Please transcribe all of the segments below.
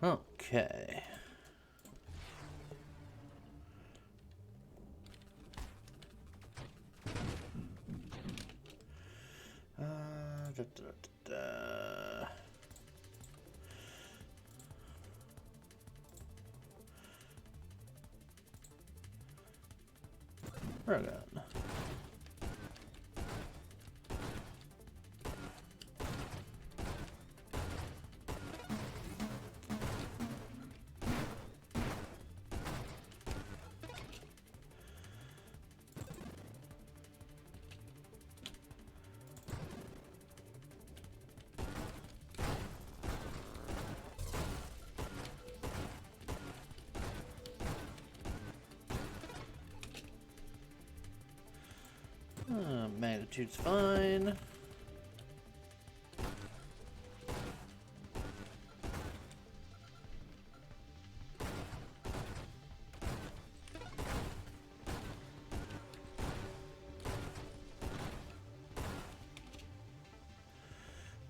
Okay. Da, da, da, da. Right on. Magnitude's fine.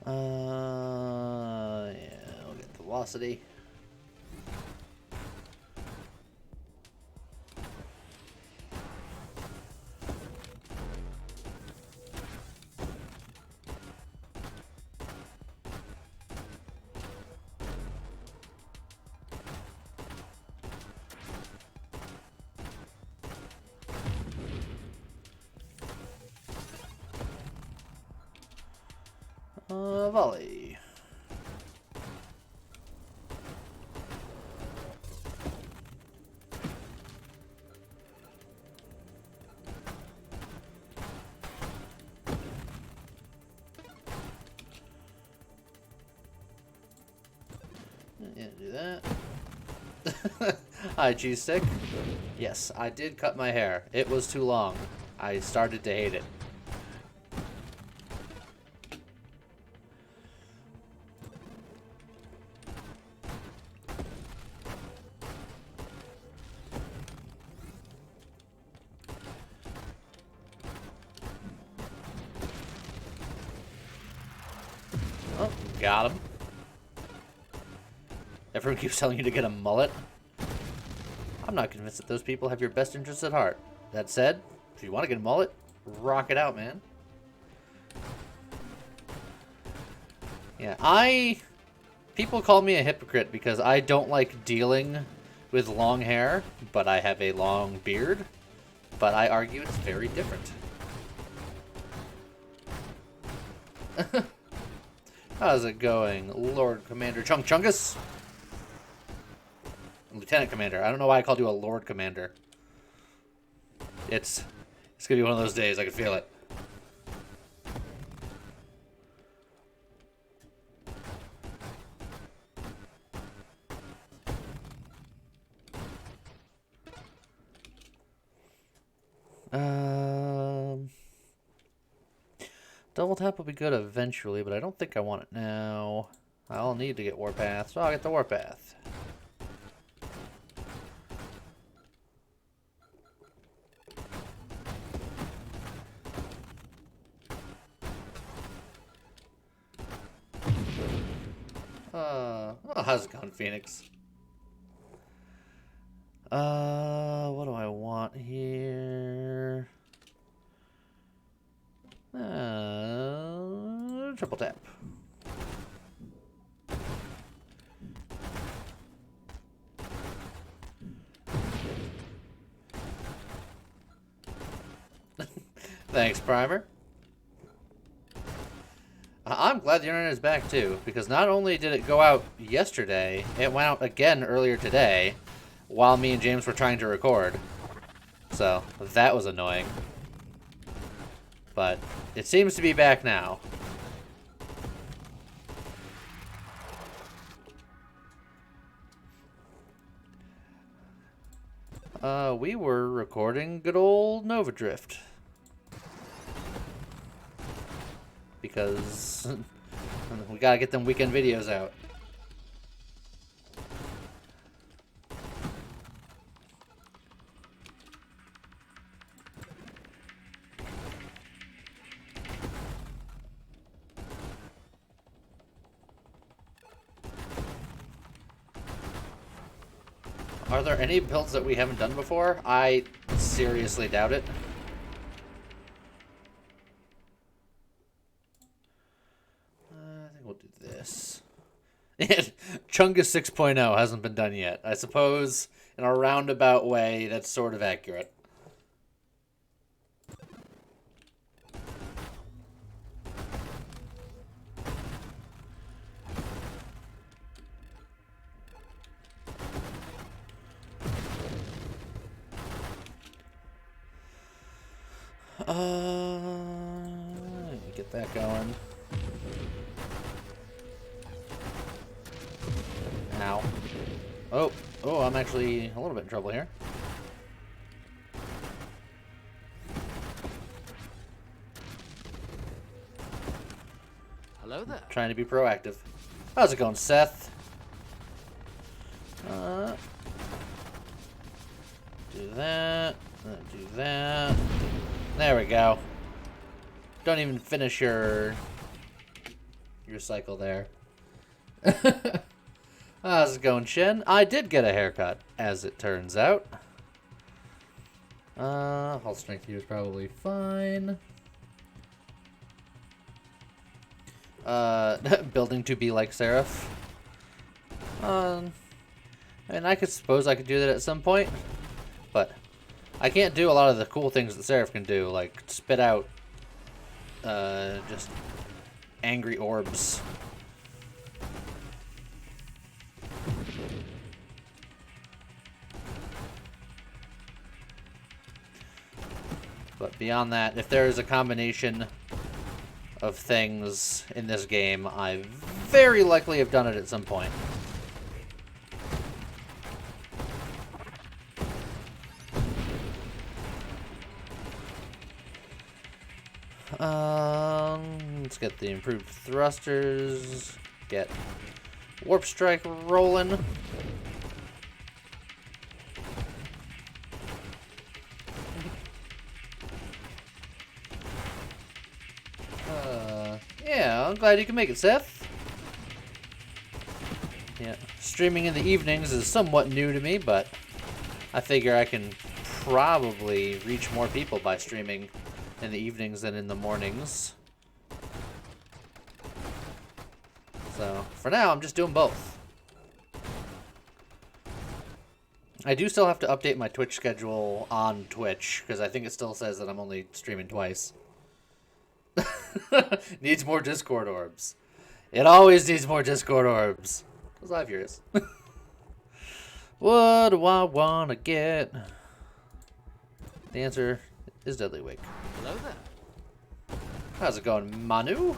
Yeah, I'll get the velocity. Volley. Yeah, do that. Hi, cheese stick. Yes, I did cut my hair. It was too long. I started to hate it. Oh, got him. Everyone keeps telling you to get a mullet. I'm not convinced that those people have your best interests at heart. That said, if you want to get a mullet, rock it out, man. Yeah, people call me a hypocrite because I don't like dealing with long hair, but I have a long beard. But I argue it's very different. How's it going, Lord Commander Chungus? Lieutenant Commander. I don't know why I called you a Lord Commander. It's gonna be one of those days. I can feel it. Double tap will be good eventually, but I don't think I want it now. I'll need to get Warpath, so I'll get the Warpath. Oh, how's it going, Phoenix? What do I want here? Triple tap. Thanks, Primer. I'm glad the internet is back, too, because not only did it go out yesterday, it went out again earlier today, while me and James were trying to record. So, that was annoying. But it seems to be back now. We were recording good old Nova Drift. Because we gotta get them weekend videos out. Are there any builds that we haven't done before? I seriously doubt it. I think we'll do this. Chungus 6.0 hasn't been done yet. I suppose in a roundabout way, that's sort of accurate. Get that going. Ow. Oh, I'm actually a little bit in trouble here. Hello there. Trying to be proactive. How's it going, Seth? Do that. Do that. There we go. Don't even finish your cycle there. How's it going, Shen? I did get a haircut, as it turns out. Health strength here is probably fine. Building to be like Seraph. I mean, I suppose I could do that at some point, but I can't do a lot of the cool things that Seraph can do, like spit out just angry orbs. But beyond that, if there is a combination of things in this game, I very likely have done it at some point. Let's get the improved thrusters, get warp strike rolling. Yeah, I'm glad you can make it, Seth. Yeah, streaming in the evenings is somewhat new to me, but I figure I can probably reach more people by streaming in the evenings than in the mornings. So, for now, I'm just doing both. I do still have to update my Twitch schedule on Twitch, because I think it still says that I'm only streaming twice. Needs more Discord orbs. It always needs more Discord orbs. Those live viewers. What do I want to get? The answer is Deadly Wake. Hello there. How's it going, Manu?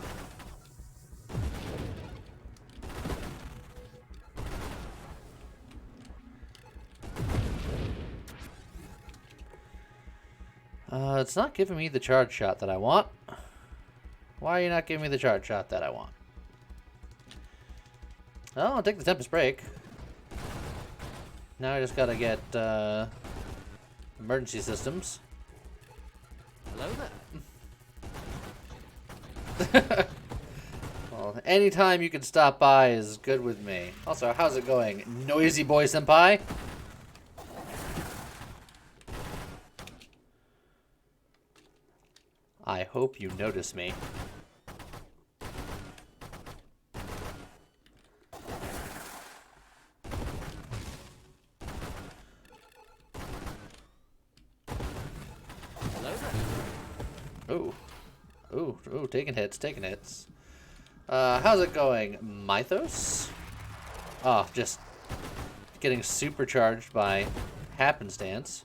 It's not giving me the charge shot that I want. Why are you not giving me the charge shot that I want? Oh, I'll take the Tempest Break. Now I just gotta get emergency systems. Hello there. Well, anytime you can stop by is good with me. Also, how's it going, Noisy Boy Senpai? I hope you notice me. Hello there. Ooh, taking hits. How's it going, Mythos? Oh, just getting supercharged by happenstance.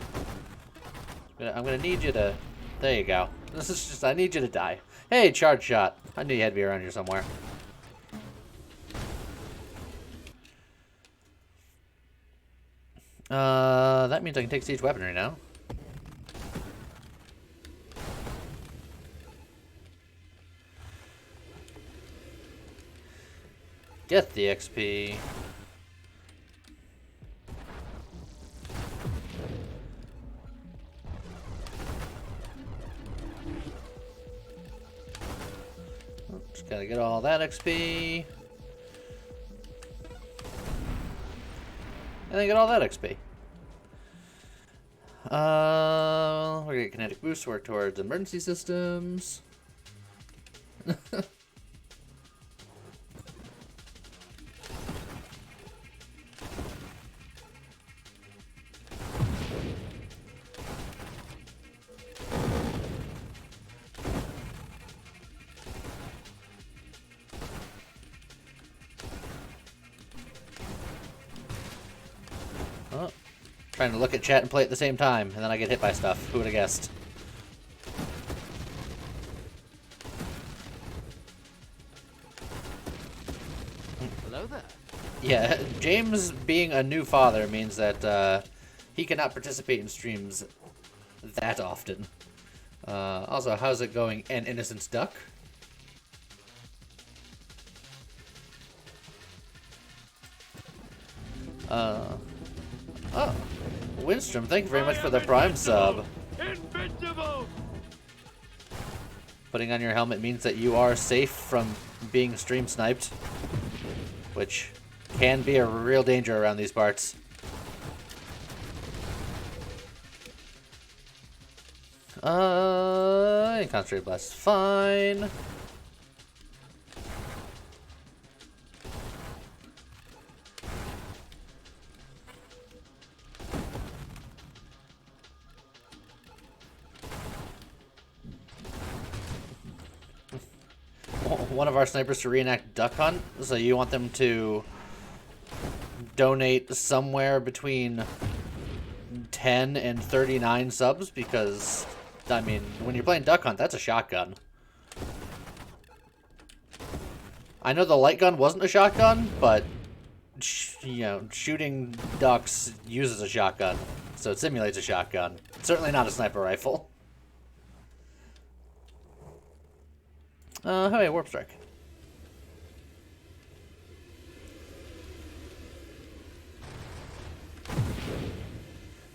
I'm gonna need you to... There you go. This is just... I need you to die. Hey, charge shot. I knew you had to be around here somewhere. That means I can take siege weaponry now. Get the XP. Just gotta get all that XP. And then get all that XP. We're gonna get kinetic boost work towards emergency systems. Oh, trying to look at chat and play at the same time, and then I get hit by stuff. Who would have guessed? Hello there. Yeah, James being a new father means that he cannot participate in streams that often. Also, how's it going, An Innocence Duck? Oh, Winstrom, thank you very much for the Prime sub. Invincible! Putting on your helmet means that you are safe from being stream sniped, which can be a real danger around these parts. Concentrate blast, fine. One of our snipers to reenact Duck Hunt, so you want them to donate somewhere between 10 and 39 subs, because, I mean, when you're playing Duck Hunt, that's a shotgun. I know the light gun wasn't a shotgun, but, you know, shooting ducks uses a shotgun, so it simulates a shotgun. It's certainly not a sniper rifle. Hey, Warp Strike.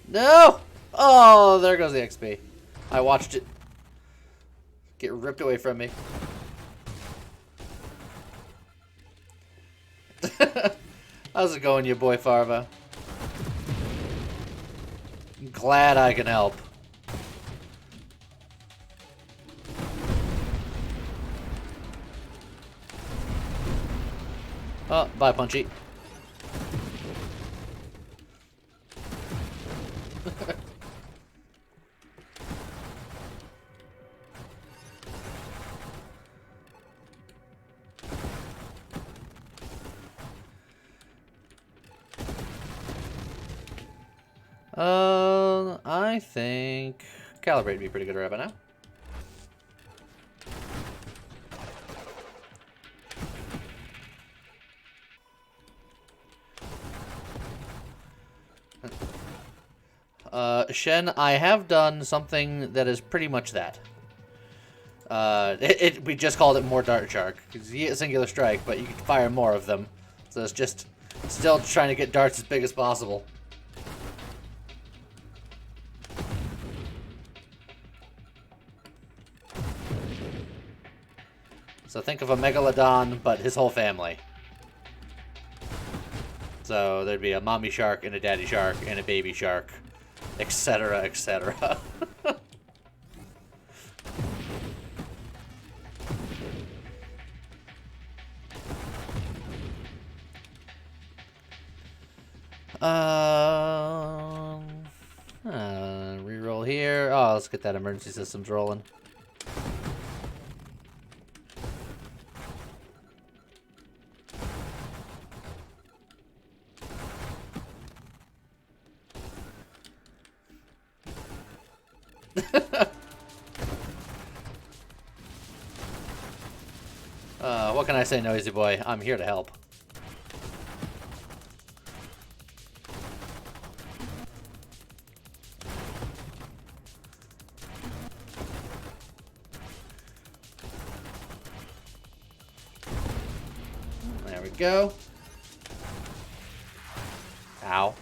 No! Oh, there goes the XP. I watched it get ripped away from me. How's it going, you boy Farva? Glad I can help. Oh, bye, Punchy. I think Calibrate would be pretty good right by now. Shen, I have done something that is pretty much that. We just called it more Dart Shark. Because you get a singular strike, but you can fire more of them. So it's just still trying to get darts as big as possible. So think of a Megalodon, but his whole family. So there'd be a mommy shark and a daddy shark and a baby shark, etc., etc. Reroll here. Oh, let's get that emergency systems rolling. What can I say, Noisy Boy? I'm here to help. There we go. Ow.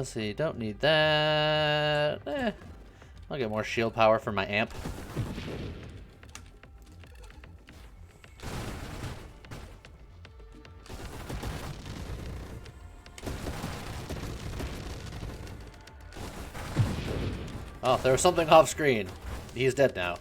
Let's see, don't need that. I'll get more shield power for my amp. Oh, there was something off screen. He's dead now.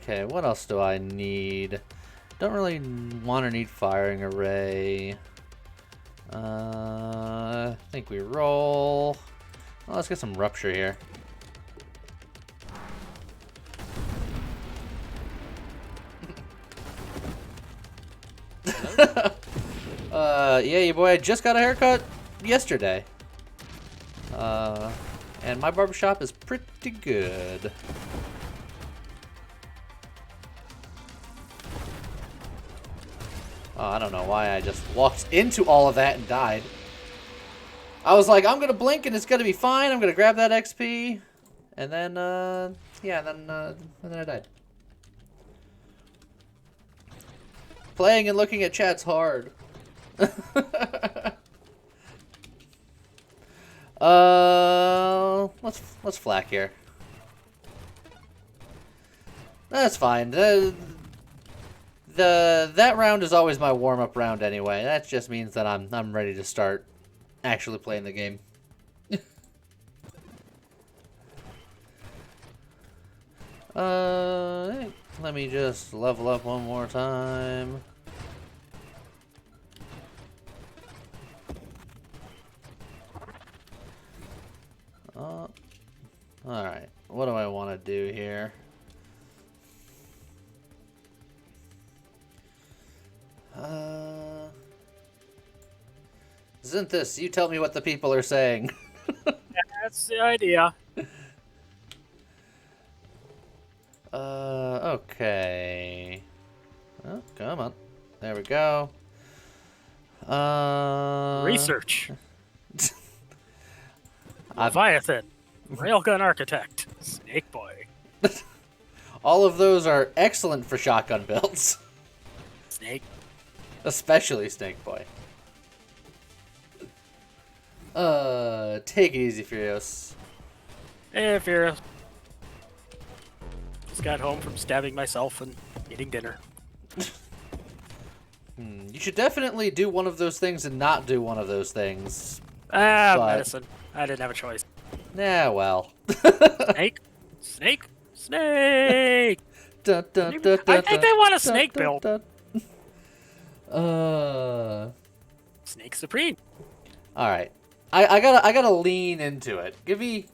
Okay, what else do I need? Don't really want to need firing array. I think we roll. Well, let's get some rupture here. Yeah, you boy, I just got a haircut yesterday. And my barbershop is pretty good. Oh, I don't know why I just walked into all of that and died. I was like, I'm gonna blink and it's gonna be fine. I'm gonna grab that XP, and then yeah, and then I died. Playing and looking at chat's hard. Let's flak here. That's fine. That round is always my warm-up round anyway. That just means that I'm ready to start actually playing the game. Let me just level up one more time. Alright, what do I want to do here? Isn't this? You tell me what the people are saying. That's the idea. Okay. Oh, come on. There we go. Research. Leviathan. Railgun Architect. Snake Boy. All of those are excellent for shotgun builds. Snake. Especially Snake Boy. Take it easy, Furious. Hey, Furious. Just got home from stabbing myself and eating dinner. You should definitely do one of those things and not do one of those things. Medicine. I didn't have a choice. Yeah, well. Snake. Snake. Snake. Dun, dun, I dun, think dun, they want a dun, snake dun, build. dun. Snake Supreme. All right. I gotta lean into it. Give me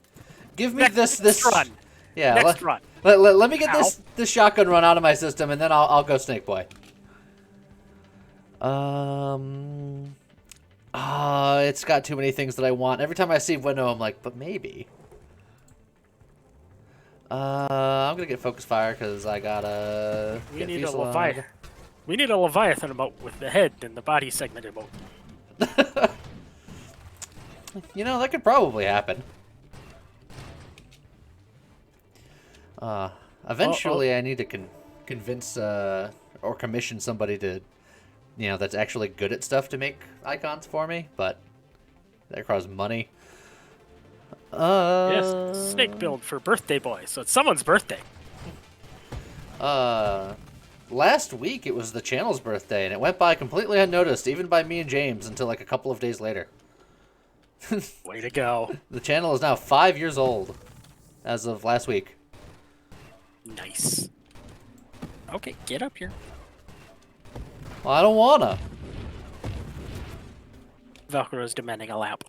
this run. Yeah. Next run. Let me get this shotgun run out of my system, and then I'll go Snake Boy. It's got too many things that I want. Every time I see window, I'm like, but maybe. I'm gonna get focus fire because I gotta. We need a Leviathan. We need a Leviathan about with the head and the body segmented about. You know, that could probably happen. Eventually, I need to convince or commission somebody to, that's actually good at stuff to make icons for me, but that requires money. Yes, snake build for birthday boy, so it's someone's birthday. Last week it was the channel's birthday, and it went by completely unnoticed, even by me and James, until like a couple of days later. Way to go. The channel is now 5 years old, as of last week. Nice. Okay, get up here. Well, I don't wanna. Velcro's demanding a lap.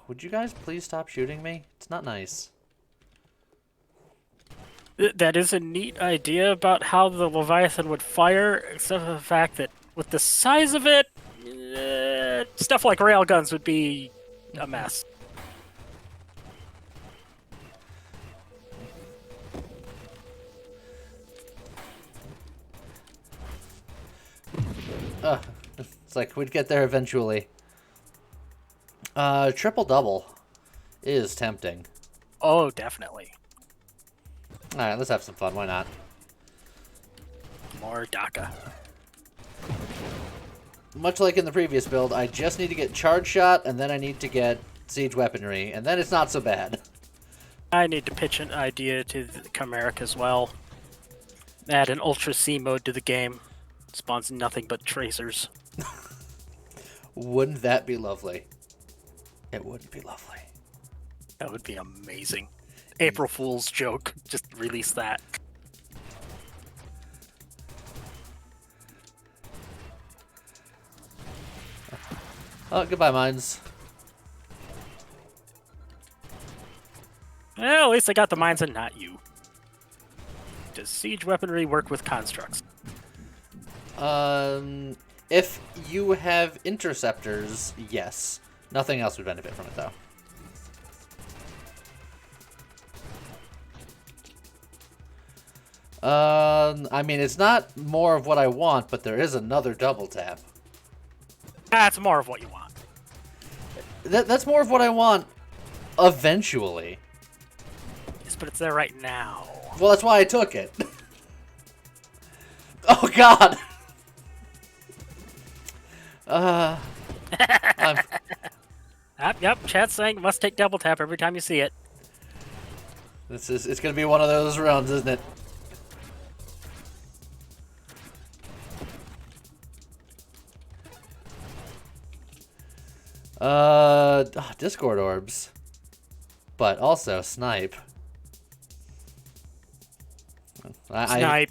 Would you guys please stop shooting me? It's not nice. That is a neat idea about how the Leviathan would fire, except for the fact that with the size of it, stuff like railguns would be a mess. It's like we'd get there eventually. Triple double is tempting. Oh, definitely. Alright, let's have some fun. Why not? More DACA. Much like in the previous build, I just need to get charge shot, and then I need to get siege weaponry, and then it's not so bad. I need to pitch an idea to the Chimeric as well. Add an Ultra C mode to the game. Spawns nothing but tracers. Wouldn't that be lovely? It would be lovely. That would be amazing. April Fool's joke. Just release that. Oh, goodbye, mines. Well, at least I got the mines and not you. Does siege weaponry work with constructs? If you have interceptors, yes. Nothing else would benefit from it, though. I mean, it's not more of what I want, but there is another double tap. That's more of what you want. That's more of what I want eventually. Yes, but it's there right now. Well, that's why I took it. Oh, God. Yep, chat's saying must take double tap every time you see it. It's gonna be one of those runs, isn't it? Discord orbs. But also snipe. Snipe.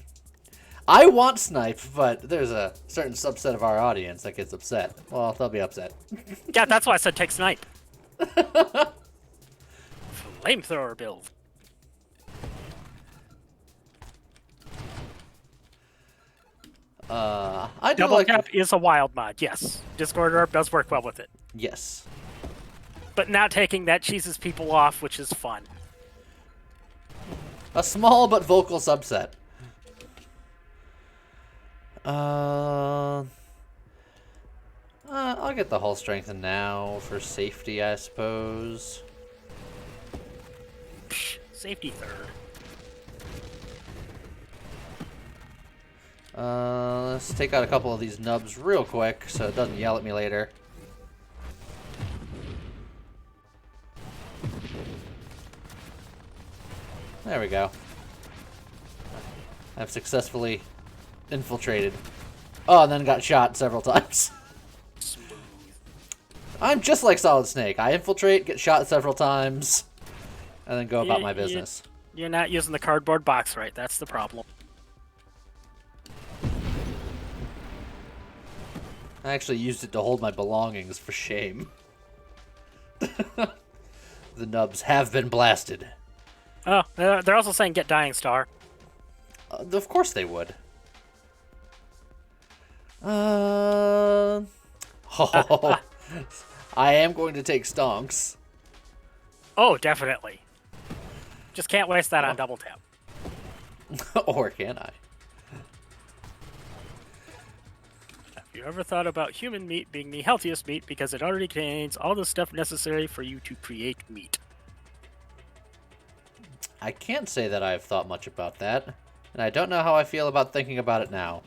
I want snipe, but there's a certain subset of our audience that gets upset. Well, they'll be upset. Yeah, that's why I said take snipe. Flamethrower build. I do Double like tap is a wild mod, yes. Discord orb does work well with it. Yes. But not taking that cheeses people off, which is fun. A small but vocal subset. I'll get the hull strengthen now for safety, I suppose. Psh, safety third. Let's take out a couple of these nubs real quick so it doesn't yell at me later. There we go. I've successfully infiltrated. Oh, and then got shot several times. I'm just like Solid Snake. I infiltrate, get shot several times, and then go about my business. You're not using the cardboard box right. That's the problem. I actually used it to hold my belongings for shame. The nubs have been blasted. Oh, they're also saying get Dying Star. Of course they would. Oh, I am going to take stonks. Oh, definitely. Just can't waste that on double tap. Or can I? Have you ever thought about human meat being the healthiest meat because it already contains all the stuff necessary for you to create meat? I can't say that I've thought much about that, and I don't know how I feel about thinking about it now.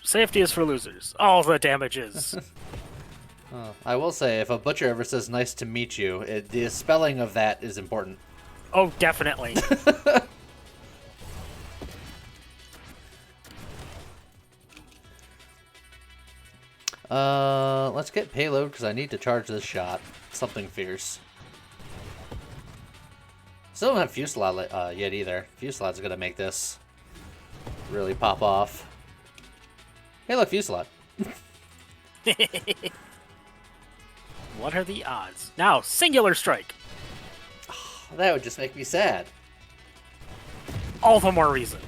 Safety is for losers. All the damages. I will say, if a butcher ever says nice to meet you, the spelling of that is important. Oh, definitely. Let's get payload because I need to charge this shot. Something fierce. Still don't have Fusillade yet either. Fusillade's gonna make this really pop off. Hey, look, Fusillade. What are the odds? Now, Singular Strike. That would just make me sad. All the more reason.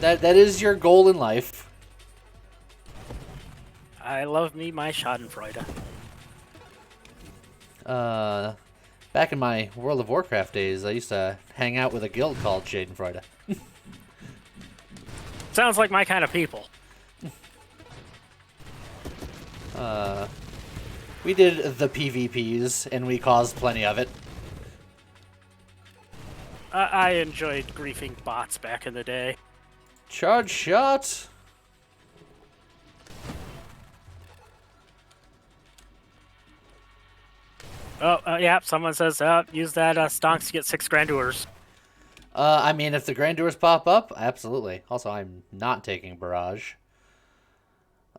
That is your goal in life. I love me my Schadenfreude. Back in my World of Warcraft days, I used to hang out with a guild called Schadenfreude. Sounds like my kind of people. We did the PvPs, and we caused plenty of it. I enjoyed griefing bots back in the day. Charge shot! Yeah, someone says, use that stonks to get 6 grandeurs. I mean, if the grandeurs pop up, absolutely. Also, I'm not taking barrage.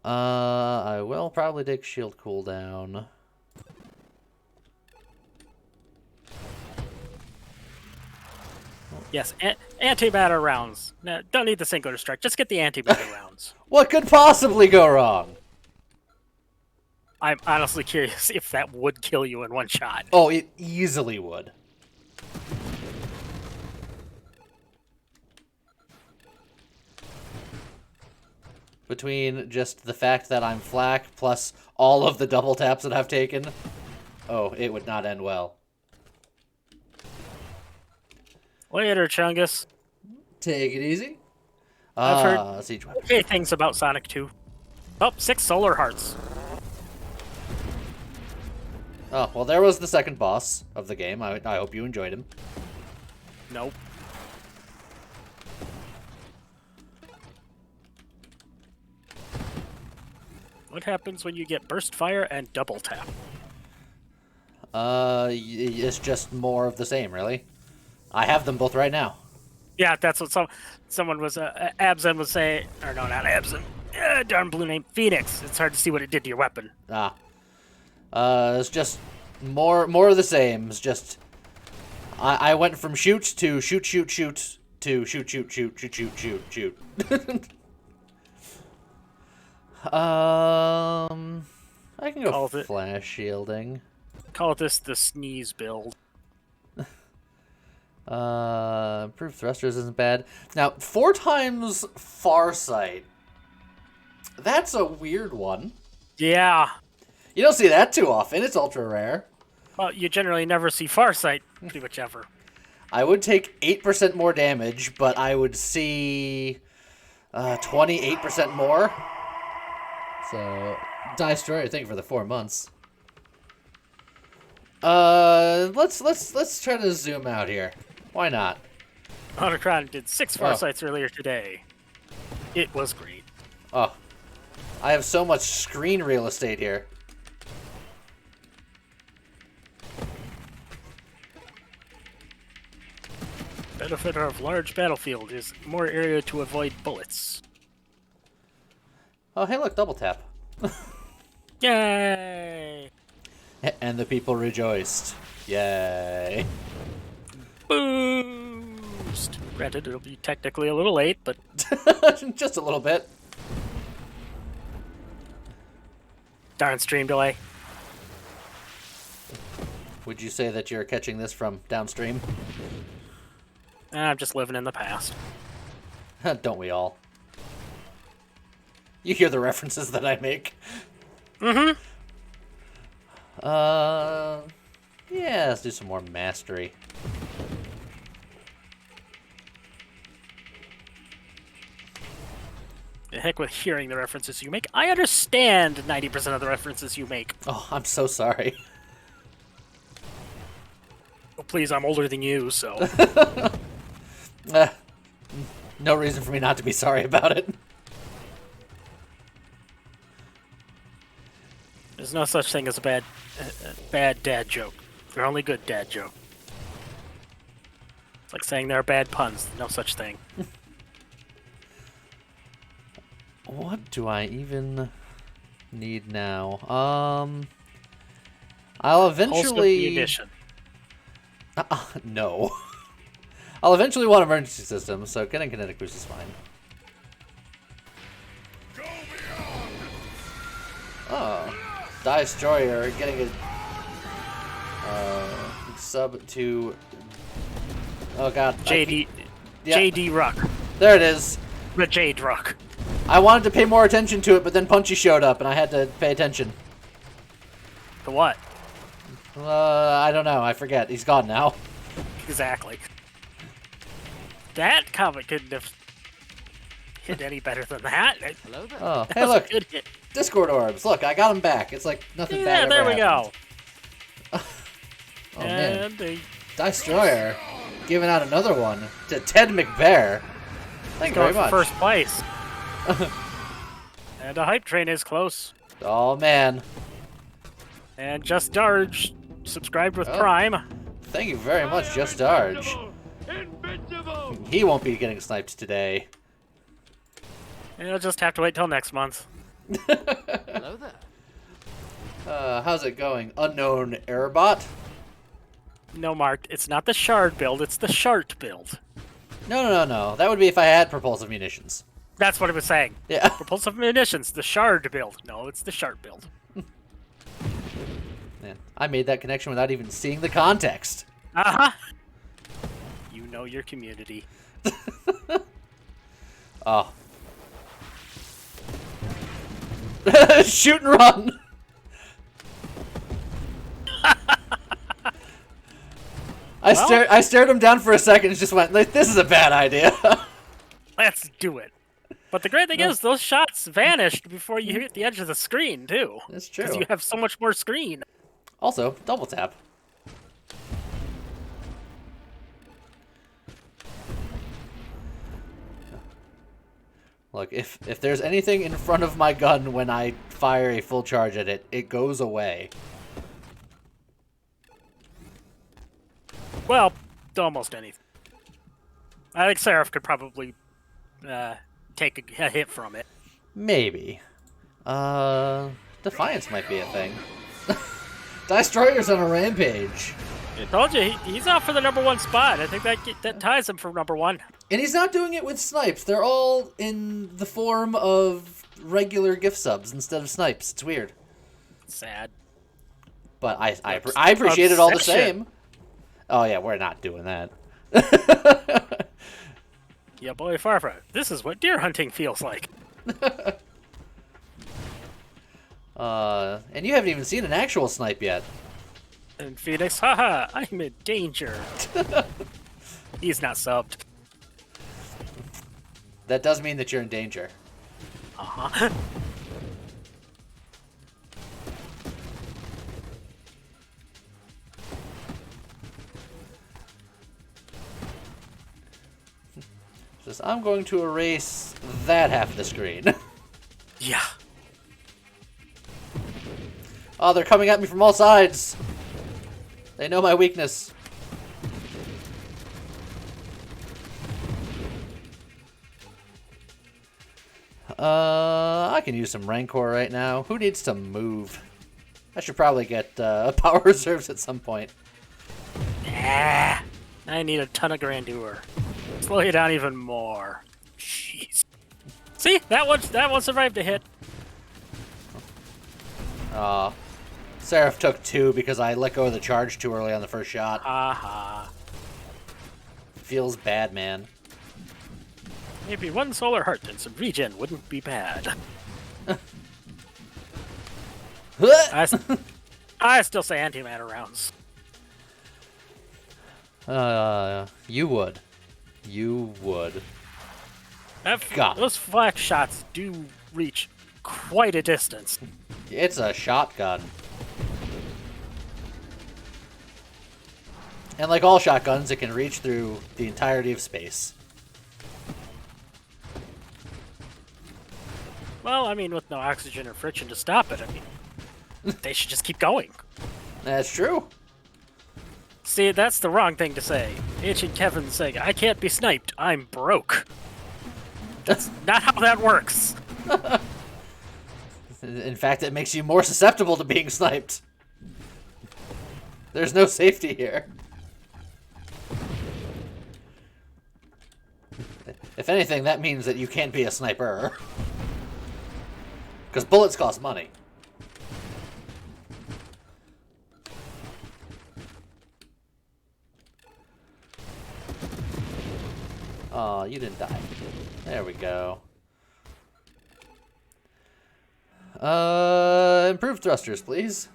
I will probably take shield cooldown. Yes, anti-matter rounds. No, don't need the singular strike. Just get the anti-matter rounds. What could possibly go wrong? I'm honestly curious if that would kill you in one shot. Oh, it easily would. Between just the fact that I'm flak plus all of the double taps that I've taken, oh, it would not end well. Later, Chungus. Take it easy. I've heard siege weapon. okay things about Sonic 2. Oh, 6 solar hearts. Oh, well, there was the second boss of the game. I hope you enjoyed him. Nope. What happens when you get burst fire and double tap? It's just more of the same, really. I have them both right now. Yeah, that's what someone was, Abzen was saying, or no, not Abzen. Darn blue name, Phoenix. It's hard to see what it did to your weapon. Ah. It's just more of the same. It's just, I went from shoot to shoot to shoot. I can go flash shielding. Call this the sneeze build. Improved thrusters isn't bad. Now, 4 times Farsight. That's a weird one. Yeah. You don't see that too often. It's ultra rare. Well, you generally never see Farsight, pretty much ever. I would take 8% more damage, but I would see 28% more. So, Dice Destroyer, thank you for the 4 months. Let's try to zoom out here. Why not? Honocron did 6 Farsights earlier today. It was great. Oh, I have so much screen real estate here. Benefit of large battlefield is more area to avoid bullets. Oh, hey, look, double tap. Yay! And the people rejoiced. Yay. Boost! Granted, it'll be technically a little late, but... Just a little bit. Darn stream delay. Would you say that you're catching this from downstream? I'm just living in the past. Don't we all? You hear the references that I make. Mm-hmm. Yeah, let's do some more mastery. The heck with hearing the references you make. I understand 90% of the references you make. Oh, I'm so sorry. Oh, please, I'm older than you, so... No reason for me not to be sorry about it. There's no such thing as a bad dad joke. They're only good dad joke. It's like saying there are bad puns. No such thing. What do I even need now? I'll eventually... no. I'll eventually want emergency systems, so getting kinetic boost is fine. Oh. Dice Destroyer getting a sub to... Oh god. JD... Yeah. JD Ruck. There it is. The Jade Ruck. I wanted to pay more attention to it, but then Punchy showed up, and I had to pay attention. To what? I don't know. I forget. He's gone now. Exactly. That comic couldn't have hit any better than that. Oh, That hey, was look. a good hit. Discord orbs. Look, I got them back. It's like nothing Yeah, bad there ever we happened. go. Oh, man. And a Destroyer giving out another one to Ted McBear. Thank you very going for much. first place. And a hype train is close. Oh, man. And Just Darge subscribed with Oh. Prime. Thank you very much, Just Darge. He won't be getting sniped today. And you'll just have to wait till next month. Hello there. How's it going? Unknown Airbot? No, Mark, it's not the shard build, it's the shart build. No. That would be if I had propulsive munitions. That's what it was saying. Yeah. Propulsive munitions, the shard build. No, it's the shart build. Man, I made that connection without even seeing the context. Uh-huh. You know your community. Oh. Shoot and run! I stared him down for a second and just went, like, this is a bad idea. Let's do it. But the great thing is, those shots vanished before you hit the edge of the screen, too. That's true. Because you have so much more screen. Also, double tap. Look, if there's anything in front of my gun when I fire a full charge at it, it goes away. Well, almost anything. I think Seraph could probably take a hit from it. Maybe. Defiance might be a thing. Destroyer's on a rampage. I told you, he's out for the #1 spot. I think that ties him for #1. And he's not doing it with snipes. They're all in the form of regular gift subs instead of snipes. It's weird. Sad. But I appreciate it all the Obsession. same. Oh, yeah, we're not doing that. Yeah, boy, Farfar, this is what deer hunting feels like. And you haven't even seen an actual snipe yet. And Phoenix, haha, I'm in danger. He's not subbed. That does mean that you're in danger. Uh-huh. Says, I'm going to erase that half of the screen. Yeah. Oh, they're coming at me from all sides. They know my weakness. I can use some Rancor right now. Who needs to move? I should probably get power reserves at some point. Ah, I need a ton of grandeur. Slow you down even more. Jeez. See, that one survived a hit. Seraph took 2 because I let go of the charge too early on the first shot. Aha. Feels bad, man. Maybe 1 solar heart and some regen wouldn't be bad. I still say antimatter rounds. You would. You would. God. Those flash shots do reach quite a distance. It's a shotgun. And like all shotguns, it can reach through the entirety of space. Well, I mean, with no oxygen or friction to stop it, I mean, they should just keep going. That's true. See, that's the wrong thing to say. Ancient Kevin saying, I can't be sniped, I'm broke. That's not how that works. In fact, it makes you more susceptible to being sniped. There's no safety here. If anything, that means that you can't be a sniper. Because bullets cost money. Oh, you didn't die. There we go. Improved thrusters, please.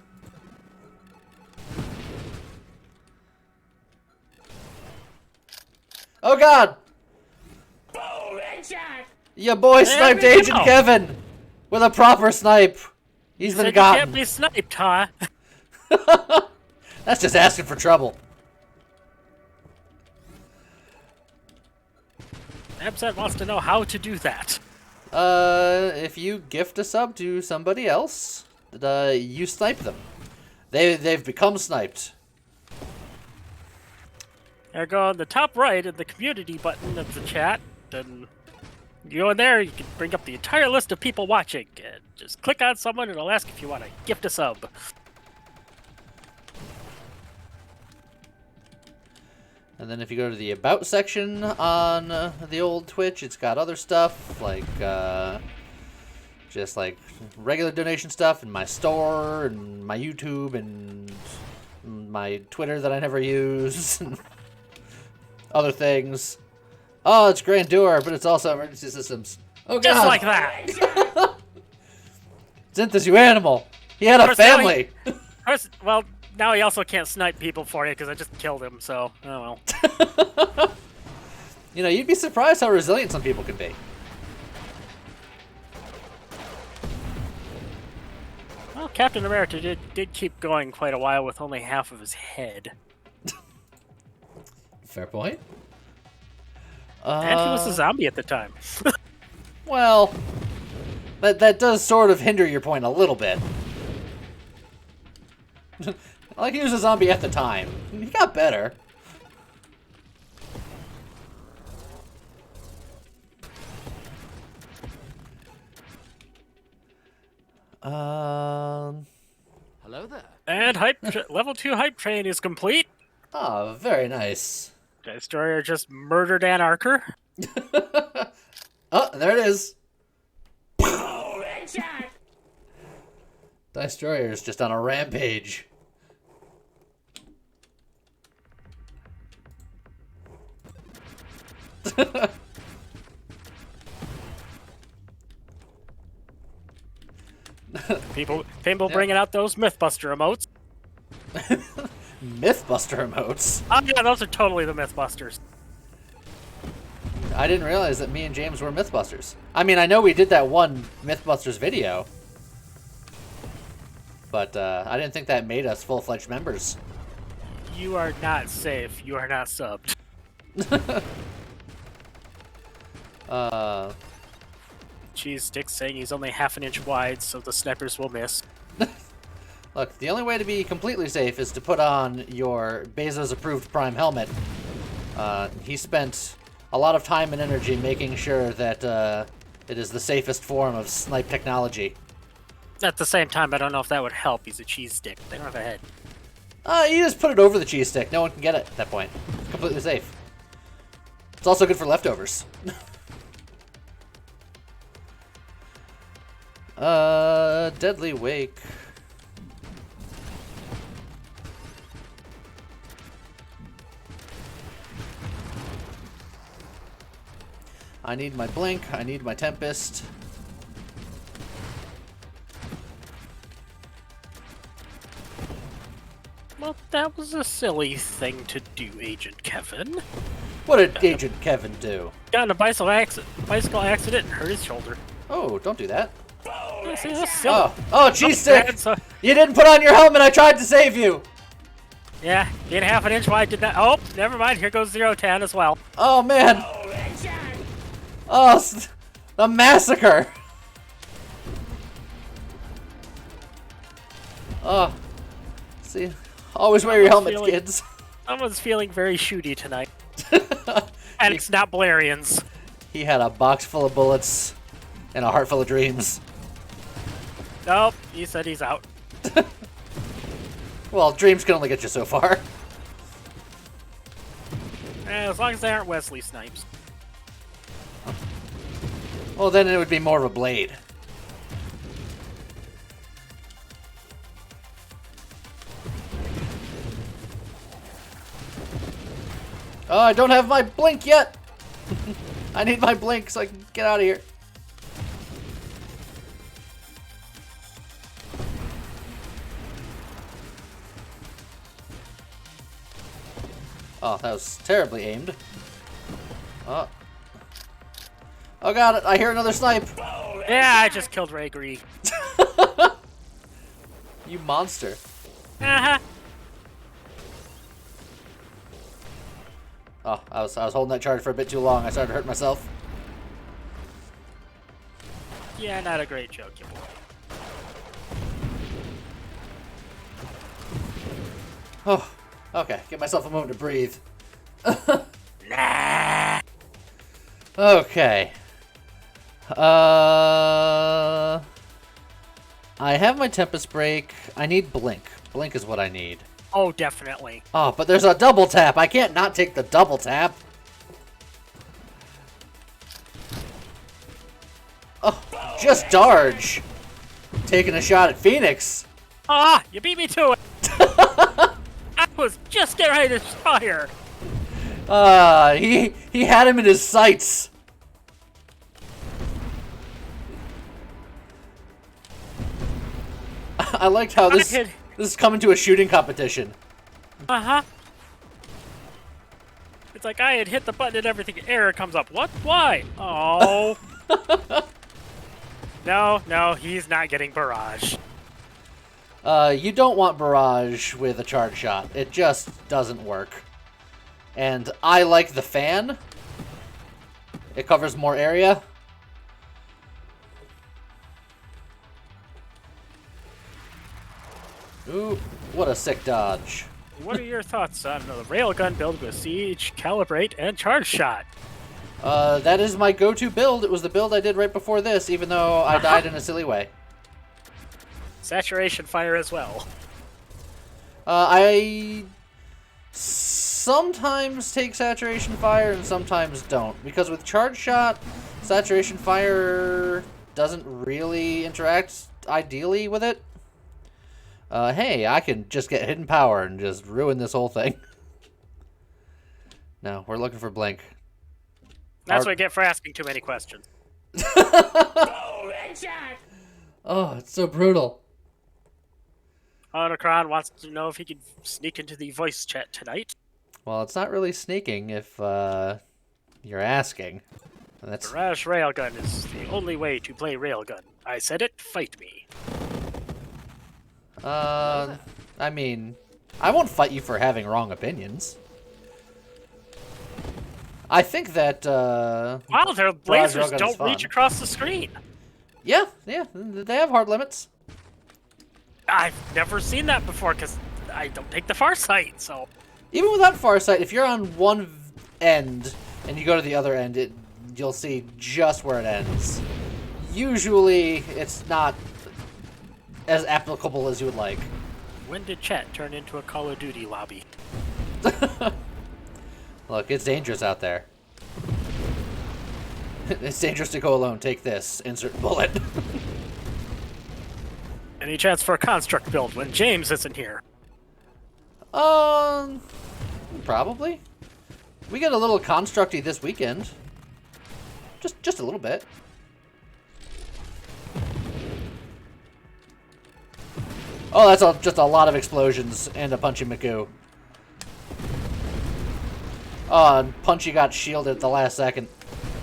Oh God! Boom! Headshot! Your boy sniped we Agent go. Kevin! With a proper snipe. He's been Said you gotten. can't be sniped, huh? That's just asking for trouble. Absent wants to know how to do that. If you gift a sub to somebody else, you snipe them. They've become sniped. There, go on the top right of the community button of the chat, and you go in there, you can bring up the entire list of people watching. And just click on someone, and it'll ask if you want to gift a sub. And then if you go to the About section on the old Twitch, it's got other stuff, like, just like regular donation stuff, and my store, and my YouTube, and my Twitter that I never use, and other things. Oh, it's Grandeur, but it's also Emergency Systems. Oh, God. Just like that. Zinthus, you animal. He had a family. Well, now he also can't snipe people for you because I just killed him, so, oh well. You know, you'd be surprised how resilient some people can be. Well, Captain America did keep going quite a while with only half of his head. Fair point. And he was a zombie at the time. Well, that does sort of hinder your point a little bit. Like he was a zombie at the time. He got better. Hello there. And level 2 hype train is complete. Oh, very nice. Destroyer just murdered Ann Archer. Oh, there it is. Destroyer is just on a rampage. People bringing out those Mythbuster emotes. Mythbuster emotes? Oh yeah, those are totally the Mythbusters. I didn't realize that me and James were Mythbusters. I mean, I know we did that one Mythbusters video. But I didn't think that made us full-fledged members. You are not safe. You are not subbed. Cheese Stick saying he's only half an inch wide, so the snipers will miss. Look, the only way to be completely safe is to put on your Bezos-approved Prime helmet. He spent a lot of time and energy making sure that it is the safest form of snipe technology. At the same time, I don't know if that would help. He's a cheese stick. They don't have a head. You just put it over the cheese stick. No one can get it at that point. It's completely safe. It's also good for leftovers. Deadly Wake. I need my Blink. I need my Tempest. Well, that was a silly thing to do, Agent Kevin. What did Agent Kevin do? Got in a bicycle accident and hurt his shoulder. Oh, don't do that. Yeah, see, that's silly. Oh, cheese stick! Bad, so- You didn't put on your helmet. I tried to save you. Yeah, being half an inch wide did not. Oh, never mind. Here goes 0-10 as well. Oh man. Oh, the massacre. Oh, see, always wear your helmets, kids. Someone's feeling very shooty tonight. And it's not Blarians. He had a box full of bullets and a heart full of dreams. Nope, he said he's out. Well, dreams can only get you so far. As long as they aren't Wesley Snipes. Well, then it would be more of a blade. Oh, I don't have my blink yet. I need my blink so I can get out of here. Oh, that was terribly aimed. Oh. Oh, got it. I hear another snipe. Yeah, I just killed Ray Gree. You monster. Uh-huh. Oh, I was holding that charge for a bit too long. I started to hurt myself. Yeah, not a great joke, you boy. Oh, okay. Give myself a moment to breathe. Nah. Okay. I have my Tempest Break. I need Blink. Blink is what I need. Oh, definitely. Oh, but there's a double tap. I can't not take the double tap. Oh, just Darge. Taking a shot at Phoenix. Ah, you beat me to it. I was just getting ready to fire. He had him in his sights. I liked how this is coming to a shooting competition. Uh-huh. It's like I had hit the button and everything. Error comes up. What? Why? Oh. No, he's not getting barrage. You don't want barrage with a charge shot. It just doesn't work. And I like the fan. It covers more area. Ooh, what a sick dodge. What are your thoughts on the railgun build with Siege, Calibrate, and Charge Shot? That is my go-to build. It was the build I did right before this, even though I died in a silly way. Saturation Fire as well. I sometimes take Saturation Fire and sometimes don't. Because with Charge Shot, Saturation Fire doesn't really interact ideally with it. Hey, I can just get Hidden Power and just ruin this whole thing. No, we're looking for Blink. That's what I get for asking too many questions. Oh, it's so brutal. Otacron wants to know if he can sneak into the voice chat tonight. Well, it's not really sneaking if you're asking. And that's Barrage Railgun is the only way to play Railgun. I said it, fight me. I mean, I won't fight you for having wrong opinions. I think that, Wow, their Barrage lasers Railgun is don't fun. reach across the screen. Yeah, they have hard limits. I've never seen that before because I don't take the far sight, so... Even without Farsight, if you're on one end and you go to the other end, you'll see just where it ends. Usually, it's not as applicable as you would like. When did chat turn into a Call of Duty lobby? Look, it's dangerous out there. It's dangerous to go alone. Take this. Insert bullet. Any chance for a construct build when James isn't here? Probably. We get a little constructy this weekend. Just a little bit. Oh, that's just a lot of explosions and a Punchy McGoo. Oh, and Punchy got shielded at the last second.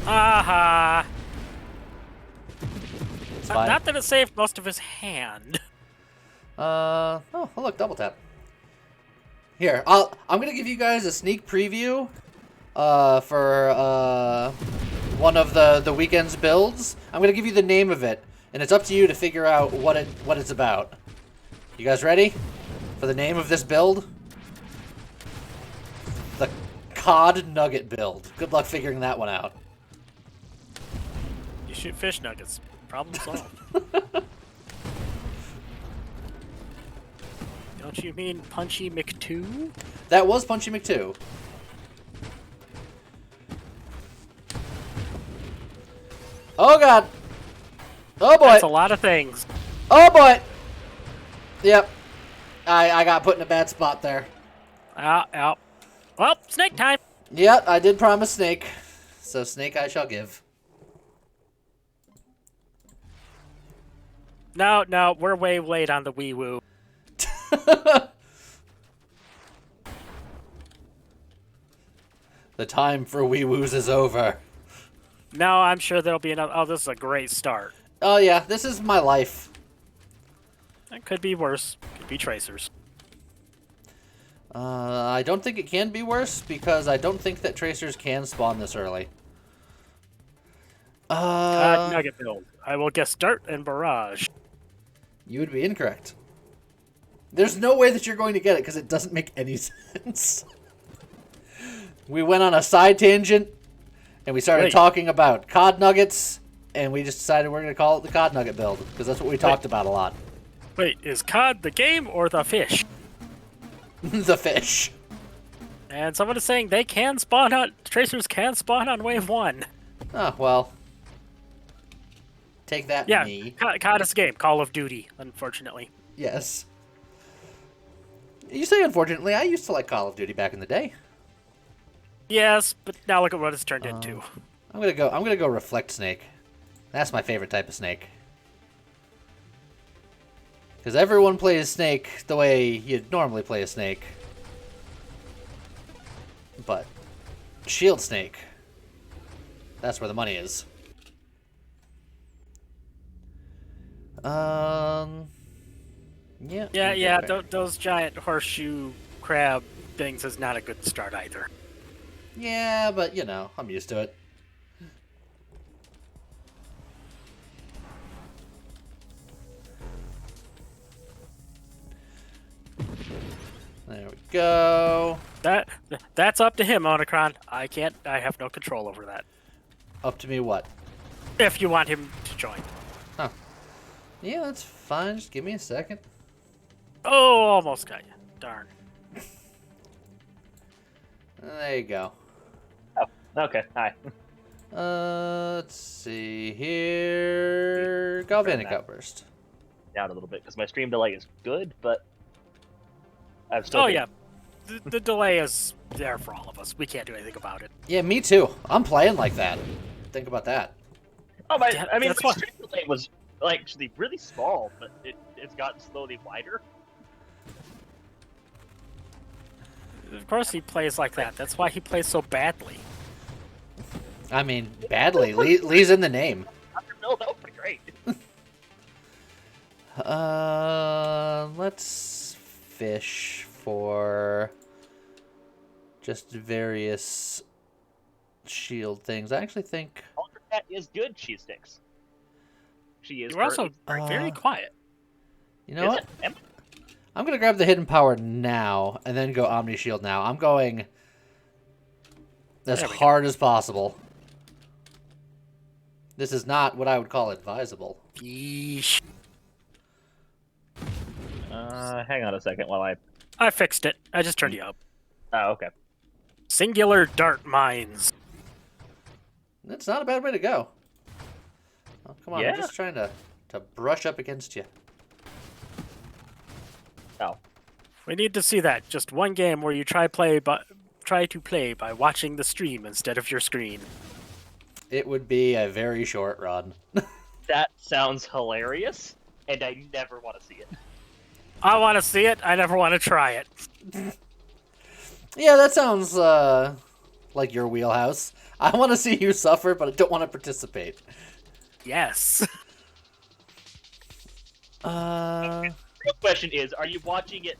Aha! It's fine. Not that it saved most of his hand. Oh, look, double tap. Here, I'm gonna give you guys a sneak preview for one of the weekend's builds. I'm gonna give you the name of it, and it's up to you to figure out what it's about. You guys ready for the name of this build? The Cod Nugget build. Good luck figuring that one out. You shoot fish nuggets. Problem solved. Don't you mean Punchy McTwo? That was Punchy McTwo. Oh god. Oh boy. That's a lot of things. Oh boy. Yep. I got put in a bad spot there. Ow. Well, snake time. Yep, I did promise Snake. So Snake I shall give. No, we're way late on the wee woo. The time for wee woos is over. No, I'm sure there'll be another. Oh, this is a great start. Oh yeah, this is my life. It could be worse. Could be tracers. I don't think it can be worse because I don't think that tracers can spawn this early. Nugget build. I will guess Dart and Barrage. You would be incorrect. There's no way that you're going to get it because it doesn't make any sense. We went on a side tangent and we started talking about cod nuggets and we just decided we're going to call it the cod nugget build because that's what we talked about a lot. Wait, is cod the game or the fish? The fish. And someone is saying they can spawn on... Tracers can spawn on wave 1. Oh, well. Take that, Yeah, me. COD is a game. Call of Duty, unfortunately. Yes. You say unfortunately, I used to like Call of Duty back in the day. Yes, but now look at what it's turned into. I'm gonna go Reflect Snake. That's my favorite type of snake. Because everyone plays Snake the way you'd normally play a snake. But Shield Snake, that's where the money is. Yeah. Those giant horseshoe crab things is not a good start either. Yeah, but you know, I'm used to it. There we go. That's up to him, Omicron. I have no control over that. Up to me what? If you want him to join. Huh. Yeah, that's fine. Just give me a second. Oh, almost got you. Darn. There you go. Oh, okay. Hi. Let's see here. Galvanic Outburst. Down a little bit because my stream delay is good, but I'm still. Oh yeah, the delay is there for all of us. We can't do anything about it. Yeah, me too. I'm playing like that. Think about that. Oh my! I mean, that's my why- stream delay was like actually really small, but it's gotten slowly wider. Of course he plays like that. That's why he plays so badly. I mean, badly. Lee's in the name. No, that was pretty great. Let's fish for just various shield things. I actually think. Ultra Cat is good. Cheese sticks. She is. You're also currently- very quiet. You know Is what? it? Am- I'm gonna grab the hidden power now and then go Omni Shield now. I'm going as There we go. hard as possible. This is not what I would call advisable. Yeesh. Hang on a second while I. I fixed it. I just turned you up. Oh, okay. Singular dart mines. That's not a bad way to go. Oh, come on, I'm Yeah. just trying to brush up against you. Oh. We need to see that. Just one game where you try to play by watching the stream instead of your screen. It would be a very short run. That sounds hilarious, and I never want to see it. I want to see it. I never want to try it. Yeah, that sounds like your wheelhouse. I want to see you suffer, but I don't want to participate. Yes. The real question is, are you watching it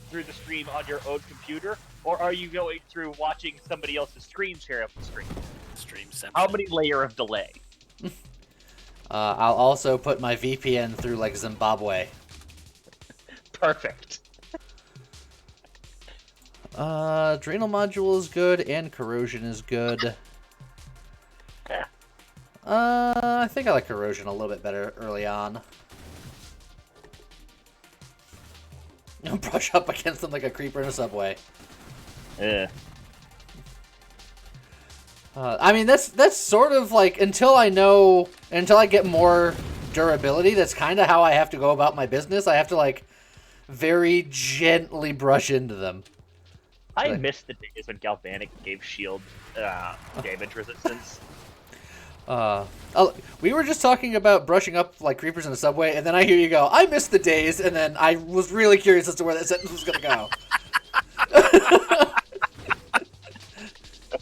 through the stream on your own computer, or are you going through watching somebody else's screen share of the stream? Stream How many layer of delay? I'll also put my VPN through, like, Zimbabwe. Perfect. Adrenal Module is good, and Corrosion is good. Yeah. I think I like Corrosion a little bit better early on. Brush up against them like a creeper in a subway. Yeah. I mean, that's sort of like, until I get more durability, that's kind of how I have to go about my business. I have to, like, very gently brush into them. I Like- miss the days when Galvanic gave shield damage resistance. We were just talking about brushing up like creepers in a subway, and then I hear you go, I miss the days, and then I was really curious as to where that sentence was going to go.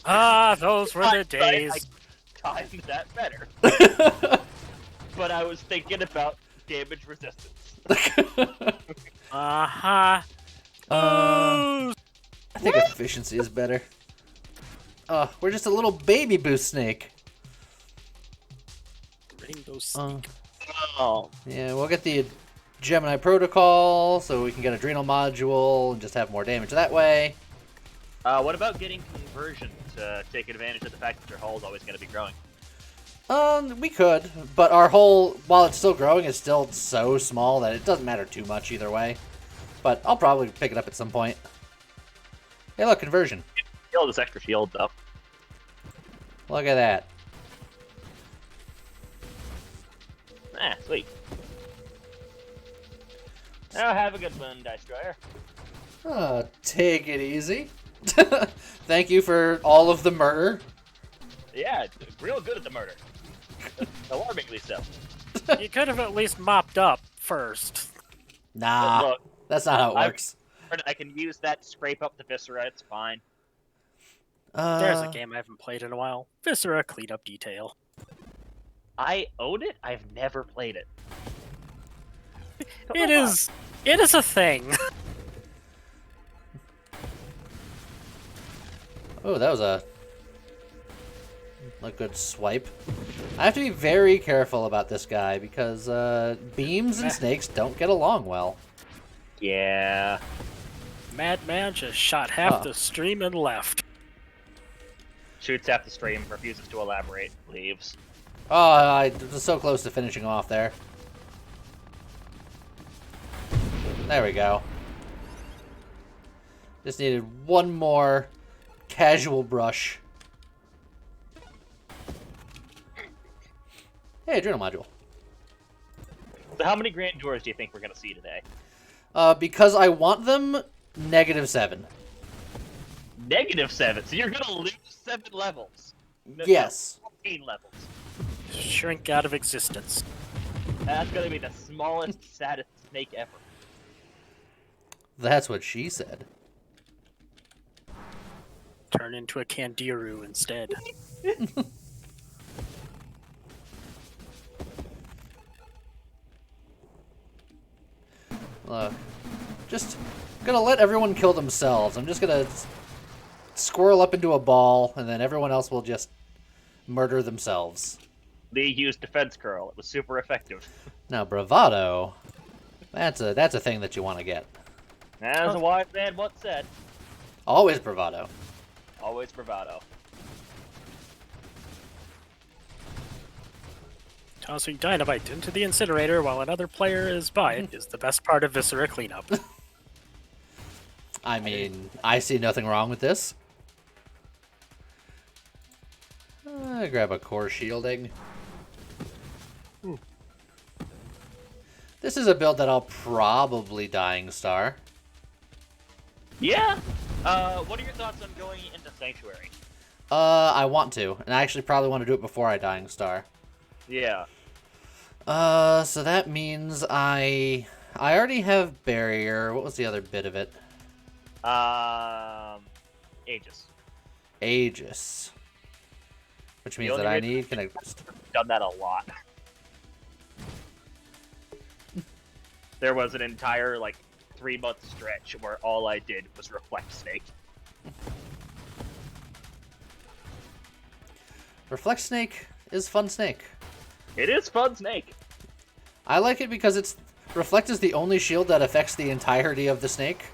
Ah, those were the days. I timed that better. But I was thinking about damage resistance. Uh-huh. I think efficiency is better. Oh, we're just a little baby boost snake. Rainbow Sneak. Oh. Yeah, we'll get the Gemini Protocol, so we can get Adrenal Module and just have more damage that way. What about getting conversion to take advantage of the fact that your hull is always going to be growing? We could, but our hull, while it's still growing, is still so small that it doesn't matter too much either way. But I'll probably pick it up at some point. Hey, look, conversion. Kill this extra shield, though. Look at that. Ah, sweet. Now have a good one, Dice Destroyer. Take it easy. Thank you for all of the murder. Yeah, real good at the murder. Alarmingly so. You could have at least mopped up first. Nah, Look, that's not how it works. I can use that to scrape up the viscera, it's fine. There's a game I haven't played in a while. Viscera Cleanup Detail. I own it? I've never played it. It is a thing. Oh, that was a good swipe. I have to be very careful about this guy because beams and snakes don't get along well. Yeah. Madman just shot half the stream and left. Shoots half the stream, refuses to elaborate, leaves. Oh, I was so close to finishing off there. There we go. Just needed one more casual brush. Hey, Adrenal Module. So how many Grand Doors do you think we're going to see today? Because I want them, -7. -7, so you're going to lose 7 levels. No, Yes. 14 levels. Shrink out of existence. That's going to be the smallest, saddest snake ever. That's what she said. Turn into a Candiru instead. Look, just gonna let everyone kill themselves. I'm just gonna squirrel up into a ball, and then everyone else will just murder themselves. They used Defense Curl. It was super effective. Now, bravado, that's a thing that you want to get. As a wise man once said, Always bravado. always bravado. Tossing dynamite into the incinerator while another player is by it is the best part of Viscera Cleanup. I mean, I see nothing wrong with this. Grab a core shielding. This is a build that I'll probably Dying Star. Yeah. What are your thoughts on going into Sanctuary? I want to, and I actually probably want to do it before I Dying Star. Yeah. So that means I already have Barrier. What was the other bit of it? Aegis. Aegis. Which means only that I reason need... Can I... Done that a lot. There was an entire, 3-month stretch where all I did was Reflect Snake. Reflect Snake is fun snake. It is fun snake. I like it because it's... Reflect is the only shield that affects the entirety of the snake.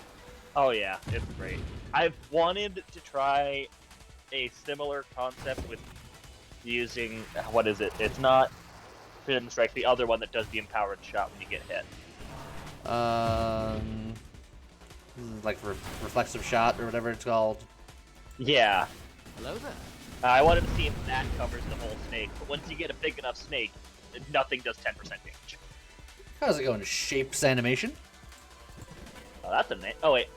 Oh yeah, it's great. I've wanted to try a similar concept with using... What is it? It's not Freedom Strike, the other one that does the empowered shot when you get hit. Like reflexive shot or whatever it's called. Yeah. Hello there. I wanted to see if that covers the whole snake, but once you get a big enough snake, nothing does 10% damage. How's it going? Shapes animation? Oh, that's a name. Oh, wait.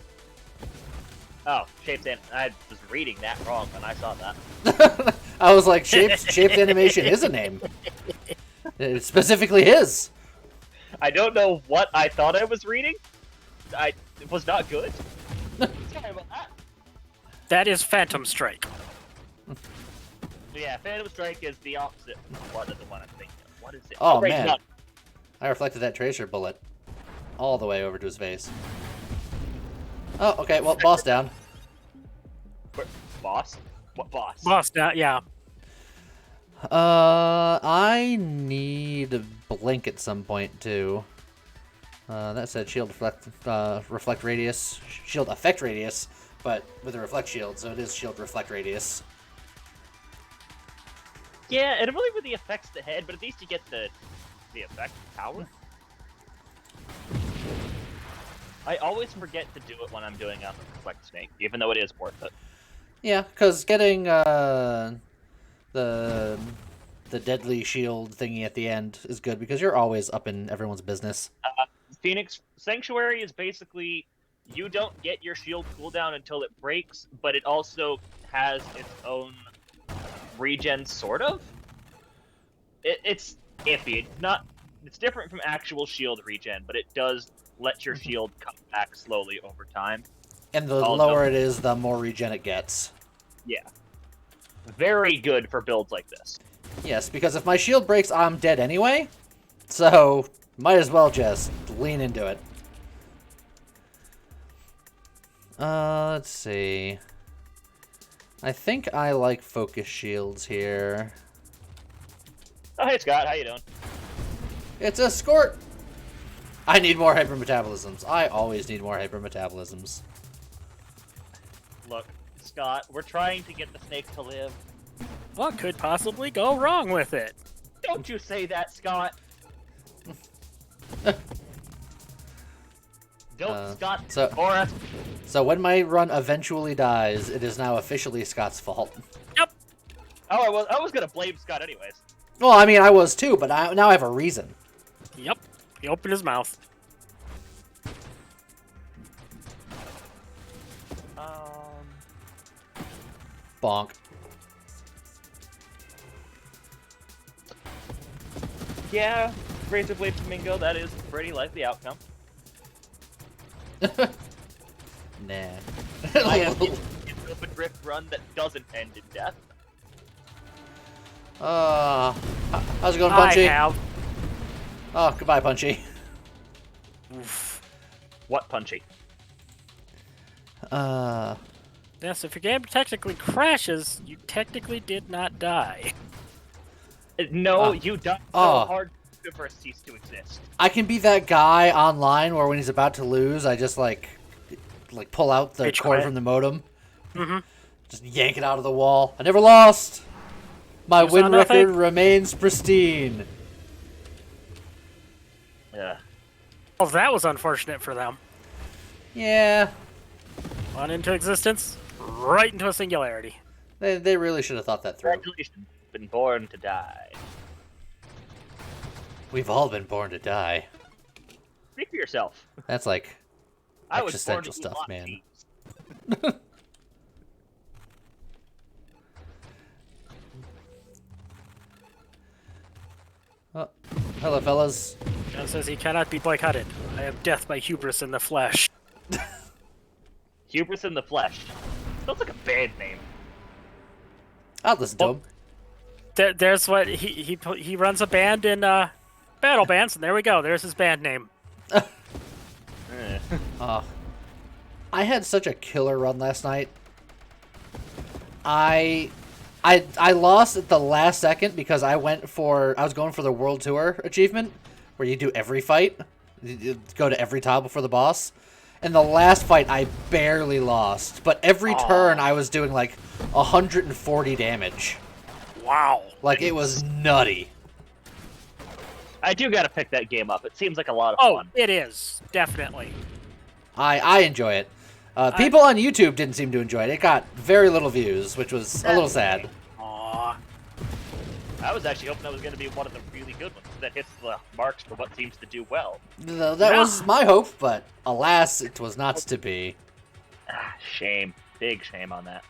Oh, Shapes and I was reading that wrong when I saw that. I was like, shapes animation is a name. It's specifically his. I don't know what I thought I was reading. It was not good. Sorry about that. That is Phantom Strike. Yeah, Phantom Strike is the opposite one of the one I'm thinking of. What is it? Oh, right, man. none. I reflected that tracer bullet all the way over to his face. Oh, okay. Well, boss down. Boss? What boss? Boss, yeah. I need a blink at some point too. That said shield reflect radius, shield effect radius, but with a reflect shield, so it is shield reflect radius. Yeah, and really with the effects ahead, but at least you get the effect power. I always forget to do it when I'm doing a reflect snake, even though it is worth it. Yeah, because getting the deadly shield thingy at the end is good because you're always up in everyone's business. Phoenix Sanctuary is basically you don't get your shield cooldown until it breaks, but it also has its own regen, sort of. It's iffy. It's different from actual shield regen, but it does let your shield come back slowly over time. And the lower it is, the more regen it gets. Yeah. Very good for builds like this. Yes, because if my shield breaks, I'm dead anyway. So, might as well just lean into it. Let's see. I think I like focus shields here. Oh, hey Scott, how you doing? It's a skort! I need more hypermetabolisms. I always need more hypermetabolisms. Look, Scott, we're trying to get the snake to live. What could possibly go wrong with it? Don't you say that, Scott. Don't Scott for us. So when my run eventually dies, it is now officially Scott's fault. Yep. Oh, I was gonna blame Scott anyways. Well, I mean, I was too, but now I have a reason. Yep. He opened his mouth. Bonk. Yeah, Razor Blade Flamingo, that is a pretty likely outcome. Nah. I have an open drift run that doesn't end in death. How's it going, Punchy? I have. Oh, goodbye, Punchy. Oof. What Punchy? Yes, if your game technically crashes, you technically did not die. No, you died so hard the universe ceased to exist. I can be that guy online where when he's about to lose, I just like pull out the cord from the modem. Mm-hmm. Just yank it out of the wall. I never lost. My You saw win record nothing? remains pristine. Yeah. Well, that was unfortunate for them. Yeah, On into existence, right into a singularity. they really should have thought that through. Congratulations, been born to die. We've all been born to die. Speak for yourself. That's like I was born existential to eat stuff, lots man. of cheese. Oh, hello, fellas. John says he cannot be boycotted. I have death by hubris in the flesh. Hubris in the Flesh. Sounds like a band name. I'll listen to him. There's what he runs a band in battle bands, and there we go. There's his band name. I had such a killer run last night. I lost at the last second because I was going for the World Tour achievement, where you do every fight. You go to every tile before the boss. And the last fight, I barely lost. But every turn, I was doing like 140 damage. Wow. Like, it was nutty. I do gotta pick that game up. It seems like a lot of Oh, fun. it is. Definitely. I enjoy it. People on YouTube didn't seem to enjoy it. It got very little views, which was a little sad. Aw. I was actually hoping that was gonna be one of the really good ones that hits the marks for what seems to do well. That was my hope, but alas, it was not to be. Ah, shame. Big shame on that.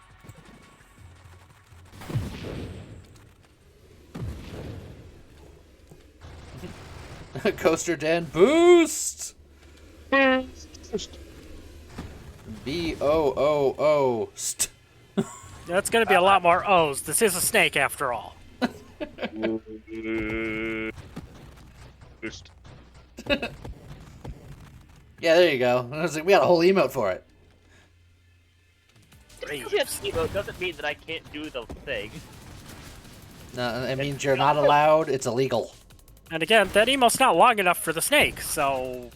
Coaster Dan boost! B-O-O-O. St. That's going to be a lot more O's. This is a snake, after all. boost. Yeah, there you go. I was like, we got a whole emote for it. Because we have emote doesn't mean that I can't do the thing. No, it means you're not allowed. It's illegal. And again, that emote's not long enough for the snake, so...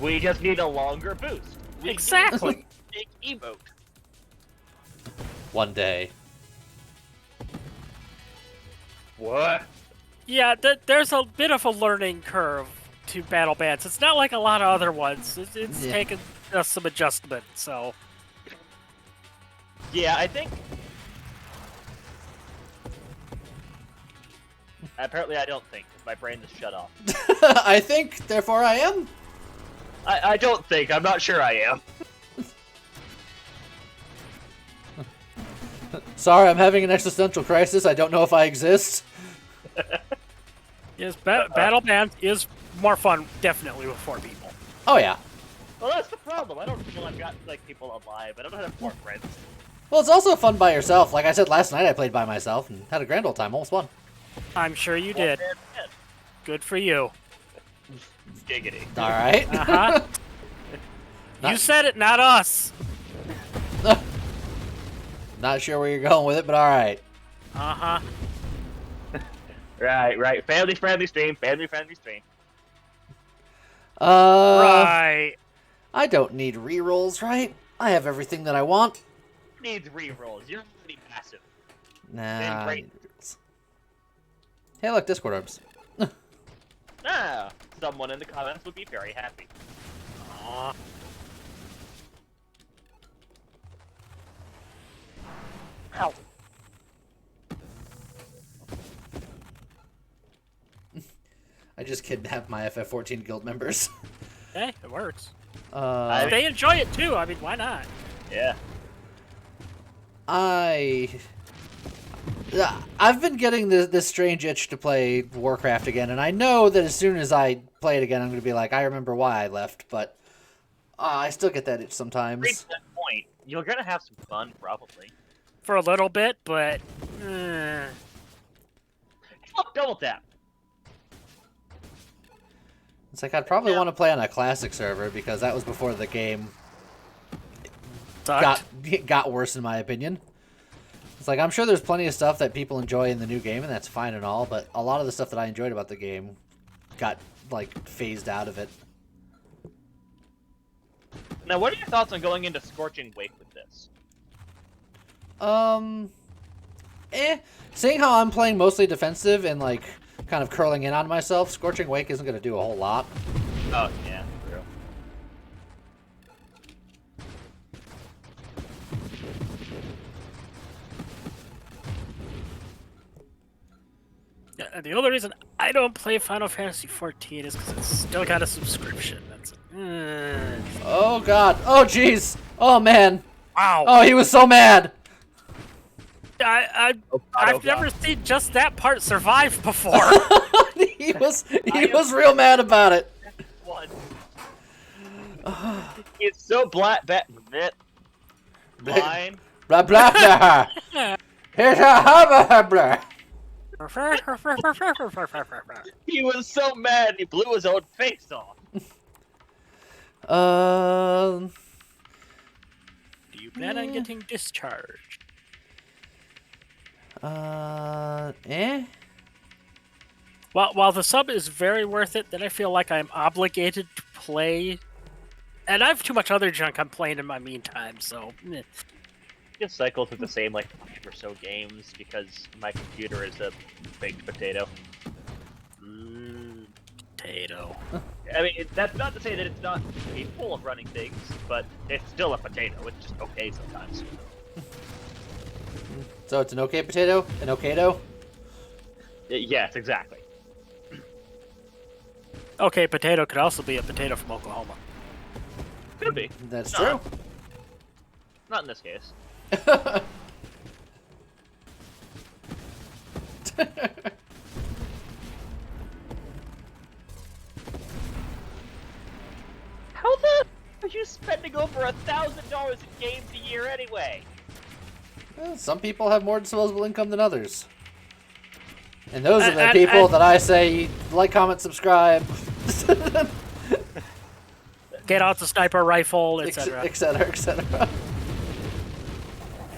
We just need a longer boost. We Exactly. need a big emote. One day. What? Yeah, there's a bit of a learning curve to battle bands. It's not like a lot of other ones. It's Yeah. taken some adjustment, so... Yeah, I think... Apparently I don't think, because my brain is shut off. I think, therefore I am. I don't think, I'm not sure I am. Sorry, I'm having an existential crisis. I don't know if I exist. Yes, battle band is more fun, definitely, with 4 people. Oh, yeah. Well, that's the problem. I don't feel I've got, like, people alive. I don't have 4 friends. Well, it's also fun by yourself. Like I said last night, I played by myself and had a grand old time. Almost won. I'm sure you did. Good for you. Giggity. All right. Uh-huh. You said it, not us. Not sure where you're going with it, but all right. Uh-huh. Right. Family-friendly stream. Family-friendly stream. Right. I don't need rerolls, right? I have everything that I want. Needs rerolls. You're pretty massive. Nah. Then I great. need rerolls. Hey, look, Discord orbs. Ah, someone in the comments would be very happy. Aw. Ow. I just kidnapped my FF14 guild members. Hey, it works. Uh, They enjoy it too. I mean, why not? Yeah. I've been getting this strange itch to play Warcraft again, and I know that as soon as I play it again, I'm going to be like, I remember why I left, but I still get that itch sometimes. Reach that point, you're gonna have some fun, probably. For a little bit, but... Fuck, double tap. It's like I'd probably want to play on a classic server because that was before the game sucked. got worse, in my opinion. It's like I'm sure there's plenty of stuff that people enjoy in the new game, and that's fine and all, but a lot of the stuff that I enjoyed about the game got like phased out of it. Now, what are your thoughts on going into Scorching Wake with this? Seeing how I'm playing mostly defensive and like kind of curling in on myself, Scorching Wake isn't going to do a whole lot. Oh, yeah, true. Yeah, the only reason I don't play Final Fantasy XIV is because it's still got a subscription. That's Oh god. Oh jeez. Oh man. wow. Oh, he was so mad. I've never seen just that part survive before. he was real mad about it. One. It's so blind. Blind. Blah blah blah. Here's a blah. He was so mad he blew his own face off. Do you plan on getting discharged? While the sub is very worth it, then I feel like I'm obligated to play. And I have too much other junk I'm playing in my meantime, so... Just cycle through the same, like, 5 or so games because my computer is a baked potato. Potato. I mean, that's not to say that it's not capable of running things, but it's still a potato. It's just okay sometimes. So it's an okay potato? An okato? Yes, exactly. Okay, potato could also be a potato from Oklahoma. Could be. That's No. true. Not in this case. How the are you spending over $1,000 in games a year anyway? Well, some people have more disposable income than others. And those are the people that I say like, comment, subscribe, Get out the sniper rifle, etc. etc., etc.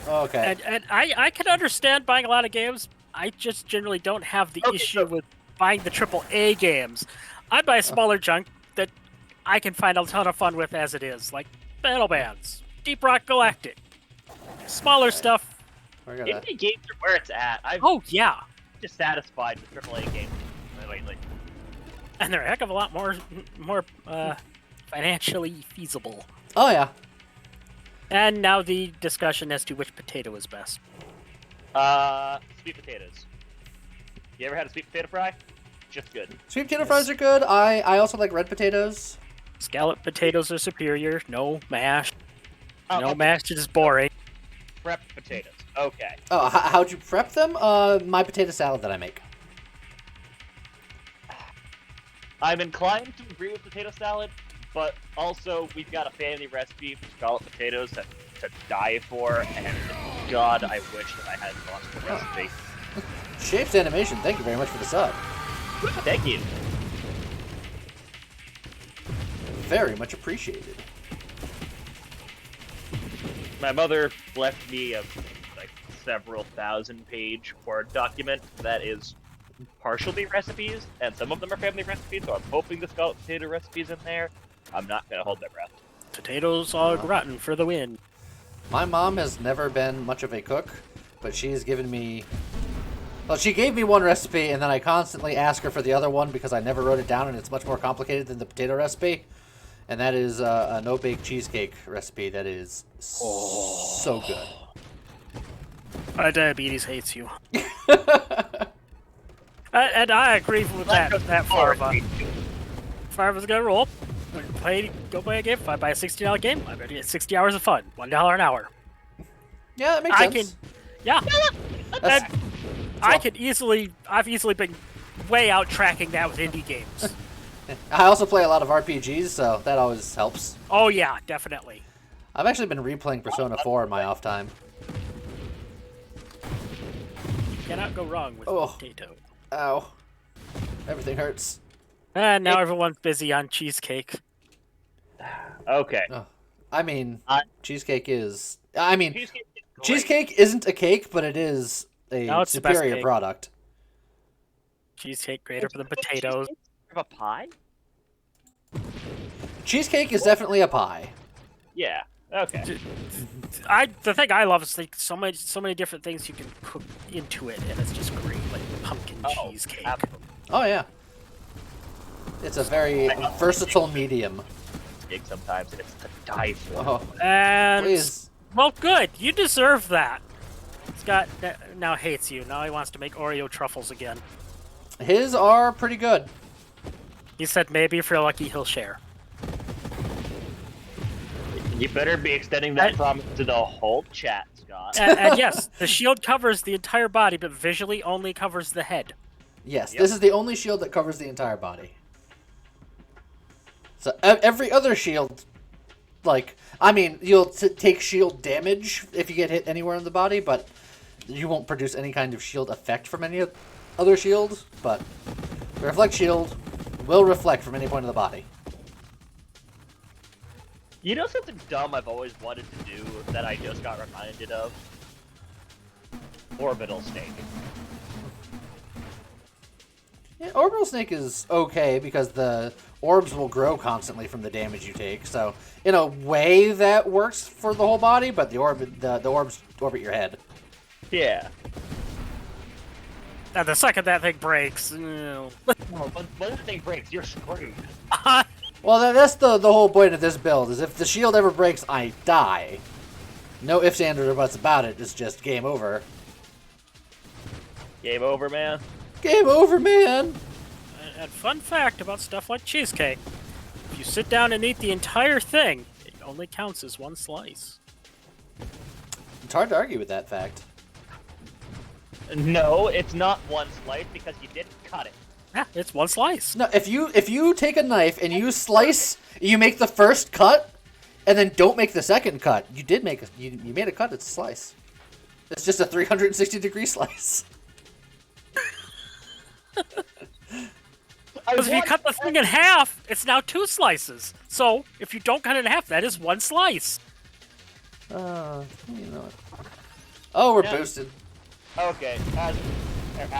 Okay. And I can understand buying a lot of games. I just generally don't have the issue with buying the AAA games. I buy smaller junk that I can find a ton of fun with as it is, like Battle Bands, Deep Rock Galactic, smaller stuff. Indie games are where it's at. I'm yeah. dissatisfied with AAA games lately. And they're a heck of a lot more financially feasible. Oh yeah. And now the discussion as to which potato is best. Sweet potatoes. You ever had a sweet potato fry? Just good. Sweet potato fries are good. I also like red potatoes. Scallop potatoes are superior. No mash. Oh, No okay. mash is boring. Prep potatoes. Okay. Oh, how'd you prep them? My potato salad that I make. I'm inclined to agree with potato salad, but also we've got a family recipe for scalloped potatoes to die for, and God, I wish that I had lost the recipe. Shapes Animation, thank you very much for the sub. Thank you. Very much appreciated. My mother left me a several thousand-page Word document that is partially recipes, and some of them are family recipes, so I'm hoping the scalloped potato recipe's in there. I'm not gonna hold my breath. Potatoes au gratin for the win. My mom has never been much of a cook, but she's given me... Well, she gave me one recipe, and then I constantly ask her for the other one because I never wrote it down, and it's much more complicated than the potato recipe. And that is a no-bake cheesecake recipe that is so good. My diabetes hates you. And I agree with that Farva. Farva's gonna roll. Go play a game. If I buy a $60 game, I better get 60 hours of fun. $1 an hour. Yeah, that makes sense. And I've easily been way out tracking that with indie games. I also play a lot of RPGs, so that always helps. Oh yeah, definitely. I've actually been replaying Persona 4 in my off time. You cannot go wrong with potato. Ow. Everything hurts. And now everyone's busy on cheesecake. Okay. Oh. I mean, cheesecake is... Cheesecake cheesecake isn't a cake, but it is a superior product. Cheesecake greater for the potatoes. Of a pie? Cheesecake is definitely a pie. Yeah. Okay. The thing I love is like so many different things you can cook into it, and it's just great, like pumpkin cheesecake. Absolutely. Oh yeah. It's a very versatile medium. Sometimes it's to die for. Oh, And please. well, good. You deserve that. Scott now hates you. Now he wants to make Oreo truffles again. His are pretty good. He said maybe if you're lucky he'll share. You better be extending that promise to the whole chat, Scott. And yes, the shield covers the entire body, but visually only covers the head. Yes, this is the only shield that covers the entire body. So every other shield, you'll take shield damage if you get hit anywhere in the body, but you won't produce any kind of shield effect from any other shield. But the reflect shield will reflect from any point of the body. You know something dumb I've always wanted to do that I just got reminded of? Orbital Snake. Yeah, Orbital Snake is okay because the orbs will grow constantly from the damage you take. So in a way that works for the whole body, but the orbs orbit your head. Yeah. And the second that thing breaks, When the thing breaks, you're screwed. Well, that's the whole point of this build, is if the shield ever breaks, I die. No ifs, ands, or buts about it, it's just game over. Game over, man. Game over, man! and fun fact about stuff like cheesecake, if you sit down and eat the entire thing, it only counts as one slice. It's hard to argue with that fact. No, it's not one slice because you didn't cut it. Yeah, it's one slice. No, if you take a knife and you slice, you make the first cut, and then don't make the second cut. You did make you made a cut. It's a slice. It's just a 360-degree slice. Because if you cut the thing in half, it's now 2 slices. So if you don't cut it in half, that is 1 slice. You know what? Oh, we're boosted. Okay, at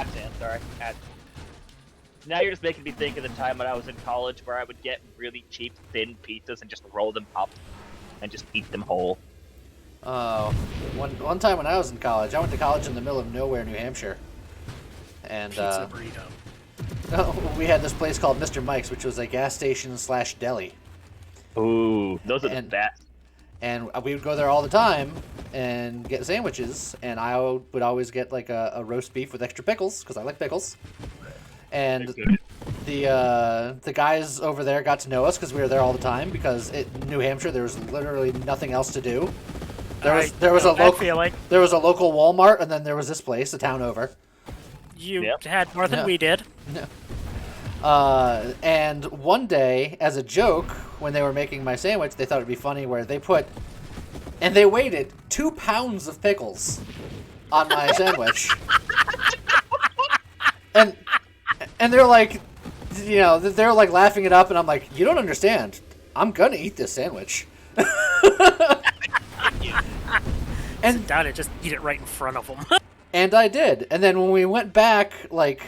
Sand, sorry. Now you're just making me think of the time when I was in college where I would get really cheap, thin pizzas and just roll them up and just eat them whole. Oh, one time when I was in college, I went to college in the middle of nowhere, New Hampshire. And Pizza burrito. we had this place called Mr. Mike's, which was a gas station / deli. Ooh, those are the best. And we would go there all the time and get sandwiches, and I would always get like a roast beef with extra pickles because I like pickles. And the guys over there got to know us because we were there all the time because in New Hampshire there was literally nothing else to do. There was a local Walmart, and then there was this place a town over. You had more than we did. No. And one day, as a joke, when they were making my sandwich, they thought it'd be funny where they weighted 2 pounds of pickles on my sandwich. And they're like, they're like laughing it up, and I'm like, you don't understand. I'm gonna eat this sandwich. And down it, just eat it right in front of them. And I did. And then when we went back, like,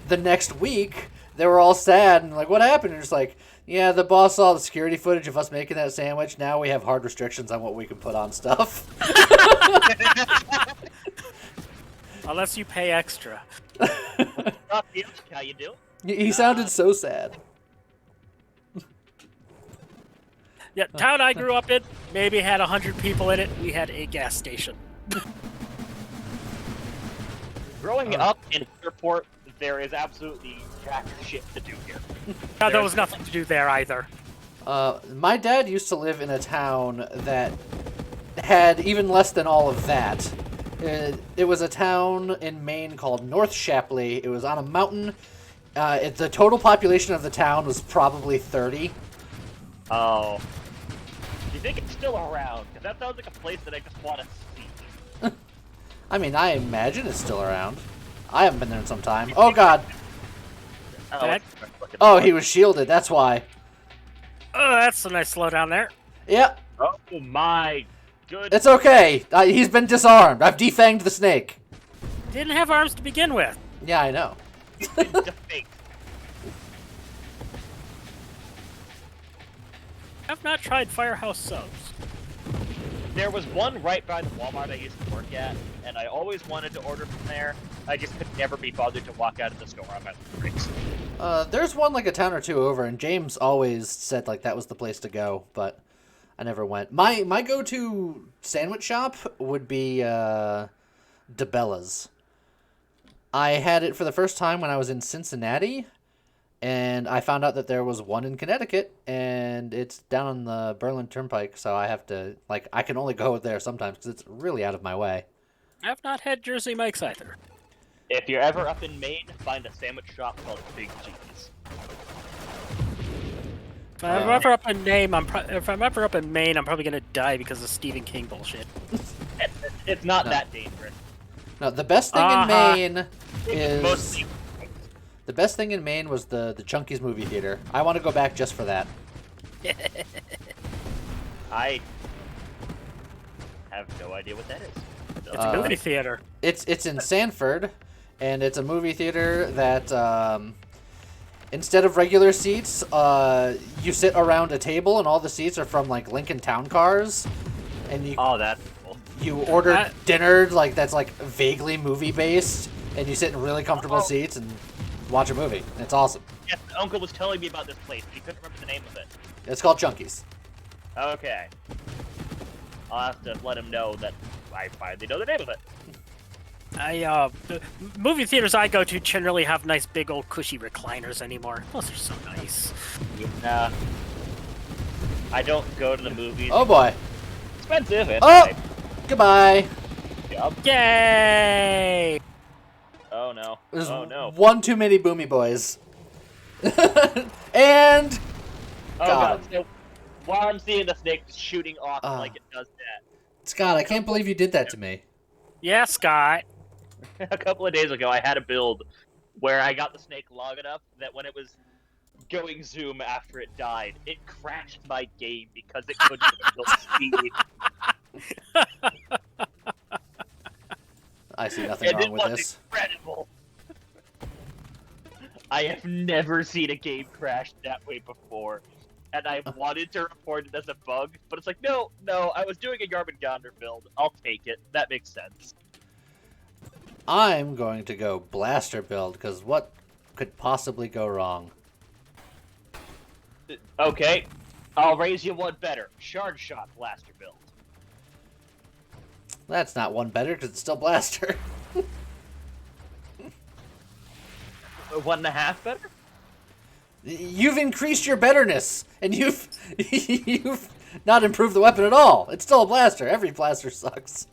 the next week, they were all sad and like, what happened? And it's like, yeah, the boss saw the security footage of us making that sandwich. Now we have hard restrictions on what we can put on stuff. Unless you pay extra. How you doing? He sounded so sad. Yeah, town I grew up in maybe had 100 people in it. We had a gas station. Growing up in Airport, there is absolutely jack shit to do here. No, there was nothing to do there either. My dad used to live in a town that had even less than all of that. It was a town in Maine called North Shapley. It was on a mountain. The total population of the town was probably 30. Oh. Do you think it's still around? Because that sounds like a place that I just want to see. I mean, I imagine it's still around. I haven't been there in some time. Oh, God. Oh, he was shielded. That's why. Oh, that's a nice slowdown there. Yep. Oh, my goodness. It's okay. He's been disarmed. I've defanged the snake. Didn't have arms to begin with. Yeah, I know. I've not tried Firehouse subs. There was one right by the Walmart I used to work at, and I always wanted to order from there. I just could never be bothered to walk out of the store on my breaks. There's one like a town or two over, and James always said like that was the place to go, but I never went. My go-to sandwich shop would be DeBella's. I had it for the first time when I was in Cincinnati, and I found out that there was one in Connecticut, and it's down on the Berlin Turnpike, so I have to, I can only go there sometimes because it's really out of my way. I've not had Jersey Mike's either. If you're ever up in Maine, find a sandwich shop called Big G's. If I'm ever up in Maine, I'm probably gonna die because of Stephen King bullshit. It's not that dangerous. No, the best thing in Maine is... Mostly. The best thing in Maine was the Chunky's movie theater. I want to go back just for that. I have no idea what that is. It's a movie theater. It's in Sanford, and it's a movie theater that instead of regular seats, you sit around a table, and all the seats are from like Lincoln Town Cars, and you that's cool. You order dinner that's like vaguely movie based, and you sit in really comfortable seats and watch a movie. It's awesome. Yes, my uncle was telling me about this place, but he couldn't remember the name of it. It's called Chunky's. Okay. I'll have to let him know that I finally know the name of it. The movie theaters I go to generally have nice big old cushy recliners anymore. Those are so nice. Yeah. I don't go to the movies. Oh boy. Expensive. Oh! Goodbye. Yep. Yay! Oh no. There's oh no. one too many Boomy Boys. And... Oh god. So, while I'm seeing the snake just shooting off like it does that. Scott, I can't believe you did that to me. Yeah, Scott. A couple of days ago, I had a build where I got the snake long enough that when it was going zoom after it died, it crashed my game because it couldn't handle speed. I see nothing And it wrong with was this. incredible. I have never seen a game crash that way before. And I wanted to report it as a bug, but it's like, no, I was doing a Yarmungandr build. I'll take it. That makes sense. I'm going to go blaster build, because what could possibly go wrong? Okay, I'll raise you one better. Shard Shot Blaster build. That's not one better, because it's still blaster. 1.5 better? You've increased your betterness, and you've not improved the weapon at all. It's still a blaster. Every blaster sucks.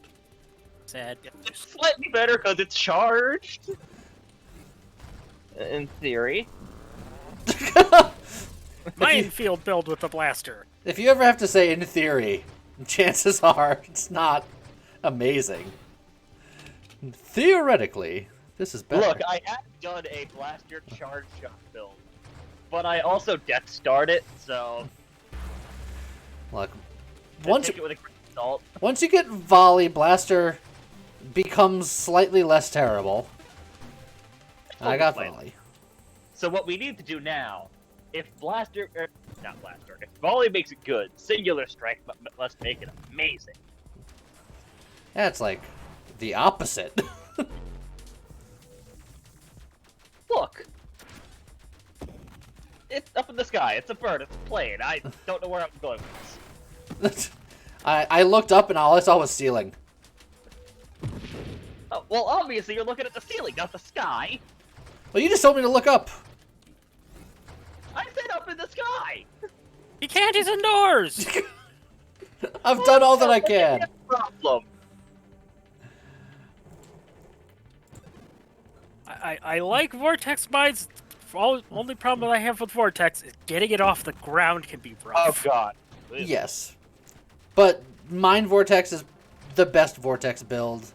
Sad. It's slightly better because it's charged. In theory. Minefield build with the blaster. If you ever have to say in theory, chances are it's not amazing. Theoretically, this is better. Look, I have done a blaster charge shot build, but I also death starred it, so Look, I once take it with a grain of salt. once you get volley, blaster becomes slightly less terrible. I got Overplayed. volley. So what we need to do now, if blaster, not blaster, if volley makes it good, singular strike, but let's make it amazing. That's like the opposite. Look, it's up in the sky. It's a bird. It's a plane. I don't know where I'm going with this. I looked up and all I saw was ceiling. Oh, well, obviously you're looking at the ceiling, not the sky. Well, you just told me to look up. I said up in the sky. He can't. He's indoors. I've done all that I can. Problem. I like Vortex mines. Only problem that I have with Vortex is getting it off the ground can be Oh rough. God. Yes. But Mind Vortex is the best Vortex build.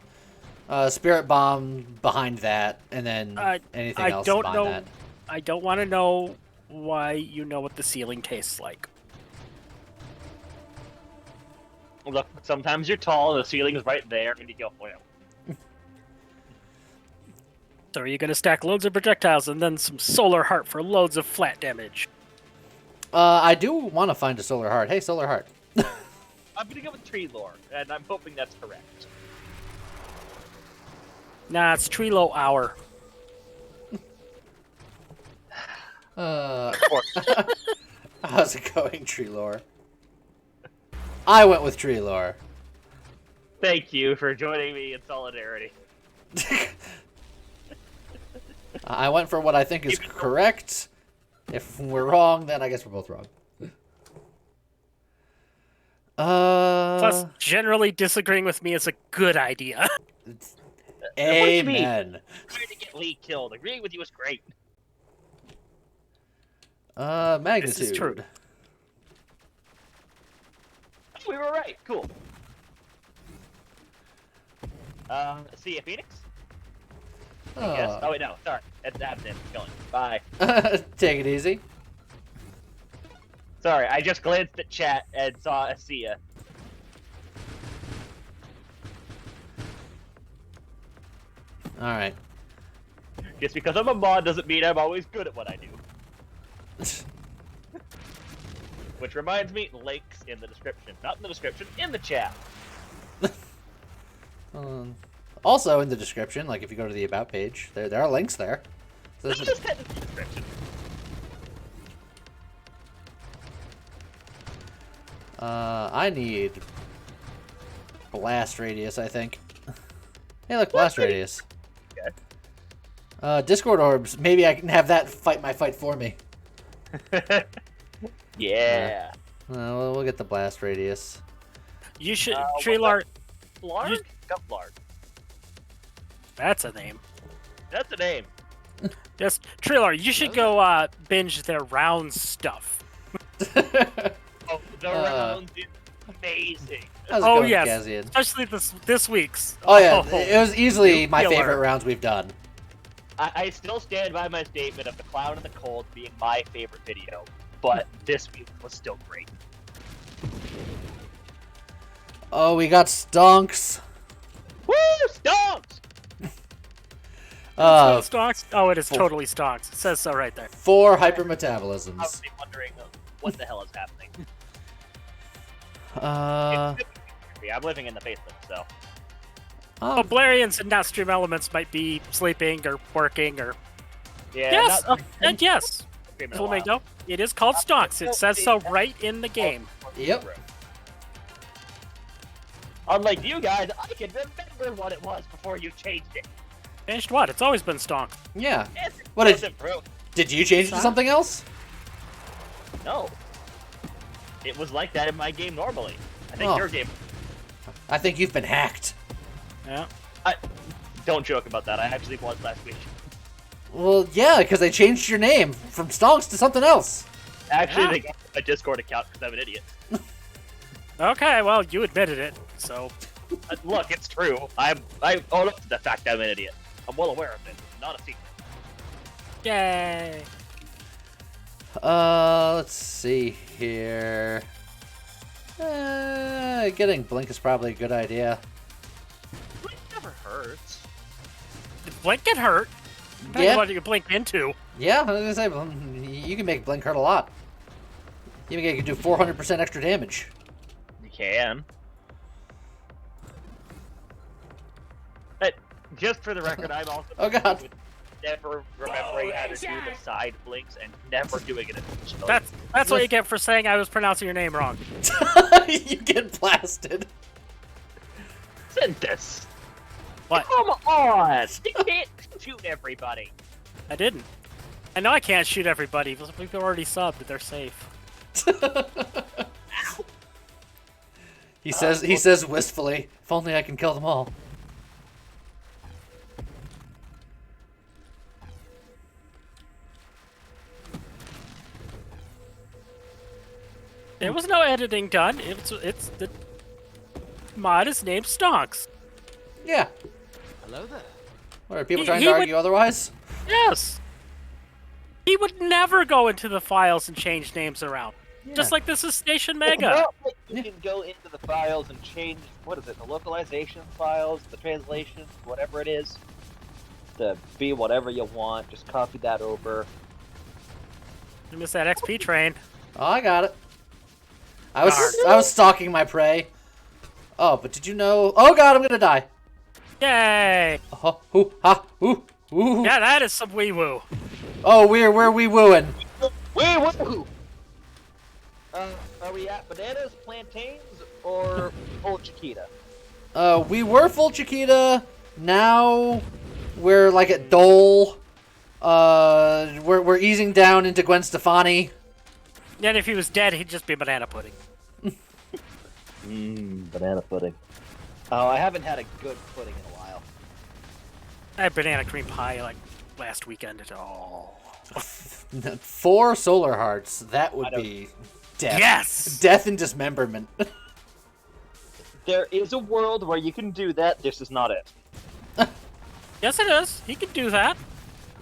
Spirit Bomb behind that, and then anything I else don't behind know. that. I don't want to know why you know what the ceiling tastes like. Look, sometimes you're tall and the ceiling is right there, and you go, well. So are you gonna stack loads of projectiles and then some Solar Heart for loads of flat damage? I do want to find a Solar Heart. Hey, Solar Heart. I'm gonna go with Tree Lore, and I'm hoping that's correct. Nah, it's Trilo Hour. How's it going, Tree Lore? I went with Tree Lore. Thank you for joining me in solidarity. I went for what I think is correct. If we're wrong, then I guess we're both wrong. Plus, generally disagreeing with me is a good idea. do you mean? Amen. Trying to get Lee killed. Agreeing with you is great. Magnitude. This is true. We were right. Cool. See you, Phoenix? Yes. Oh, wait, no. Sorry. It's Absent. It's going. Bye. Take it easy. Sorry, I just glanced at chat and saw a see ya. Alright. Just because I'm a mod doesn't mean I'm always good at what I do. Which reminds me, links in the description. Not in the description, in the chat. Also in the description, like if you go to the About page, there are links there. So Let's just head to the description. I need blast radius, I think. Hey, look, blast radius. Okay. Discord orbs. Maybe I can have that fight my fight for me. Yeah. We'll get the blast radius. You should, What's Treelar. Larg? You- Guplarg. That's a name. That's a name. Just Treelar. You should go binge their round stuff. Oh, the round is amazing. How's it Oh going, yes, Gazian? especially this week's. Oh yeah, it was easily my Killer. favorite rounds we've done. I still stand by my statement of the Clown and the Cold being my favorite video, but this week was still great. Oh, we got stonks. Woo! Stonks! Stonks? Oh, it is totally stonks. It says so right there. 4 I hypermetabolisms. was wondering what the hell is happening. I'm living in the basement, so. Oh, Blarians and now Stream Elements might be sleeping or working or... Yeah, Yes! not- And yes! been a Flamingo, while. it is called stonks. It says so right in the game. Yep. Unlike you guys, I can remember what it was before you changed it. Changed what? It's always been stonk. Yeah. Yes, What it was did- improved. Did you change it to something else? No. It was like that in my game normally. I think Oh. your game. I think you've been hacked. Yeah. Don't joke about that. I actually was last week. Well, yeah, because they changed your name from stonks to something else. Actually, Yeah. they got my Discord account because I'm an idiot. Okay, well, you admitted it, so... Look, it's true. I own up to the fact I'm an idiot. I'm well aware of it. It's not a secret. Yay! Let's see here. Getting Blink is probably a good idea. It never hurts. Did Blink get hurt? Depends Yeah. on what you can blink into. Yeah, I was gonna say, you can make Blink hurt a lot. You can do 400% extra damage. You can. But just for the record, I'm also Oh, God. with never remembering how to do the side blinks and never doing it intentionally. That's what you get for saying I was pronouncing your name wrong. You get blasted. Isn't this? What? Come on! You can't shoot everybody. I didn't. I know I can't shoot everybody. People already subbed. They're safe. He says wistfully, if only I can kill them all. There was no editing done. It's the mod is named Stonks. Yeah. Hello there. What, are people He- trying he to would- argue otherwise? Yes. He would never go into the files and change names around. Just like this is Station Mega. Well, you can go into the files and change, what is it, the localization files, the translation, whatever it is, to be whatever you want. Just copy that over. You missed that XP train. Oh, I got it. I was stalking my prey. Oh, but did you know? Oh God, I'm gonna die. Yay! Oh, ooh, ha, ooh, ooh. Yeah, that is some wee woo. Oh, where we wooing? Wait, woohoo! Are we at bananas, plantains, or old Chiquita? We were full Chiquita. Now we're like at Dole. We're easing down into Gwen Stefani. And if he was dead, he'd just be banana pudding. Banana pudding. Oh, I haven't had a good pudding in a while. I had banana cream pie like last weekend at all. 4 solar hearts. That would be death. Yes! Death and dismemberment. There is a world where you can do that. This is not it. Yes, it is. He could do that.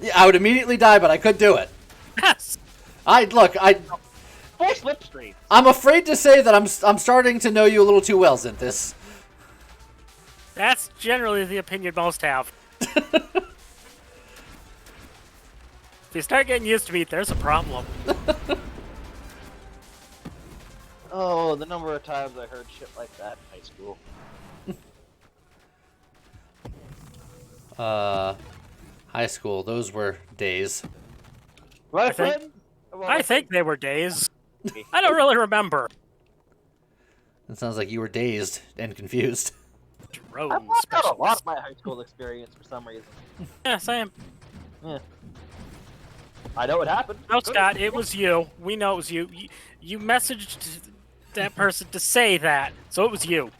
Yeah, I would immediately die, but I could do it. Yes. Four slipstream. I'm afraid to say that I'm starting to know you a little too well, Zinthis. That's generally the opinion most have. If you start getting used to me, there's a problem. Oh, the number of times I heard shit like that in high school. High school, those were days. My I think- friend? I think they were days. I don't really remember. It sounds like you were dazed and confused. Drone I've lost out a lot specialist. of my high school experience for some reason. Yeah, same. I know what happened. No, Scott, it was you. We know it was you. You messaged that person to say that, so it was you.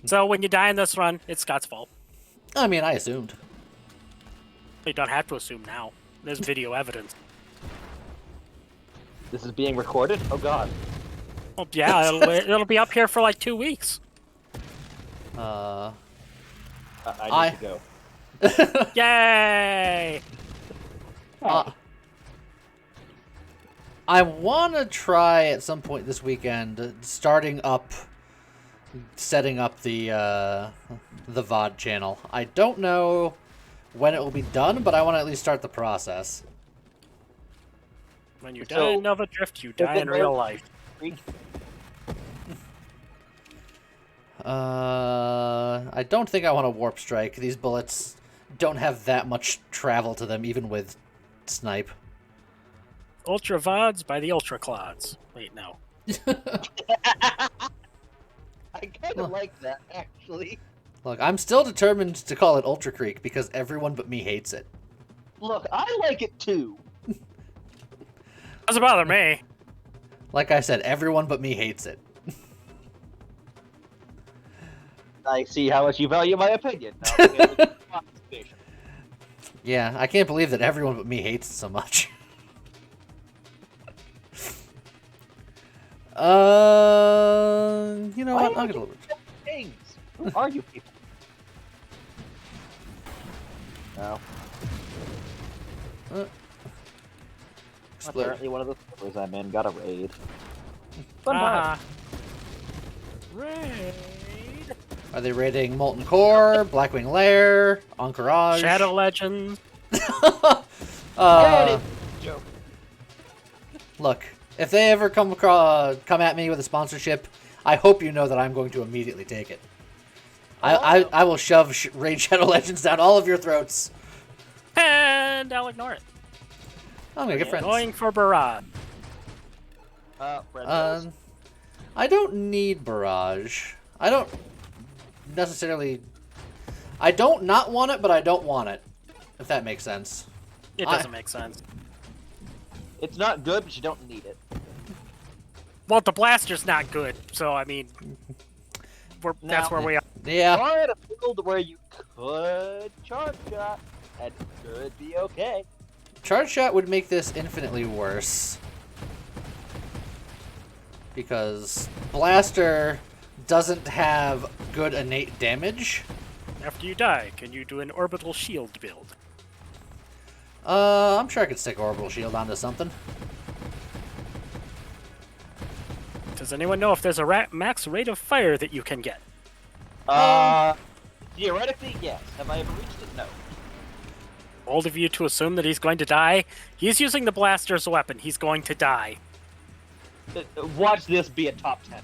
So when you die in this run, it's Scott's fault. I mean, I assumed. You don't have to assume now. There's video evidence. This is being recorded? Oh god. Well, yeah, it'll be up here for like 2 weeks. Uh, I need to go. Yay! I want to try at some point this weekend setting up the VOD channel. I don't know when it will be done, but I want to at least start the process. When you die in Nova Drift, you die in real life. I don't think I want to warp strike. These bullets don't have that much travel to them, even with snipe. Ultra VODs by the Ultra Clods. Wait, no. I kind of like that, actually. Look, I'm still determined to call it Ultra Creek because everyone but me hates it. Look, I like it too. Doesn't bother me. Like I said, everyone but me hates it. I see how much you value my opinion. Now, Yeah, I can't believe that everyone but me hates it so much. You know what? I'll get a little bit. Things. Who are you people? No. Apparently one of the servers I'm in got a raid. Raid. Are they raiding Molten Core, Blackwing Lair, Encourage? Shadow Legends. Joke. Look, if they ever come at me with a sponsorship, I hope you know that I'm going to immediately take it. I will shove Raid Shadow Legends down all of your throats. And I'll ignore it. I'm gonna get friends. Going for Barrage. I don't need Barrage. I don't necessarily... I don't not want it, but I don't want it. If that makes sense. It doesn't make sense. It's not good, but you don't need it. Well, the blaster's not good, so I mean, that's where we are. Yeah. Try a build where you could charge shot, and it could be okay. Charge Shot would make this infinitely worse. Because Blaster doesn't have good innate damage. After you die, can you do an orbital shield build? I'm sure I could stick Orbital Shield onto something. Does anyone know if there's a max rate of fire that you can get? Theoretically, yes. Have I ever reached it? No. Bold of you to assume that he's going to die. He's using the blaster as a weapon. He's going to die. Watch this be a top 10.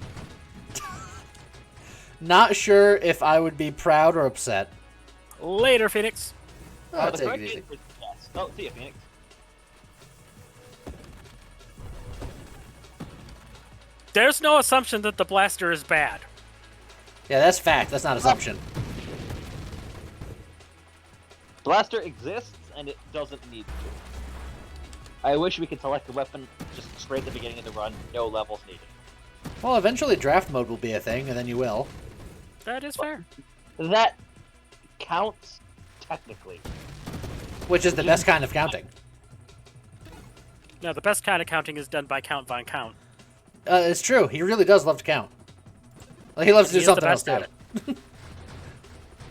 Not sure if I would be proud or upset. Later, Phoenix. Oh, The take correct it easy. answer is yes. Oh, see ya, Phoenix. There's no assumption that the blaster is bad. Yeah, that's fact. That's not assumption. Blaster exists, and it doesn't need to. I wish we could select a weapon just straight at the beginning of the run, no levels needed. Well, eventually draft mode will be a thing, and then you will. That is fair. That counts technically. Which is the best kind of counting. No, the best kind of counting is done by Count Von Count. It's true. He really does love to count. Well, he loves to do He is the something else best too. at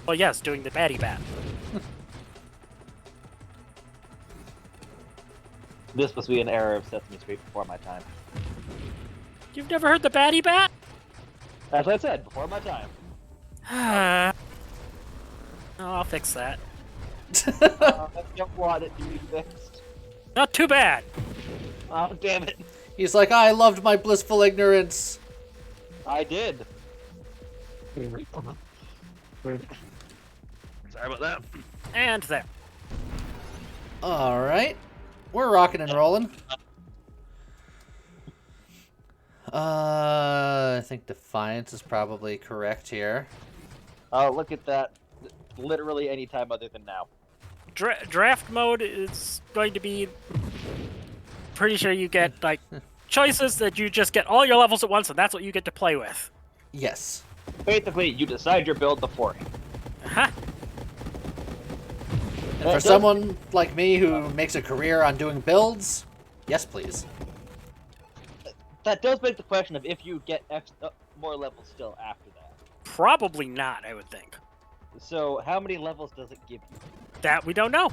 Well, yes, doing the baddie bat. This must be an error of Sesame Street before my time. You've never heard the baddie bat? As I said, before my time. Oh, I'll fix that. I don't want it to be fixed. Not too bad. Oh, damn it. He's like, I loved my blissful ignorance. I did. Sorry about that. And there. Alright. We're rocking and rolling. I think Defiance is probably correct here. Oh, look at that. Literally any time other than now. Draft mode is going to be... Pretty sure you get, like, choices that you just get all your levels at once, and that's what you get to play with. Yes. Basically, you decide your build beforehand. Uh-huh. And for someone like me who makes a career on doing builds, yes please. That does make the question of if you get more levels still after that. Probably not, I would think. So, how many levels does it give you? That we don't know.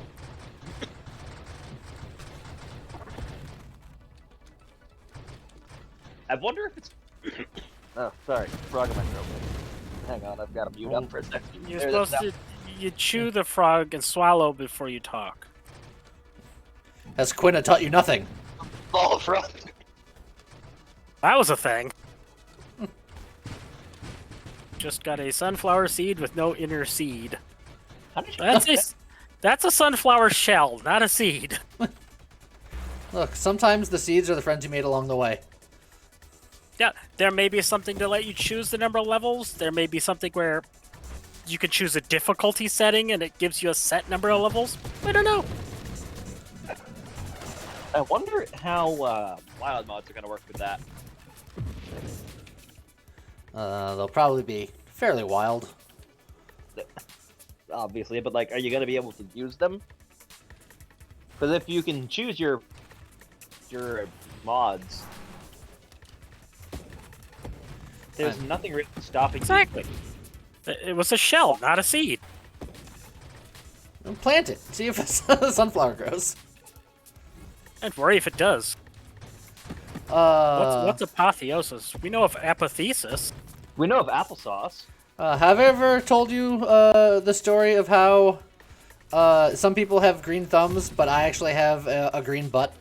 I wonder if it's. Oh, sorry, frog in my throat. Hang on, I've got to mute up for a second. You're There, supposed to. You chew the frog and swallow before you talk. Has Quinn taught you nothing? Ball of frog. That was a thing. Just got a sunflower seed with no inner seed. How did you? That's a sunflower shell, not a seed. Look, sometimes the seeds are the friends you made along the way. Yeah, there may be something to let you choose the number of levels. There may be something where you can choose a difficulty setting and it gives you a set number of levels. I don't know. I wonder how wild mods are going to work with that. They'll probably be fairly wild. Obviously, but like, are you going to be able to use them? Because if you can choose your mods, there's nothing really stopping Exactly. It was a shell, not a seed. Plant it. See if a sunflower grows. Don't worry if it does. What's apotheosis? We know of apotheosis. We know of applesauce. Have I ever told you the story of how some people have green thumbs, but I actually have a green butt?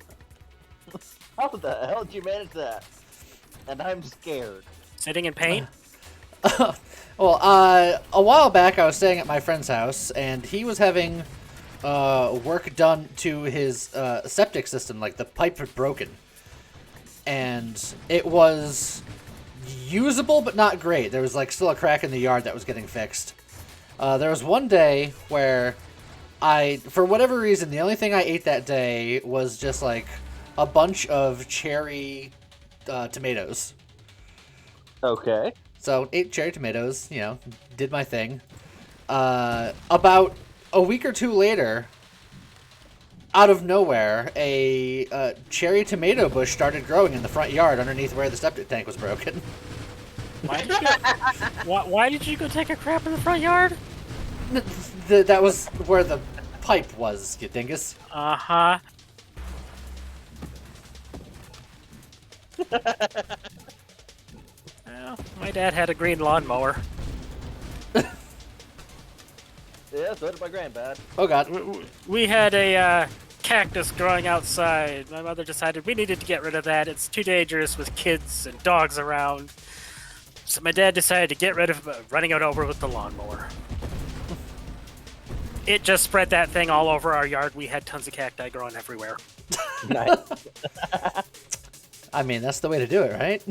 How the hell did you manage that? And I'm scared. Sitting in paint? Well, a while back I was staying at my friend's house, and he was having work done to his septic system. Like, the pipe had broken. And it was usable, but not great. There was, like, still a crack in the yard that was getting fixed. There was one day where for whatever reason, the only thing I ate that day was just, like, a bunch of cherry tomatoes. Okay. So, ate cherry tomatoes, did my thing. About a week or two later, out of nowhere, a cherry tomato bush started growing in the front yard underneath where the septic tank was broken. Why did you go take a crap in the front yard? That was where the pipe was, you dingus. Uh-huh. Well, my dad had a green lawnmower. Yeah, so did my granddad. Oh, God. We had a cactus growing outside. My mother decided we needed to get rid of that. It's too dangerous with kids and dogs around. So my dad decided to get rid of running it over with the lawnmower. It just spread that thing all over our yard. We had tons of cacti growing everywhere. Nice. I mean, that's the way to do it, right?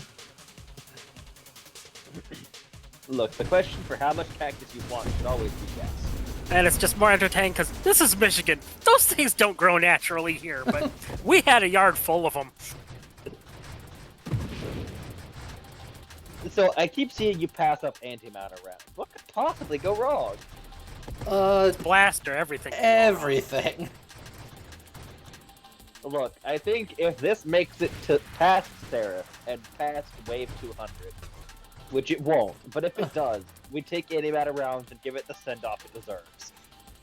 Look, the question for how much cactus you want should always be yes. And it's just more entertaining because this is Michigan. Those things don't grow naturally here, but we had a yard full of them. So I keep seeing you pass up antimatter rounds. What could possibly go wrong? Blaster, everything. Everything. Look, I think if this makes it to past Seraph and past Wave 200, which it won't, but if it does, we take antimatter rounds and give it the send-off it deserves.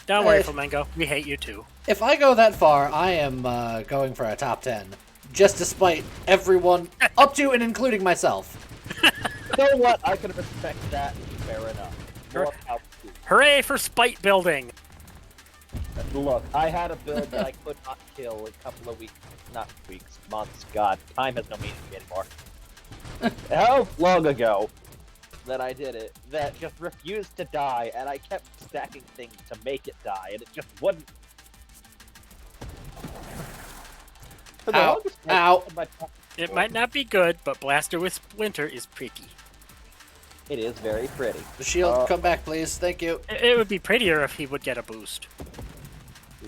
Don't worry, Flamingo. We hate you too. If I go that far, I am going for a top 10. Just despite everyone, up to and including myself. You know what? I can respect that. Fair enough. More power to you. Hooray for spite building! Look, I had a build that I could not kill a couple of months. God, time has no meaning to me anymore. How long ago that I did it that just refused to die, and I kept stacking things to make it die, and it just wouldn't. For the Ow. longest time, Ow. It might not be good, but Blaster with Splinter is pretty. It is very pretty. The shield, come back, please. Thank you. It would be prettier if he would get a boost.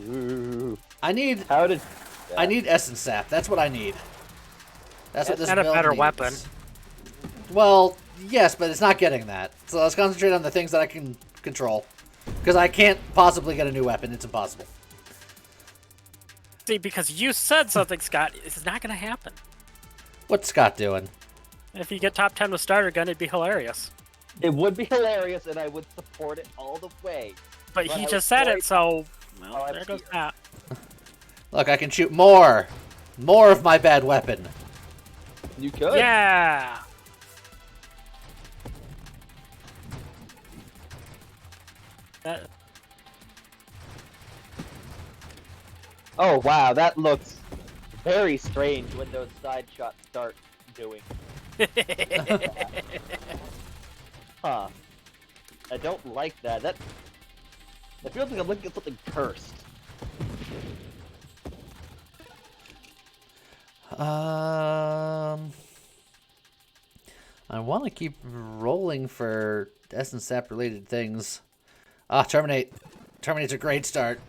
Ooh. I need essence sap. That's what I need. That's what this And a build better needs. weapon. Well, yes, but it's not getting that. So let's concentrate on the things that I can control. Because I can't possibly get a new weapon. It's impossible. See, because you said something, Scott, it's not going to happen. What's Scott doing? If you get top 10 with starter gun, it'd be hilarious. It would be hilarious, and I would support it all the way. But But he I just was said worried- it, so well, Oh, I'm there goes here. that. Look, I can shoot more. More of my bad weapon. You could. Yeah. That, Oh wow, that looks very strange when those side shots start doing. Huh. I don't like that. That feels like I'm looking at something cursed. I want to keep rolling for Essence Sap related things. Ah, Terminate. Terminate's a great start.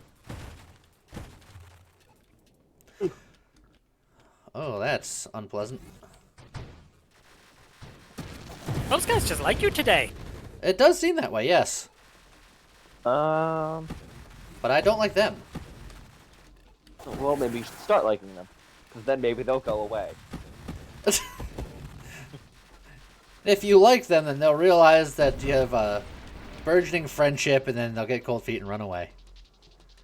Oh, that's unpleasant. those guys just like you today. It does seem that way, yes. Well, But I don't like them. maybe you should start liking them, because then maybe they'll go away. If you like them, then they'll realize that you have a burgeoning friendship, and then they'll get cold feet and run away.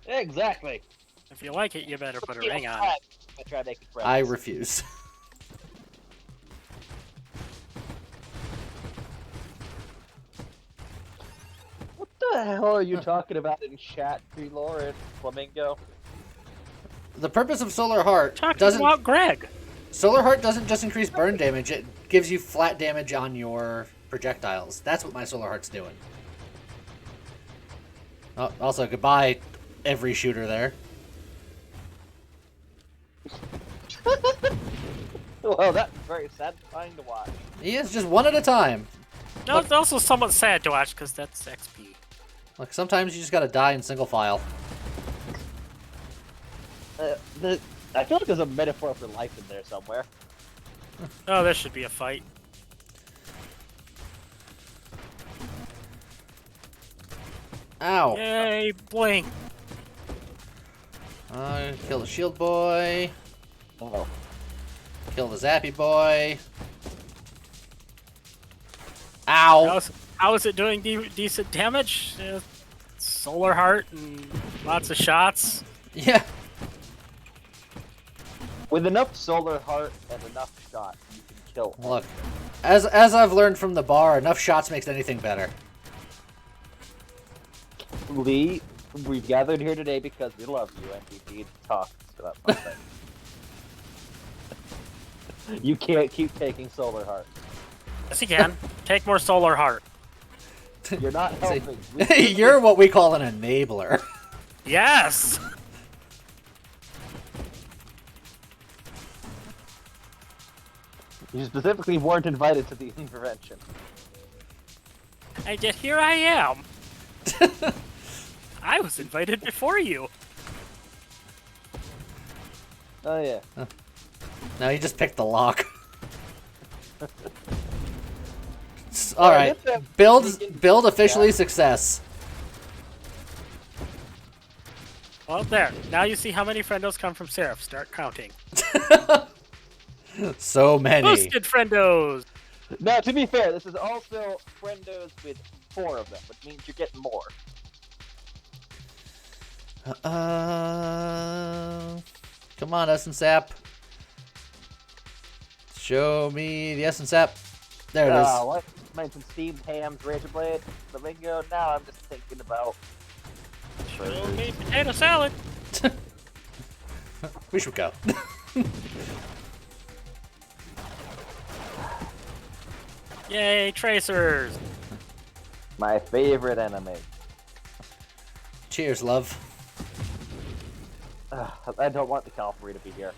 Exactly. If you like it, you better put a ring on it. I try making friends. I refuse. What the hell are you talking about in chat, Lord Flamingo? The purpose of Solar Heart Talking doesn't... about Greg. Solar Heart doesn't just increase burn damage, it gives you flat damage on your projectiles. That's what my Solar Heart's doing. Oh, also, goodbye, every shooter there. Well, that's very satisfying to watch. He is just one at a time. No, it's also somewhat sad to watch because that's XP. Like, sometimes you just gotta die in single file. I feel like there's a metaphor for life in there somewhere. Oh, there should be a fight. Ow. Yay, blink. Kill the shield boy. Oh. Kill the zappy boy. Ow. How is it doing decent damage? Solar Heart and lots of shots. Yeah. With enough Solar Heart and enough shot, you can kill. Look, as I've learned from the bar, enough shots makes anything better. Lee, we've gathered here today because we love you and we need to talk about something. You can't keep taking Solar Heart. Yes, you can. Take more Solar Heart. You're not helping. You're what we call an enabler. Yes! You specifically weren't invited to the intervention. And yet here I am. I was invited before you. Oh yeah. No, you just picked the lock. Alright. Build officially success. Well, there. Now you see how many friendos come from Seraph. Start counting. So many. Boosted friendos! Now, to be fair, this is also friendos with 4 of them, which means you're getting more. Come on, Essence Sap. Show me the Essence Sap. There it is. What? Mentioned steamed hams, razor blade, flamingo. Now I'm just thinking about. Show me potato salad. We should go. Yay, tracers! My favorite enemy. Cheers, love. I don't want the cavalry to be here.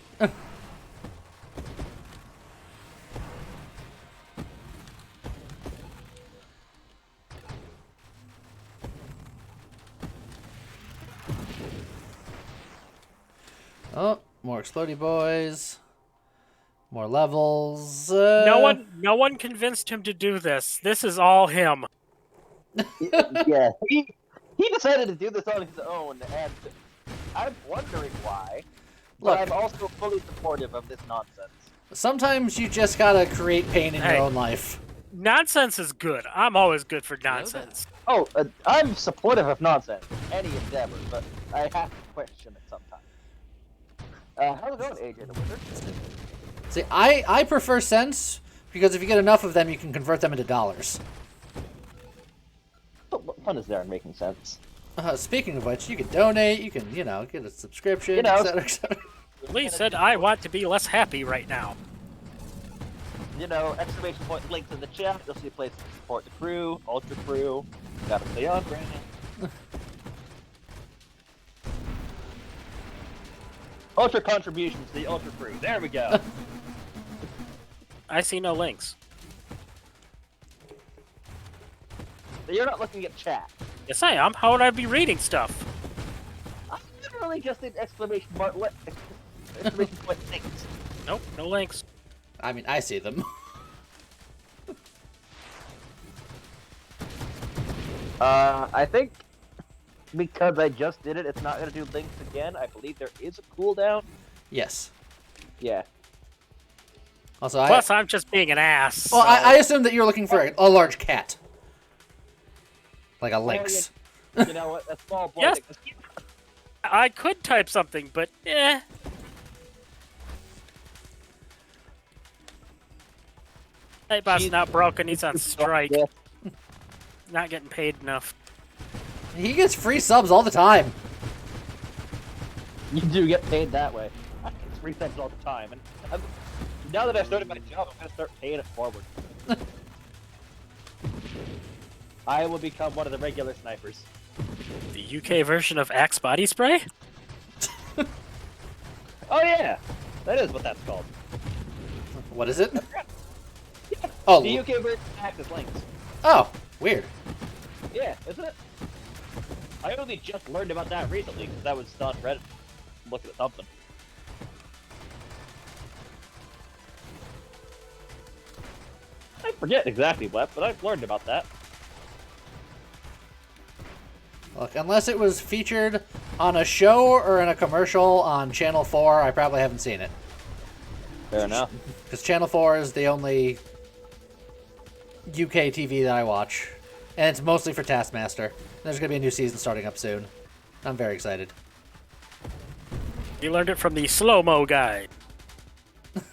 Oh, more explodey boys. More levels. No one convinced him to do this. This is all him. Yeah, he decided to do this on his own, and I'm wondering why. Look. But I'm also fully supportive of this nonsense. Sometimes you just gotta create pain in Hey. your own life. Nonsense is good. I'm always good for nonsense. Oh, I'm supportive of nonsense, any endeavor, but I have to question it sometimes. How's it going, AJ the Wizard? See, I prefer cents because if you get enough of them, you can convert them into dollars. What fun is there in making sense? Speaking of which, you can donate, you can, get a subscription, You know. etc., etc. Lee said, I want to be less happy right now. Exclamation point links in the chat. You'll see places to support the crew, Ultra Crew. Gotta stay on brand. Ultra contributions to the Ultra Crew. There we go. I see no links. You're not looking at chat. Yes, I am. How would I be reading stuff? I'm literally just in exclamation point links. Nope, no links. I mean, I see them. I think because I just did it, it's not going to do links again. I believe there is a cooldown. Yes. Yeah. Also, Plus, I'm just being an ass. Well, so- I assumed that you were looking for a large cat. Like a lynx. You know what? A small boy. Yes. I could type something, but Typebot's not broken. He's on strike. Yeah. Not getting paid enough. He gets free subs all the time. You do get paid that way. I get free subs all the time, and now that I started my job, I'm gonna start paying it forward. I will become one of the regular snipers. The UK version of Axe body spray? Oh yeah, that is what that's called. What is it? Oh, The UK version of Axe is linked. oh, weird. Yeah, isn't it? I only just learned about that recently because I was on Reddit looking at something. I forget exactly what, but I've learned about that. Look, unless it was featured on a show or in a commercial on Channel 4, I probably haven't seen it. Fair enough. Because Channel 4 is the only UK TV that I watch. And it's mostly for Taskmaster. There's going to be a new season starting up soon. I'm very excited. You learned it from the slow-mo guy.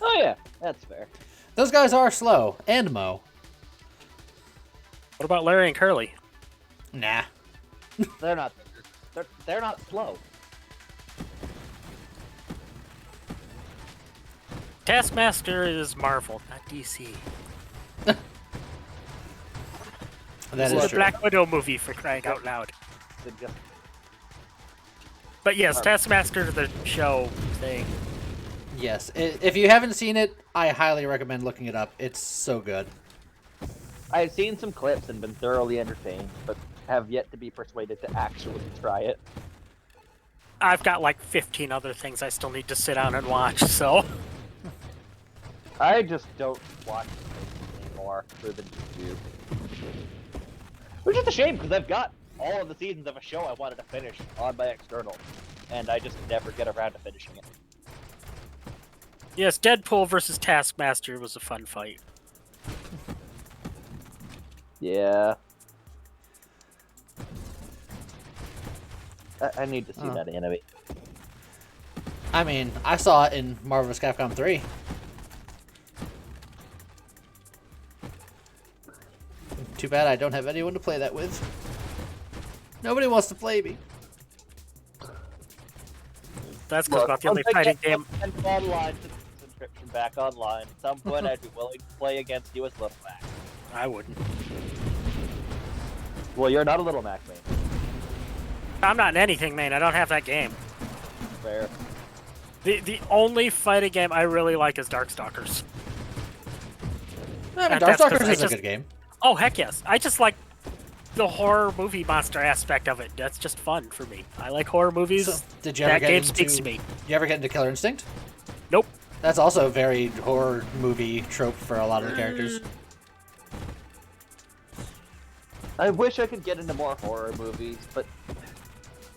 Oh yeah, that's fair. Those guys are slow. And Mo. What about Larry and Curly? Nah. They're not. They're not slow. Taskmaster is Marvel, not DC. That This is is a true. Black Widow movie, for crying out loud. They're just- But yes, Taskmaster, the show thing. Yes. If you haven't seen it, I highly recommend looking it up. It's so good. I've seen some clips and been thoroughly entertained, but have yet to be persuaded to actually try it. I've got like 15 other things I still need to sit down and watch, so. I just don't watch things anymore other than YouTube. Which is a shame because I've got all of the seasons of a show I wanted to finish on my external, and I just never get around to finishing it. Yes, Deadpool versus Taskmaster was a fun fight. Yeah. I need to see that anime. I mean, I saw it in Marvel vs. Capcom 3. Too bad I don't have anyone to play that with. Nobody wants to play me. That's because about the only fighting game. And online subscription back online. At some point, I'd be willing to play against you as Little Mac. I wouldn't. Well, you're not a Little Mac, man. I'm not in anything, man. I don't have that game. Fair. The only fighting game I really like is Darkstalkers. I mean, And that's 'cause Darkstalkers I is a just- good game. Oh, heck yes. I just like the horror movie monster aspect of it. That's just fun for me. I like horror movies. So, did you ever That get game into, speaks to me. You ever get into Killer Instinct? Nope. That's also a very horror movie trope for a lot of the characters. I wish I could get into more horror movies, but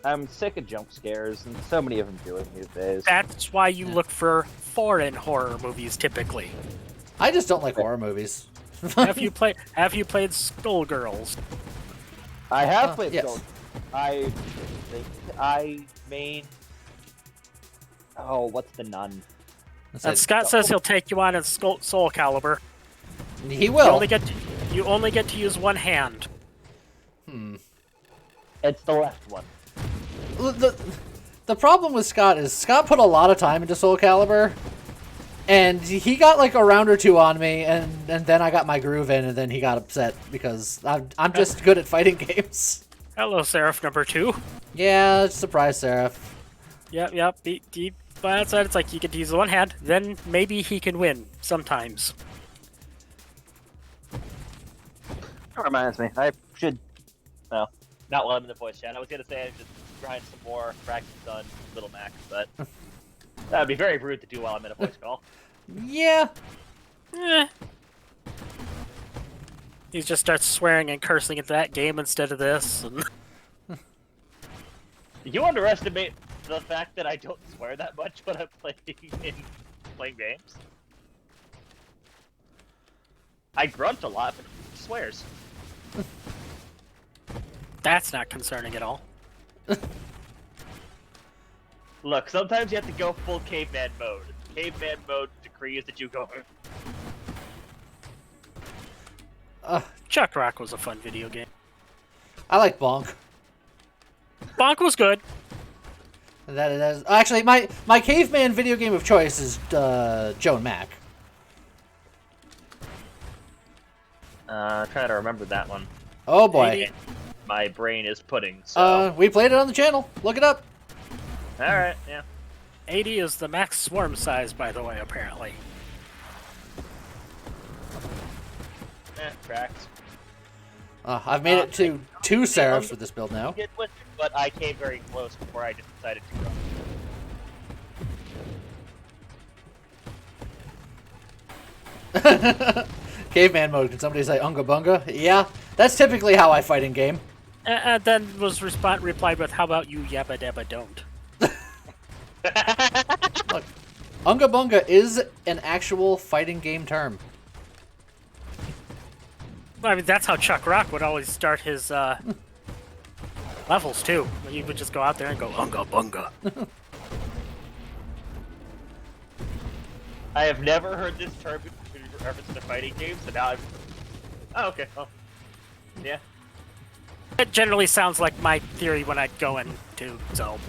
I'm sick of jump scares, and so many of them do it these days. That's why you look for foreign horror movies typically. I just don't like horror movies. Have you played Skullgirls? I have played yes. Skull. I think I main. Oh, what's the nun? And Scott says he'll take you on in Soul Calibur. He will. You only get to use one hand. It's the left one. The problem with Scott is Scott put a lot of time into Soul Calibur, and he got like a round or two on me, and then I got my groove in, and then he got upset because I'm just good at fighting games. Hello, Seraph number 2. Yeah, surprise, Seraph. Yep. But outside, it's like you get to use one hand, then maybe he can win sometimes. That reminds me. I should. No, not while I'm in the voice chat. I was gonna say I should grind some more practice on Little Mac, but that would be very rude to do while I'm in a voice call. Yeah. Eh. He just starts swearing and cursing into that game instead of this. And... You underestimate the fact that I don't swear that much when I'm playing games. I grunt a lot, but who swears? That's not concerning at all. Look, sometimes you have to go full caveman mode. Caveman mode decrees that you go. Chuck Rock was a fun video game. I like Bonk. Bonk was good. That is actually my caveman video game of choice is Joan Mac. Trying to remember that one. Oh boy. My brain is pudding. So. We played it on the channel. Look it up. All right. Yeah. 80 is the max swarm size, by the way, apparently. Tracks. I've made it to 2 Seraphs with this build now. But I came very close before I just decided to go. Caveman mode. Can somebody say Unga Bunga? Yeah, that's typically how I fight in game. And then was replied with, "How about you, yabba dabba don't?" Look, Unga Bunga is an actual fighting game term. I mean, that's how Chuck Rock would always start his levels too. He would just go out there and go Unga Bunga. I have never heard this term referenced to fighting games, so now I'm. Oh, okay. Oh. Yeah. It generally sounds like my theory when I go into, so.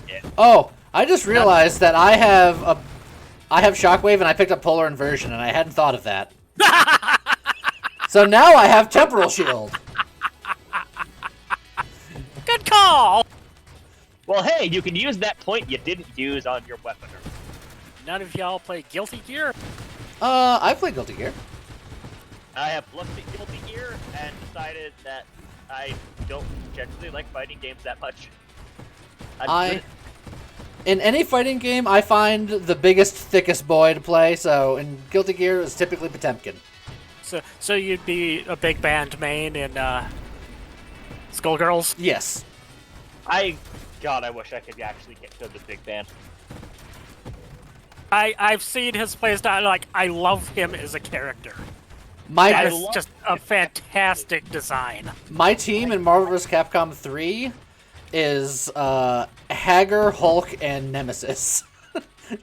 Yeah. Oh, I just realized that I have Shockwave and I picked up Polar Inversion and I hadn't thought of that. So now I have Temporal Shield. Good call! Well, hey, you can use that point you didn't use on your weaponer. None of y'all play Guilty Gear? I played Guilty Gear. I have looked at Guilty Gear and decided that I don't generally like fighting games that much. In any fighting game, I find the biggest, thickest boy to play, so in Guilty Gear, it's typically Potemkin. So you'd be a big band main in Skullgirls? Yes. God, I wish I could actually get to the big band. I've seen his playstyle, like, I love him as a character. My That is just a fantastic design. My team in Marvel vs. Capcom 3 is Hager, Hulk, and Nemesis.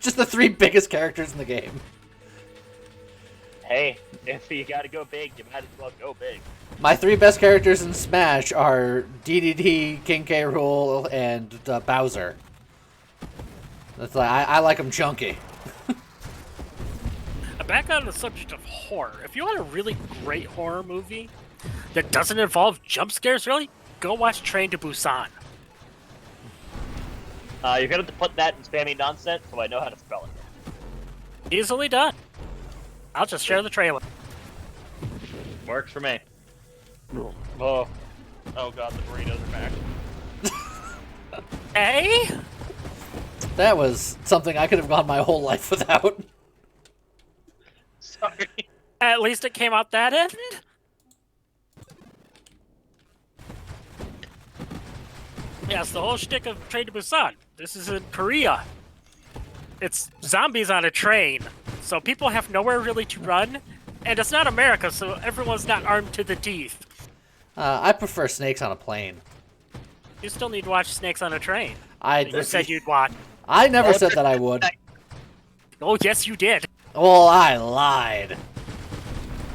Just the 3 biggest characters in the game. Hey, if you gotta go big, you might as well go big. My 3 best characters in Smash are DDD, King K. Rool, and Bowser. That's like I like them chunky. Back on the subject of horror, if you want a really great horror movie that doesn't involve jump scares, really, go watch Train to Busan. You're gonna have to put that in spammy nonsense so I know how to spell it. Easily done. I'll just share the trailer. Works for me. Oh god, the burritos are back. Hey? That was something I could have gone my whole life without. Sorry. At least it came out that end? Yes, the whole shtick of Train to Busan. This is in Korea. It's zombies on a train, so people have nowhere really to run, And it's not America, so everyone's not armed to the teeth. I prefer snakes on a plane. You still need to watch Snakes on a Train. I You said you'd watch. I never said that I would. Oh, yes, you did. Well, I lied.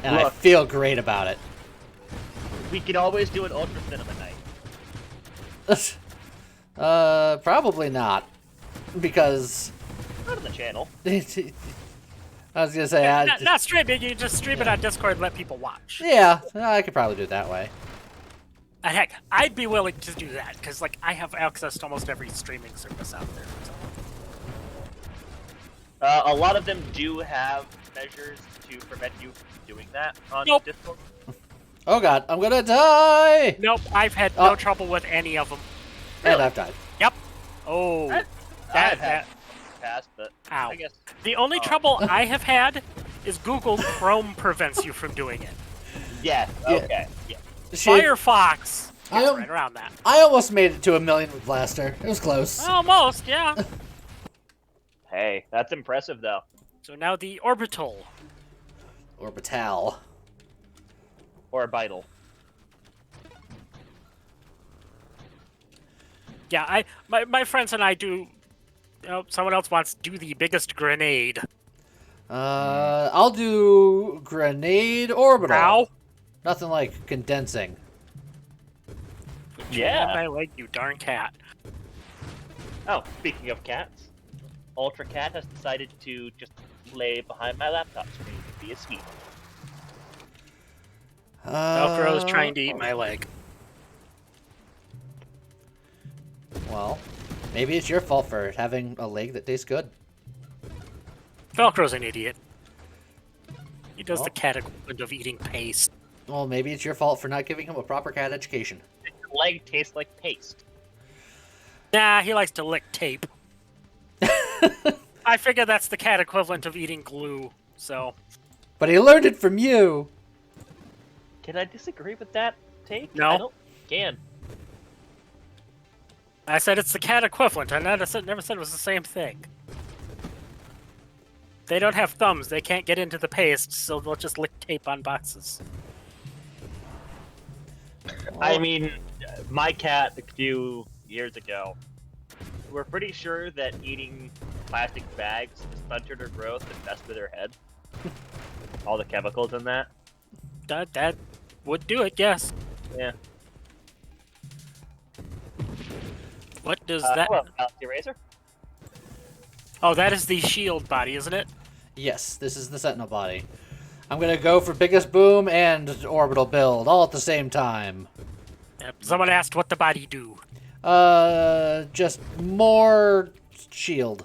And I Look. feel great about it. We can always do an Ultra Cinema night. Probably not. Because Not on the channel. I was gonna say, Not streaming, you just stream it on Discord and let people watch. yeah, I could probably do it that way. And heck, I'd be willing to do that, because like I have access to almost every streaming service out there. So. A lot of them do have measures to prevent you from doing that on Nope. Discord. Oh god, I'm gonna die! Nope, I've had Oh. no trouble with any of them. And I've died. Yep. Oh, I've that, had past, but ow. I guess The only trouble I have had is Google Chrome prevents you from doing it. yes. Yeah. Okay. Yeah. Shit, Firefox I gets don't- right around that. I almost made it to 1,000,000 with Blaster. It was close. Almost, yeah. Hey, that's impressive though. So now the orbital. Orbital. Or vital. Yeah, my friends and I do. Someone else wants to do the biggest grenade. I'll do grenade orbital. Ow! Nothing like condensing. Yeah. My leg, you darn cat. Oh, speaking of cats, Ultra Cat has decided to just lay behind my laptop screen and be a sweet. Velcro's trying to eat my leg. Well, maybe it's your fault for having a leg that tastes good. Velcro's an idiot. He does Well. the cat equivalent of eating paste. Well, maybe it's your fault for not giving him a proper cat education. Your leg tastes like paste. Nah, he likes to lick tape. I figure that's the cat equivalent of eating glue, so... But he learned it from you. Can I disagree with that take? No. I don't can. I said it's the cat equivalent. I never said it was the same thing. They don't have thumbs. They can't get into the paste, so they'll just lick tape on boxes. I mean, my cat a few years ago, we're pretty sure that eating plastic bags stunted her growth and messed with her head. All the chemicals in that. That would do it, yes. Yeah. What does that... Hello, Galaxy Racer. Oh, that is the shield body, isn't it? Yes, this is the Sentinel body. I'm gonna go for biggest boom and orbital build all at the same time. Yep. Someone asked what the body do. Just more shield.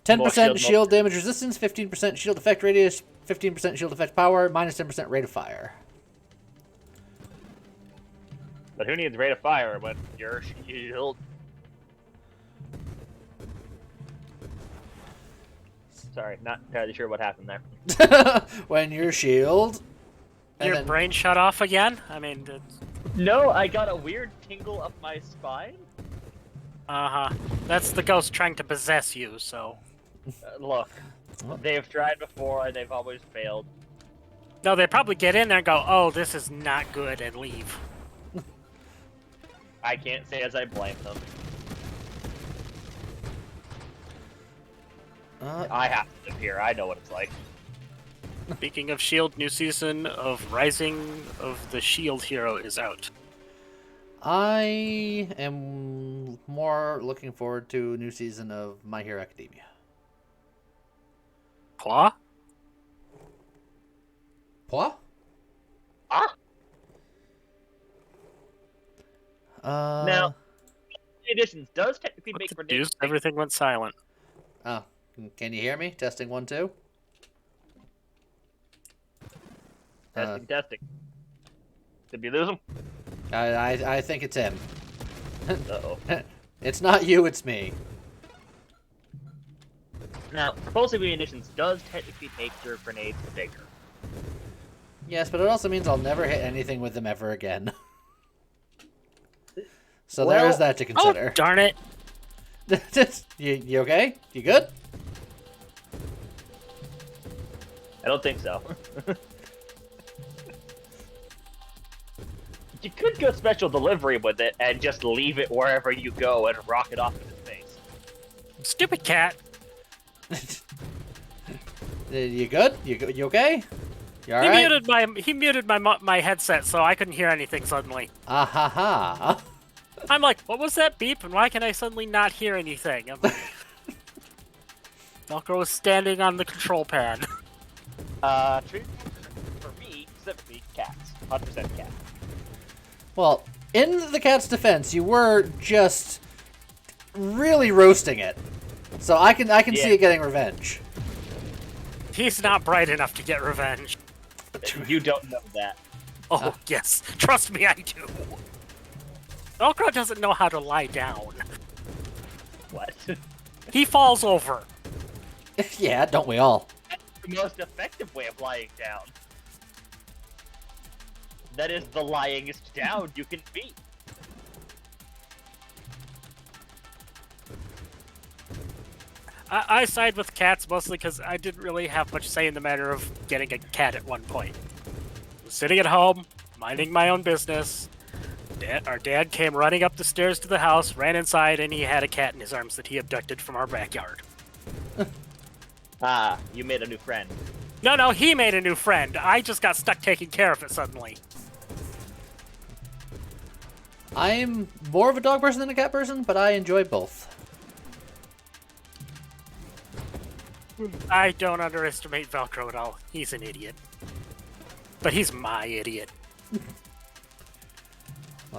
10% More shield, shield damage resistance, 15% shield effect radius, 15% shield effect power, minus 10% rate of fire. But who needs rate of fire when your shield? Sorry, not entirely sure what happened there. When your shield... and Your then- brain shut off again? I mean, No, I got a weird tingle up my spine. uh-huh. That's the ghost trying to possess you, so... Look, they've tried before and they've always failed. No, they probably get in there and go, oh, this is not good, and leave. I can't say as I blame them. I have to live here. I know what it's like. Speaking of S.H.I.E.L.D., new season of Rising of the S.H.I.E.L.D. Hero is out. I am more looking forward to a new season of My Hero Academia. Claw? What? Ah? Now, Editions does technically make Deuce, predictions. everything went silent. Oh, can you hear me? Testing 1, 2. Testing. Did we lose him? I think it's him. Uh-oh. It's not you, it's me. Now, propulsive munitions does technically make your grenades bigger. Yes, but it also means I'll never hit anything with them ever again. So Well- there's that to Oh, consider. darn it. you okay? You good? I don't think so. You could go special delivery with it and just leave it wherever you go and rock it off in his face. Stupid cat. You good? You okay? You He alright? muted my headset, so I couldn't hear anything suddenly. Ah ha ha. I'm like, what was that beep, and why can I suddenly not hear anything? I'm like, Velcro was standing on the control pad. True. For me, specifically, cats. 100% cat. Well, in the cat's defense, you were just really roasting it. So I can see it getting revenge. He's not bright enough to get revenge. You don't know that. Oh, yes. Trust me, I do. Velcro doesn't know how to lie down. What? He falls over. Yeah, don't we all? That's the most effective way of lying down. That is the lyingest down you can be. I side with cats mostly because I didn't really have much say in the matter of getting a cat at one point. I was sitting at home, minding my own business. Our dad came running up the stairs to the house, ran inside, and he had a cat in his arms that he abducted from our backyard. Ah, you made a new friend. No, he made a new friend. I just got stuck taking care of it suddenly. I'm more of a dog person than a cat person, but I enjoy both. I don't underestimate Velcro at all. He's an idiot. But he's my idiot.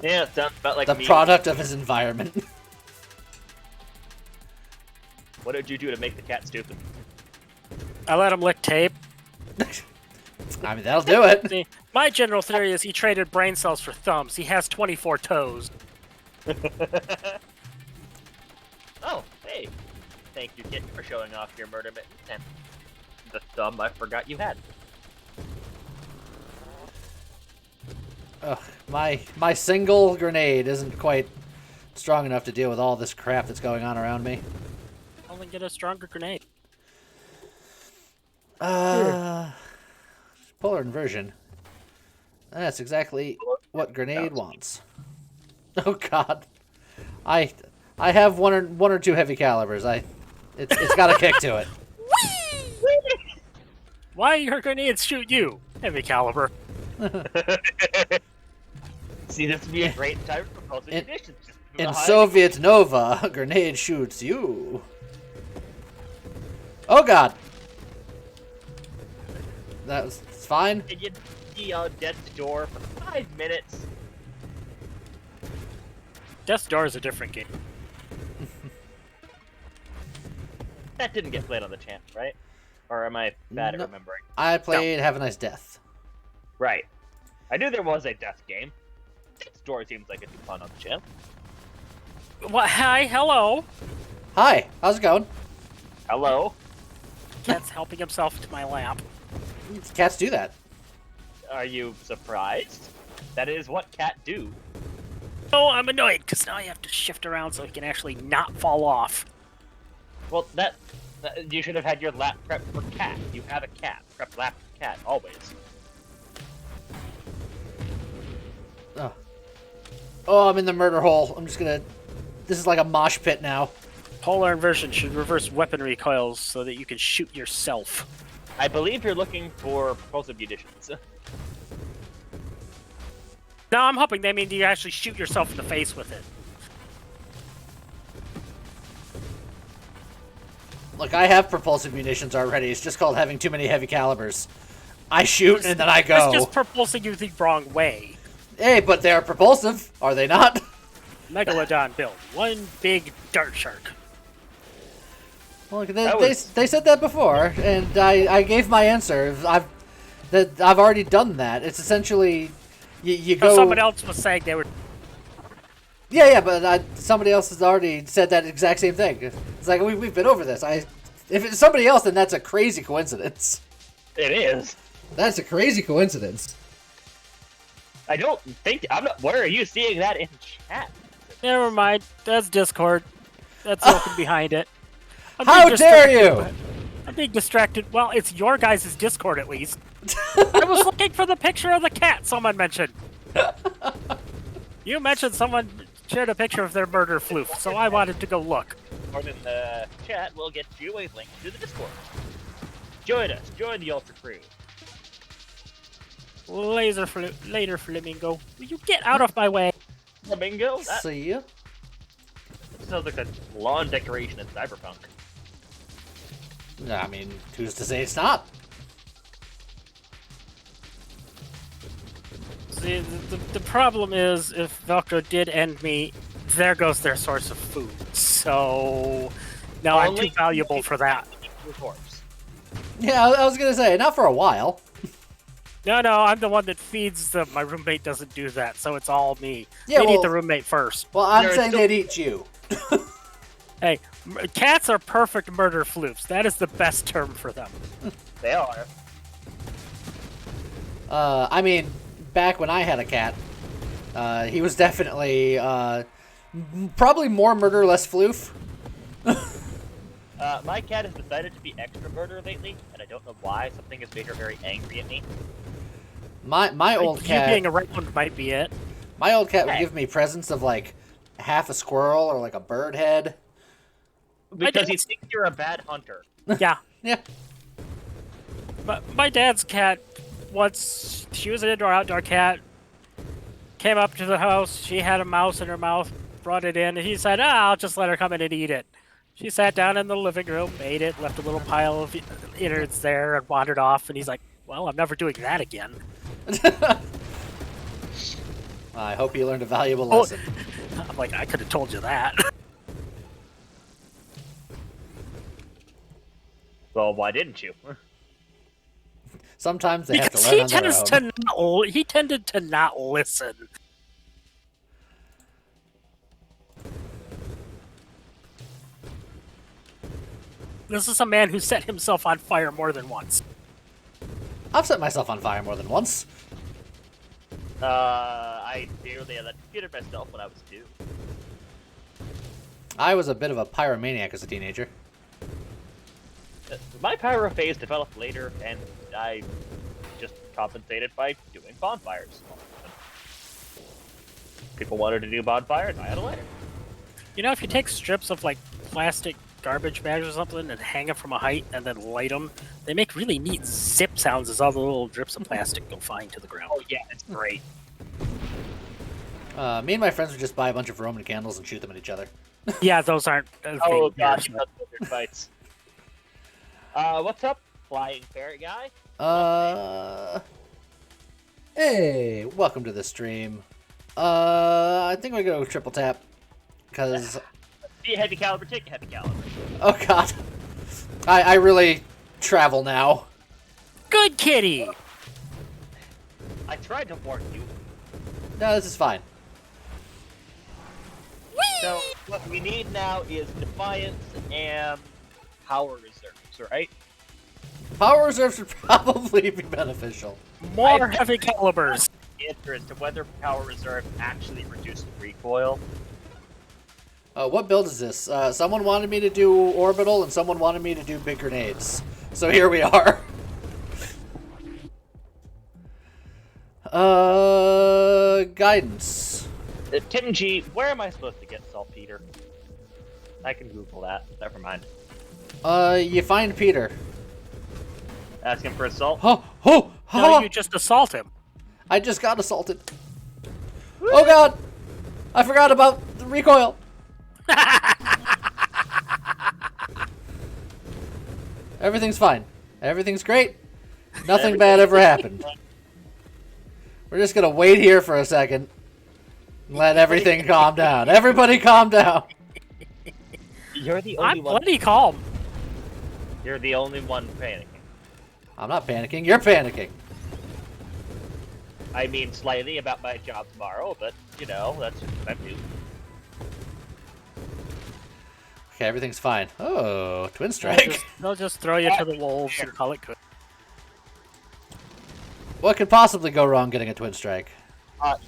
Yeah, it sounds about like The me. product of his environment. What did you do to make the cat stupid? I let him lick tape. I mean, that'll do it. See, my general theory is he traded brain cells for thumbs. He has 24 toes. Oh, hey. Thank you, Kit, for showing off your murder mitten and the thumb I forgot you had. Ugh, my single grenade isn't quite strong enough to deal with all this crap that's going on around me. Only get a stronger grenade. Polar inversion. That's exactly what grenade wants. Oh God, I have one or two heavy calibers. It's got a kick to it. Why your grenades shoot you? Heavy caliber. See, this would be a great time for proposing conditions. Just In behind- Soviet Nova, a grenade shoots you. Oh God. It's fine. And you'd be on death's door for 5 minutes. Death's Door is a different game. That didn't get played on the channel, right? Or am I bad at No. remembering? I played Have a Nice Death. Right. I knew there was a death game. Death's Door seems like it'd be fun on the channel. What? Hi, hello. Hi, how's it going? Hello? Cat's helping himself to my lap. Cats do that. Are you surprised? That is what cat do. Oh, I'm annoyed because now I have to shift around so he can actually not fall off. Well, that you should have had your lap prep for cat. You have a cat. Prep lap for cat, always. Oh, I'm in the murder hole. I'm just gonna... This is like a mosh pit now. Polar inversion should reverse weapon recoils so that you can shoot yourself. I believe you're looking for propulsive munitions. No, I'm hoping they mean you actually shoot yourself in the face with it. Look, I have propulsive munitions already. It's just called having too many heavy calibers. I shoot and then I go. It's just propulsing you the wrong way. Hey, but they're propulsive, are they not? Megalodon build. One big dart shark. Well, they said that before, and I gave my answer. I've already done that. It's essentially you go. So someone else was saying they were. Yeah, but somebody else has already said that exact same thing. It's like we've been over this. If it's somebody else, then that's a crazy coincidence. It is. That's a crazy coincidence. I don't think I'm not. Where are you seeing that in chat? Never mind. That's Discord. That's looking behind it. How dare you! I'm being distracted. Well, it's your guys' Discord at least. I was looking for the picture of the cat someone mentioned. You mentioned someone shared a picture of their murder floof, so I wanted to go look. Or in the chat, we'll get you a link to the Discord. Join us. Join the Ultra Crew. Later, Flamingo. Will you get out of my way? Flamingo? That See ya. sounds like a lawn decoration in Cyberpunk. I mean, who's to say it's not? See, the problem is, if Velcro did end me, there goes their source of food. So now I'm too valuable for that. Your corpse. Yeah, I was gonna say, not for a while. No, I'm the one that feeds them. My roommate doesn't do that, so it's all me. Yeah, They'd well- eat the roommate first. Well, I'm There's saying still- they'd eat you. Hey, cats are perfect murder floofs. That is the best term for them. They are. I mean, back when I had a cat, he was definitely, probably more murder, less floof. My cat has decided to be extra murder lately, and I don't know why. Something has made her very angry at me. My old You cat, being around might be it. my old cat would Hey. give me presents of like half a squirrel or like a bird head. Because he dad's- thinks you're a bad hunter. Yeah. Yeah. But my dad's cat, once she was an indoor-outdoor cat, came up to the house. She had a mouse in her mouth, brought it in, and he said, I'll just let her come in and eat it. She sat down in the living room, ate it, left a little pile of innards there, and wandered off. And he's like, well, I'm never doing that again. I hope you learned a valuable Oh. lesson. I'm like, I could have told you that. Well, why didn't you? Sometimes they have to Because learn he on their tends own. to not, he tended to not listen. This is a man who set himself on fire more than once. I've set myself on fire more than once. I nearly electrocuted myself when I was 2. I was a bit of a pyromaniac as a teenager. My pyro phase developed later, and I just compensated by doing bonfires. People wanted to do bonfires, I had a lighter. You know, if you take strips of like plastic garbage bags or something and hang it from a height and then light them, they make really neat zip sounds as all the little drips of plastic go flying to the ground. Oh yeah, it's great. Me and my friends would just buy a bunch of Roman candles and shoot them at each other. Yeah, those aren't. A Oh thing. god, that's their fights. What's up, flying ferret guy? Hey, welcome to the stream. I think we go triple tap, cause Be a heavy caliber, take a heavy caliber. oh god, I really travel now. Good kitty. I tried to warn you. No, this is fine. So what we need now is Defiance and Power Reserves, right? Power reserves would probably be beneficial. More heavy calibers. Answer as to whether Power Reserve actually reduces recoil. What build is this? Someone wanted me to do orbital, and someone wanted me to do big grenades. So here we are. Guidance. Tim G, where am I supposed to get saltpeter? I can Google that. Never mind. You find Peter. Ask him for a salt. Oh, No, you just assault him. I just got assaulted. Oh god! I forgot about the recoil. Everything's fine. Everything's great. Nothing bad ever happened. We're just gonna wait here for a second. And let everything calm down. Everybody calm down. You're the only I'm one. plenty calm. You're the only one panicking. I'm not panicking. You're panicking. I mean, slightly about my job tomorrow, but you know, that's just what I do. Okay, everything's fine. Oh, twin strike. They'll just throw you to the wolves and call it good. What could possibly go wrong getting a twin strike?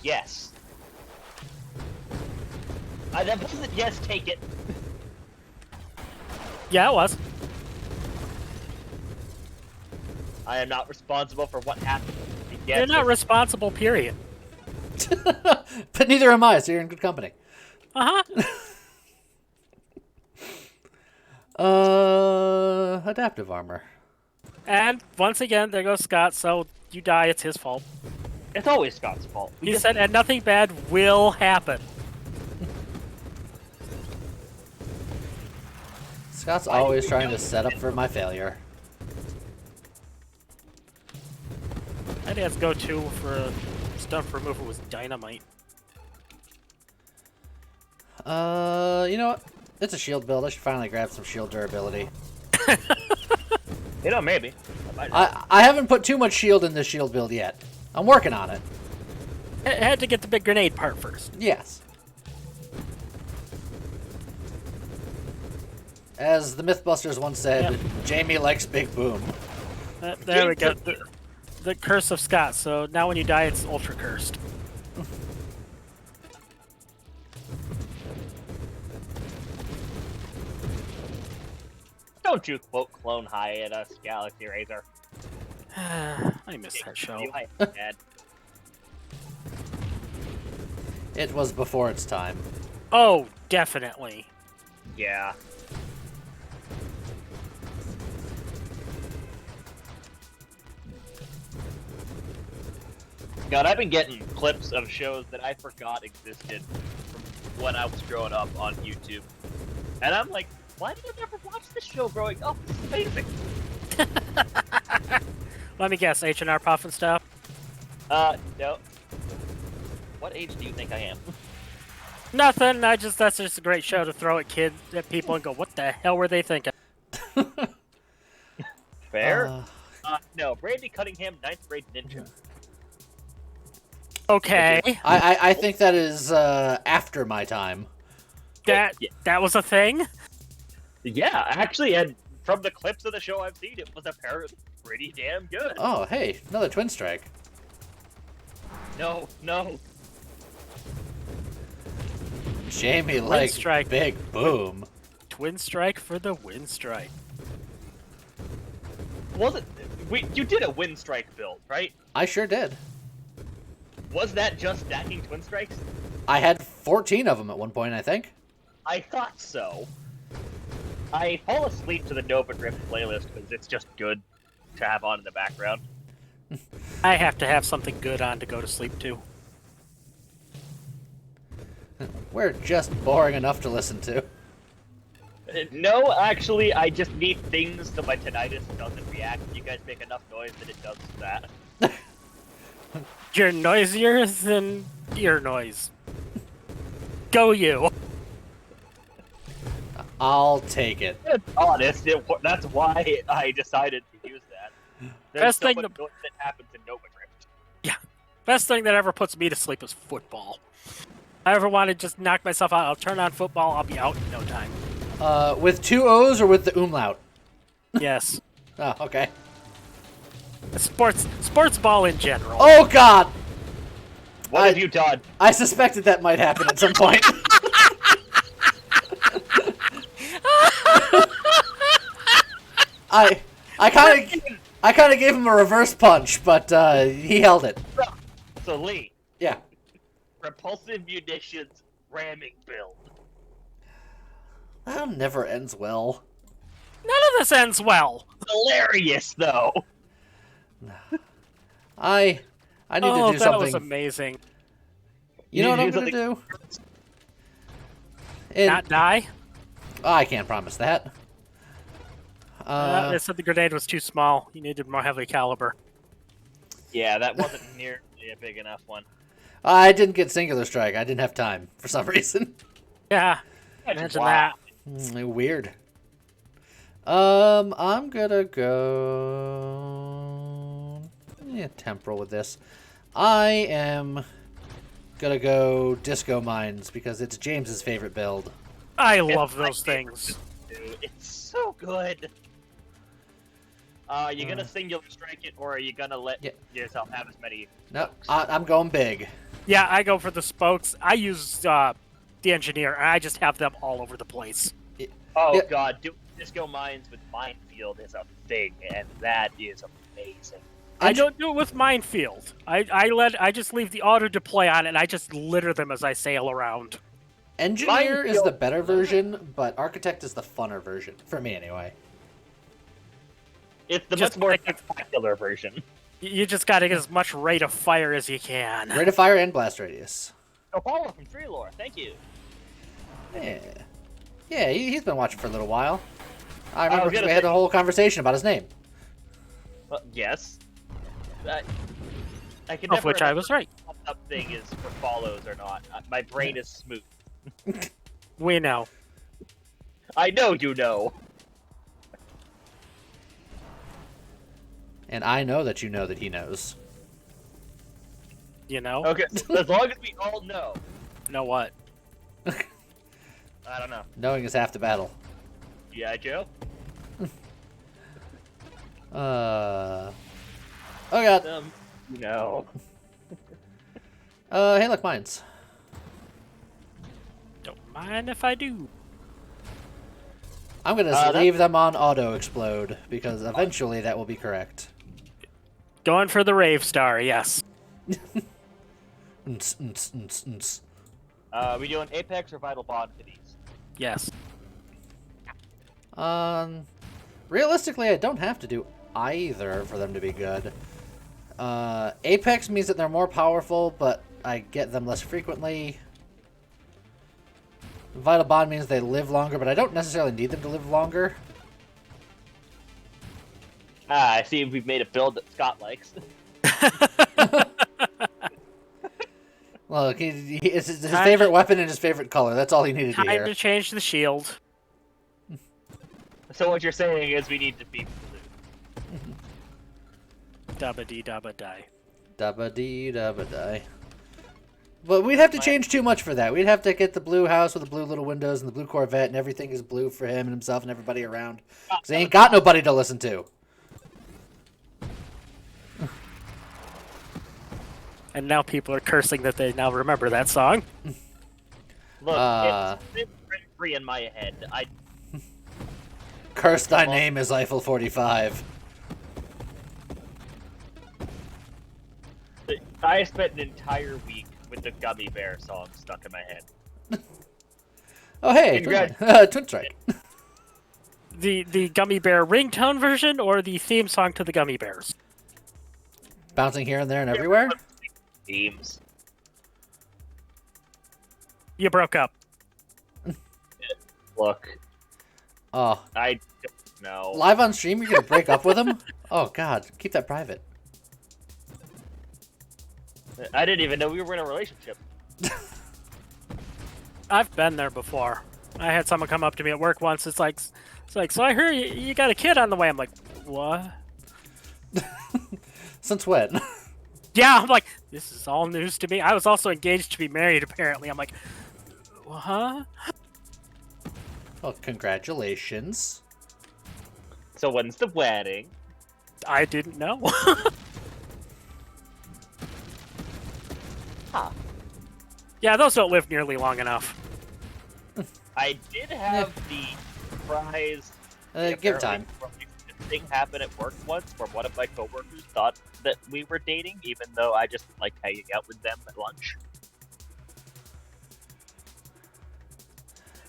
Yes. That wasn't yes, take it. Yeah, it was. I am not responsible for what happens. You're not responsible, period. But neither am I, so you're in good company. Uh-huh. Adaptive armor. And once again, there goes Scott, so you die, it's his fault. It's always Scott's fault. He said, and nothing bad will happen. Scott's always trying to set up for my failure. My dad's go-to for stuff removal was dynamite. You know what? It's a shield build. I should finally grab some shield durability. You know, maybe. I haven't put too much shield in this shield build yet. I'm working on it. I had to get the big grenade part first. Yes. As the Mythbusters once said, Yep. Jamie likes Big Boom. There we go. The curse of Scott. So now when you die, it's ultra cursed. Don't you quote Clone High at us, Galaxy Razor. I miss that show. You high dad. It was before its time. Oh, definitely. Yeah. God, I've been getting clips of shows that I forgot existed from when I was growing up on YouTube. And I'm like, why did I never watch this show growing up? It's amazing. Let me guess, H&R Puff and stuff? No. What age do you think I am? Nothing, that's just a great show to throw at kids, at people and go, what the hell were they thinking? Fair? No, Brandy Cunningham, 9th grade ninja. Okay, I think that is after my time. that was a thing? Yeah, actually, and from the clips of the show I've seen, it was apparently pretty damn good. Oh, hey, another Twin Strike. No. Jamie likes Strike. Big Boom. Twin Strike for the win strike. Was it? You did a Wind Strike build, right? I sure did. Was that just stacking Twin Strikes? I had 14 of them at one point, I think. I thought so. I fall asleep to the Nova Drift playlist because it's just good to have on in the background. I have to have something good on to go to sleep to. We're just boring enough to listen to. No, actually, I just need things so my tinnitus doesn't react. You guys make enough noise that it does that. You're noisier than ear noise. Go you. I'll take it. To be honest, that's why I decided to use that. There's Best so thing much noise that happens in Nova Drift. Best thing that ever puts me to sleep is football. If I ever want to just knock myself out, I'll turn on football, I'll be out in no time. With 2 O's or with the umlaut? Yes. Oh, okay. Sports ball in general. Oh, God! What have you done? I suspected that might happen at some point. I kind of gave him a reverse punch, but he held it. So Lee, Yeah. repulsive munitions ramming build. That never ends well. None of this ends well. Hilarious though. I need to do that something. was amazing. You know what I'm do gonna something- do? Not die? Oh, I can't promise that. They said the grenade was too small. You needed more heavy caliber. Yeah, that wasn't nearly a big enough one. I didn't get singular strike. I didn't have time for some reason. Yeah, imagine Wow. that. Weird. I'm gonna go temporal with this. I am gonna go disco mines because it's James's favorite build. I love those things. Dude, it's so good. You gonna singular strike it, or are you gonna let yourself have as many? No, spokes? I'm going big. Yeah, I go for the spokes. I use the engineer, and I just have them all over the place. Oh Yeah. God, Disco Mines with Minefield is a thing, and that is amazing. I don't do it with Minefield. I just leave the auto deploy on, and I just litter them as I sail around. Engineer is Minefield- the better version, but Architect is the funner version for me anyway. It's the Just much more like- spectacular version. You just gotta get as much rate of fire as you can. Rate of fire and blast radius. Apollo from Tree Lore, thank you. Yeah, yeah, he's been watching for a little while. I was remember gonna we had say- a whole conversation about his name. Yes. I can Of never which I remember was right. what up thing is for follows or not. My brain is smooth. We know. I know you know. And I know that he knows. You know? Okay, as long as we all know. Know what? I don't know. Knowing is half the battle. G.I. Joe? Oh god. No. Hey, look, mines. Don't mind if I do. I'm gonna leave them on auto explode because eventually that will be correct. Going for the Rave Star, yes. We doing Apex or Vital Bond for these? Yes. Realistically, I don't have to do either for them to be good. Apex means that they're more powerful, but I get them less frequently. Vital Bond means they live longer, but I don't necessarily need them to live longer. I see we've made a build that Scott likes. Look, it's his favorite weapon and his favorite color. That's all he needed to Time hear. to change the shield. So what you're saying is we need to be blue. Dubba dee dubba die. Dubba dee dubba die. But we'd have to change too much for that. We'd have to get the blue house with the blue little windows and the blue Corvette and everything is blue for him and himself and everybody around. Because they ain't got nobody to listen to. And now people are cursing that they now remember that song. Look, it's free in my head. Curse thy name is Eiffel 45. I spent an entire week with the Gummy Bear song stuck in my head. Oh hey, Congrats. Twin Strike. The Gummy Bear ringtone version or the theme song to the Gummy Bears? Bouncing here and there and everywhere. Themes. You broke up. Look, Oh, I don't know. live on stream, you're gonna break up with him? Oh god, keep that private. I didn't even know we were in a relationship. I've been there before. I had someone come up to me at work once. It's like, so I hear you got a kid on the way. I'm like, what? Since when? Yeah, I'm like, this is all news to me. I was also engaged to be married, apparently. I'm like, huh? Well, congratulations. So when's the wedding? I didn't know. Huh. Yeah, those don't live nearly long enough. I did have the surprise. Give it time. Thing happened at work once where one of my coworkers thought that we were dating, even though I just liked hanging out with them at lunch.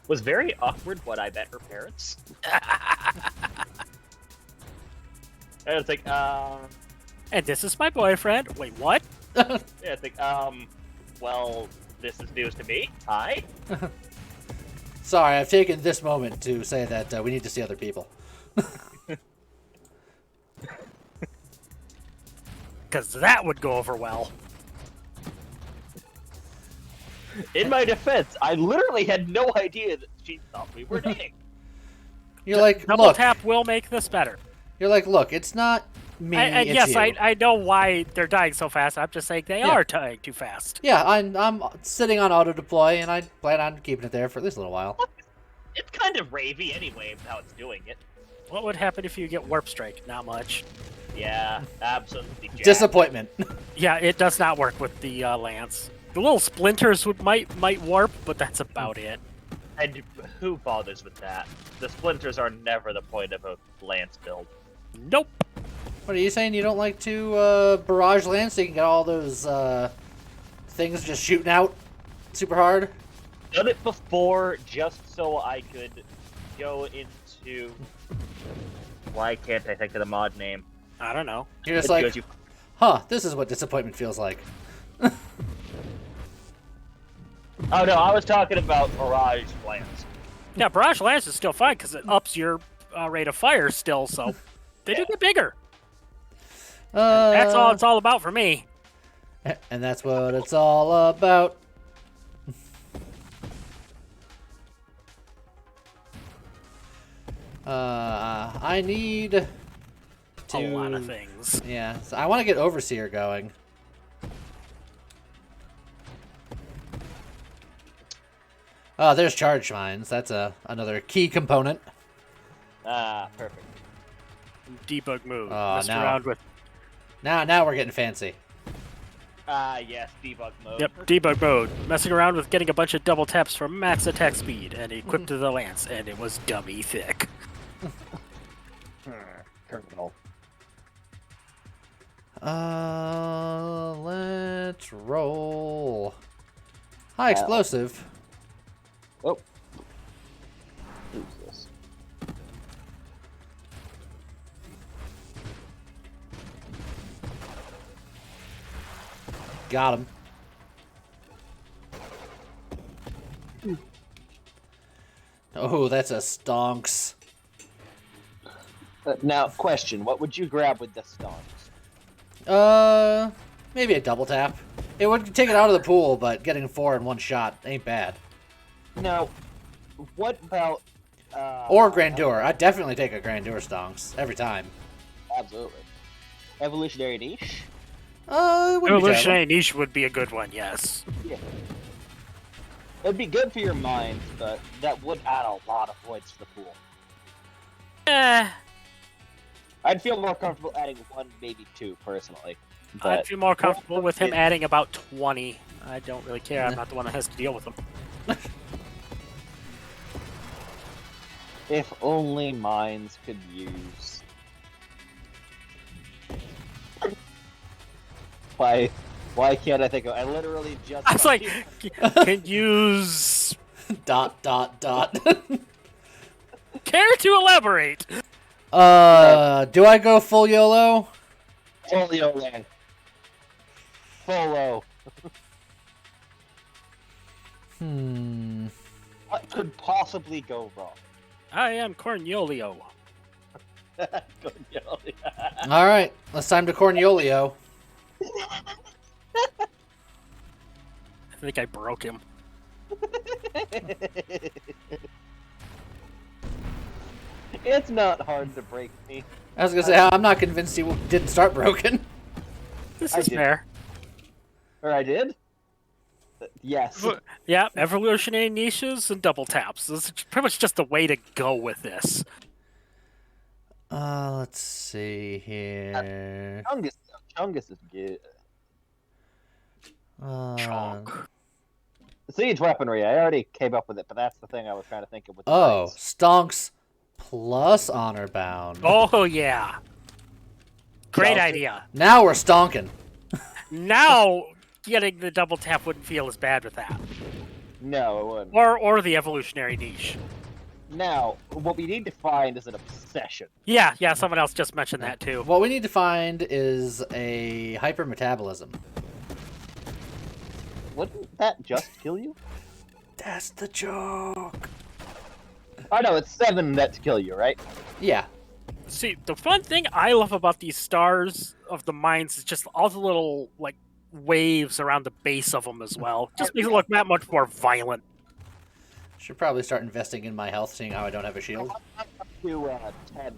Was very awkward when I met her parents. And it's like, And this is my boyfriend. Wait, what? yeah, it's like, well, this is news to me. Hi. Sorry, I've taken this moment to say that we need to see other people. Because that would go over well. In my defense, I literally had no idea that she thought we were dating. You're like, Double look. tap will make this better. You're like, look. It's not me. And it's yes, you. I know why they're dying so fast. I'm just saying they are dying too fast. Yeah, I'm sitting on auto deploy, and I plan on keeping it there for at least a little while. It's kind of ravey anyway, how it's doing it. What would happen if you get warp strike? Not much. Yeah, absolutely. Jacked. Disappointment. Yeah, it does not work with the lance. The little splinters might warp, but that's about it. And who bothers with that? The splinters are never the point of a lance build. Nope. What are you saying? You don't like to barrage land so you can get all those things just shooting out super hard? Done it before just so I could go into... Why can't I think of the mod name? I don't know. You're just It like, goes, you- huh, this is what disappointment feels like. Oh no, I was talking about barrage lance. Yeah, barrage lance is still fine because it ups your rate of fire still. So they do get bigger. That's all it's all about for me. And that's what it's all about. I need to... A lot of things. Yeah, so I want to get Overseer going. Oh, there's charge mines. That's another key component. Ah, perfect. Debug mode. Oh, Messed now- around with. Now we're getting fancy. Ah, yes, debug mode. Yep, debug mode. Messing around with getting a bunch of double taps for max attack speed and equipped to the lance, and it was dummy thick. Terminal. Let's roll. High explosive. Oh. Who's this? Got him. Oh, that's a stonks. Now, question: what would you grab with the stones? Maybe a double tap. It would take it out of the pool, but getting 4 in one shot ain't bad. Now, what about? Or Grandeur. I'd definitely take a Grandeur stonks every time. Absolutely. Evolutionary niche. It wouldn't be terrible. Evolutionary niche would be a good one, yes. Yeah. It'd be good for your mind, but that would add a lot of points to the pool. I'd feel more comfortable adding 1, maybe 2, personally. I'd But feel more comfortable with him it- adding about 20. I don't really care. I'm not the one that has to deal with them. if only mines could use. Why can't I think of? I literally just. I was like, can use. Dot. Care to elaborate? Do I go full YOLO? Folio land. Follow. What could possibly go wrong? I am Cornelio. All right, it's time to Cornelio. I think I broke him. It's not hard to break me. I was gonna say I'm not convinced he didn't start broken. This I is did. fair. Or I did? Yes. Yeah, evolutionary niches and double taps. This is pretty much just the way to go with this. Let's see here. Chungus is good. Chalk. Siege weaponry. I already came up with it, but that's the thing I was trying to think of with the Oh, mines. stonks plus honor bound. Oh, yeah. Great Chelsea. idea. Now we're stonking. Now, getting the double tap wouldn't feel as bad with that. No, it wouldn't. Or the evolutionary niche. Now, what we need to find is an obsession. Yeah, someone else just mentioned that too. What we need to find is a hyper metabolism. Wouldn't that just kill you? That's the joke. Oh no, it's 7 that kill you, right? Yeah. See, the fun thing I love about these stars of the mines is just all the little, like, waves around the base of them as well. Just makes it look that much more violent. Should probably start investing in my health, seeing how I don't have a shield. I'm up to 10,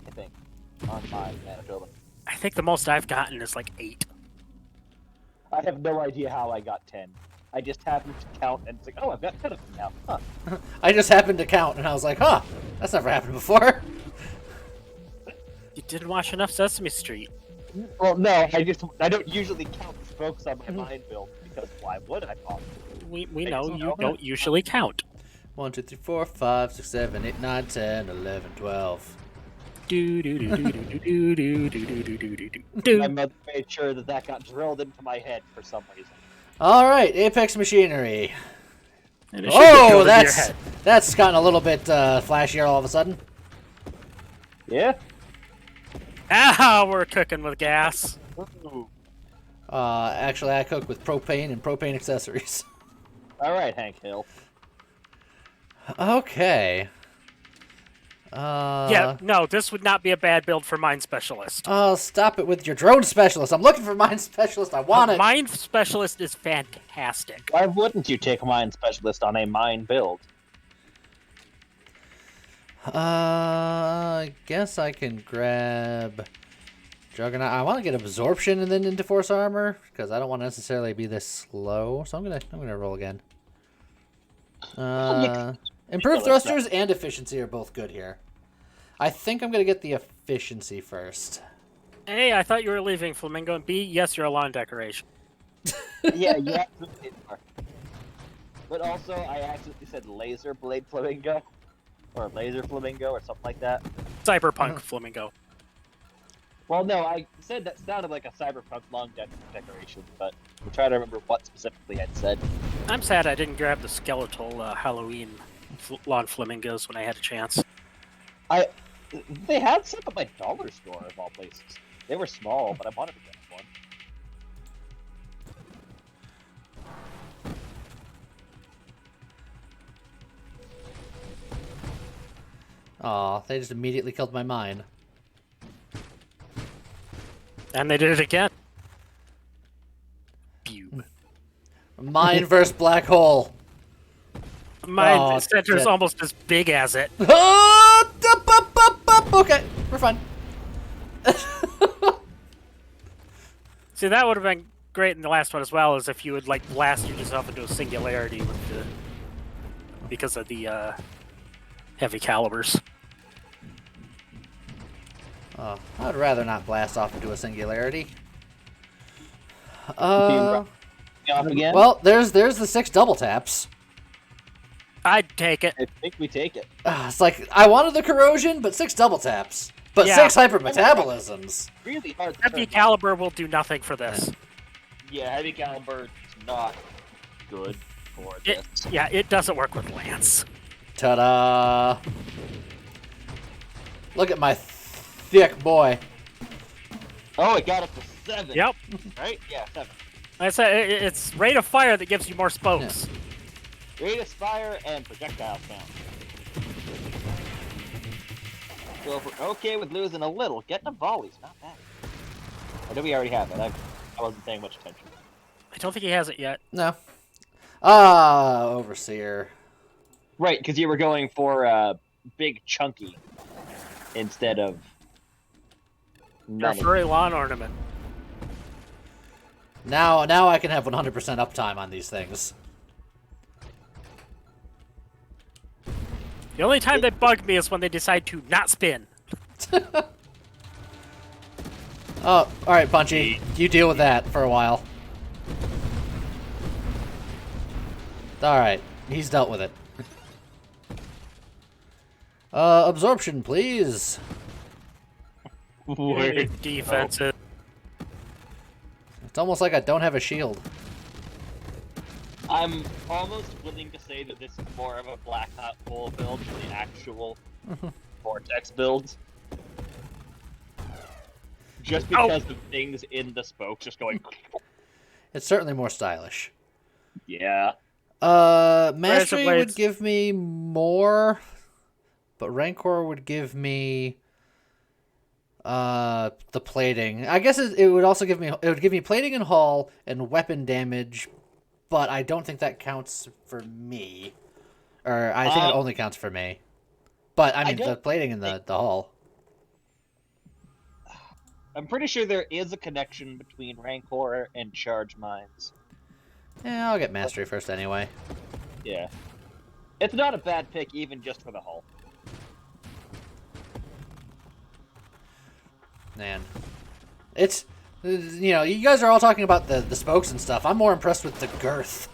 I think, on my Manitoba. I think the most I've gotten is like 8. I have no idea how I got 10. I just happened to count and it's like, oh, I've got 10 of them now. Huh. I just happened to count, and I was like, huh, that's never happened before. You didn't watch enough Sesame Street. Well, no, I don't usually count spokes on my mine build because why would I possibly? We know you don't usually count. 1, 2, 3, 4, 5, 6, 7, 8, 9, 10, 11, 12. My mother made sure that got drilled into my head for some reason. All right, Apex Machinery. And it should get Oh, drilled into your head. that's gotten a little bit flashier all of a sudden. Yeah? Ah, we're cooking with gas. Ooh. Actually, I cook with propane and propane accessories. Alright, Hank Hill. Okay. Yeah, no, this would not be a bad build for Mine Specialist. Oh, stop it with your drone specialist. I'm looking for mine specialist. I want it. Mine Specialist is fantastic. Why wouldn't you take a mine specialist on a mine build? I guess I can grab Juggernaut. I want to get absorption and then into force armor because I don't want to necessarily be this slow. So I'm gonna roll again. Improved thrusters and efficiency are both good here. I think I'm gonna get the efficiency first. A, I thought you were leaving Flamingo, and B, yes, you're a lawn decoration. Yeah, you absolutely are. But also, I accidentally said laser blade flamingo. Or laser flamingo, or something like that. Cyberpunk Flamingo. Well, no, I said that sounded like a cyberpunk long decoration, but I'm trying to remember what specifically I'd said. I'm sad I didn't grab the skeletal Halloween lawn flamingos when I had a chance. They had some at my dollar store, of all places. They were small, but I wanted to get one. Aw, they just immediately killed my mine. And they did it again. Bube. Mine versus black hole. My center's shit. almost as big as it. Okay, we're fine. See, that would have been great in the last one as well, as if you would like blast yourself into a singularity with the because of the heavy calibers. I'd rather not blast off into a singularity. Off again? Well, there's the 6 double taps. I'd take it. I think we take it. It's like I wanted the corrosion, but 6 double taps, but Yeah. 6 hypermetabolisms. Really hard to Heavy turn caliber will do nothing for this. Yeah, heavy caliber is not good for It, this. yeah, it doesn't work with Lance. Ta-da! Look at my thick boy. Oh, it got up to 7. Yep. Right? Yeah, 7. I said it's rate of fire that gives you more spokes. Rate of fire and projectile count. So if we're okay with losing a little, getting a volley's not bad. Or do we already have it? I wasn't paying much attention. I don't think he has it yet. No. Overseer. Right, because you were going for big chunky instead of Your none. furry lawn ornament. Now I can have 100% uptime on these things. The only time they bug me is when they decide to not spin. Oh, alright, Punchy. You deal with that for a while. Alright, he's dealt with it. Absorption, please. Defensive. It's almost like I don't have a shield. I'm almost willing to say that this is more of a black hole build than the actual vortex builds. Just because of things in the spokes just going. It's certainly more stylish. Yeah. Mastery would blades? give me more, but Rancor would give me the plating. I guess it would also give me plating and hull and weapon damage, but I don't think that counts for me. Or I think it only counts for me. But I mean the plating and the hull. I'm pretty sure there is a connection between Rancor and Charge Mines. Yeah, I'll get Mastery first anyway. Yeah. It's not a bad pick even just for the hull. Man. It's, you know, you guys are all talking about the spokes and stuff. I'm more impressed with the girth.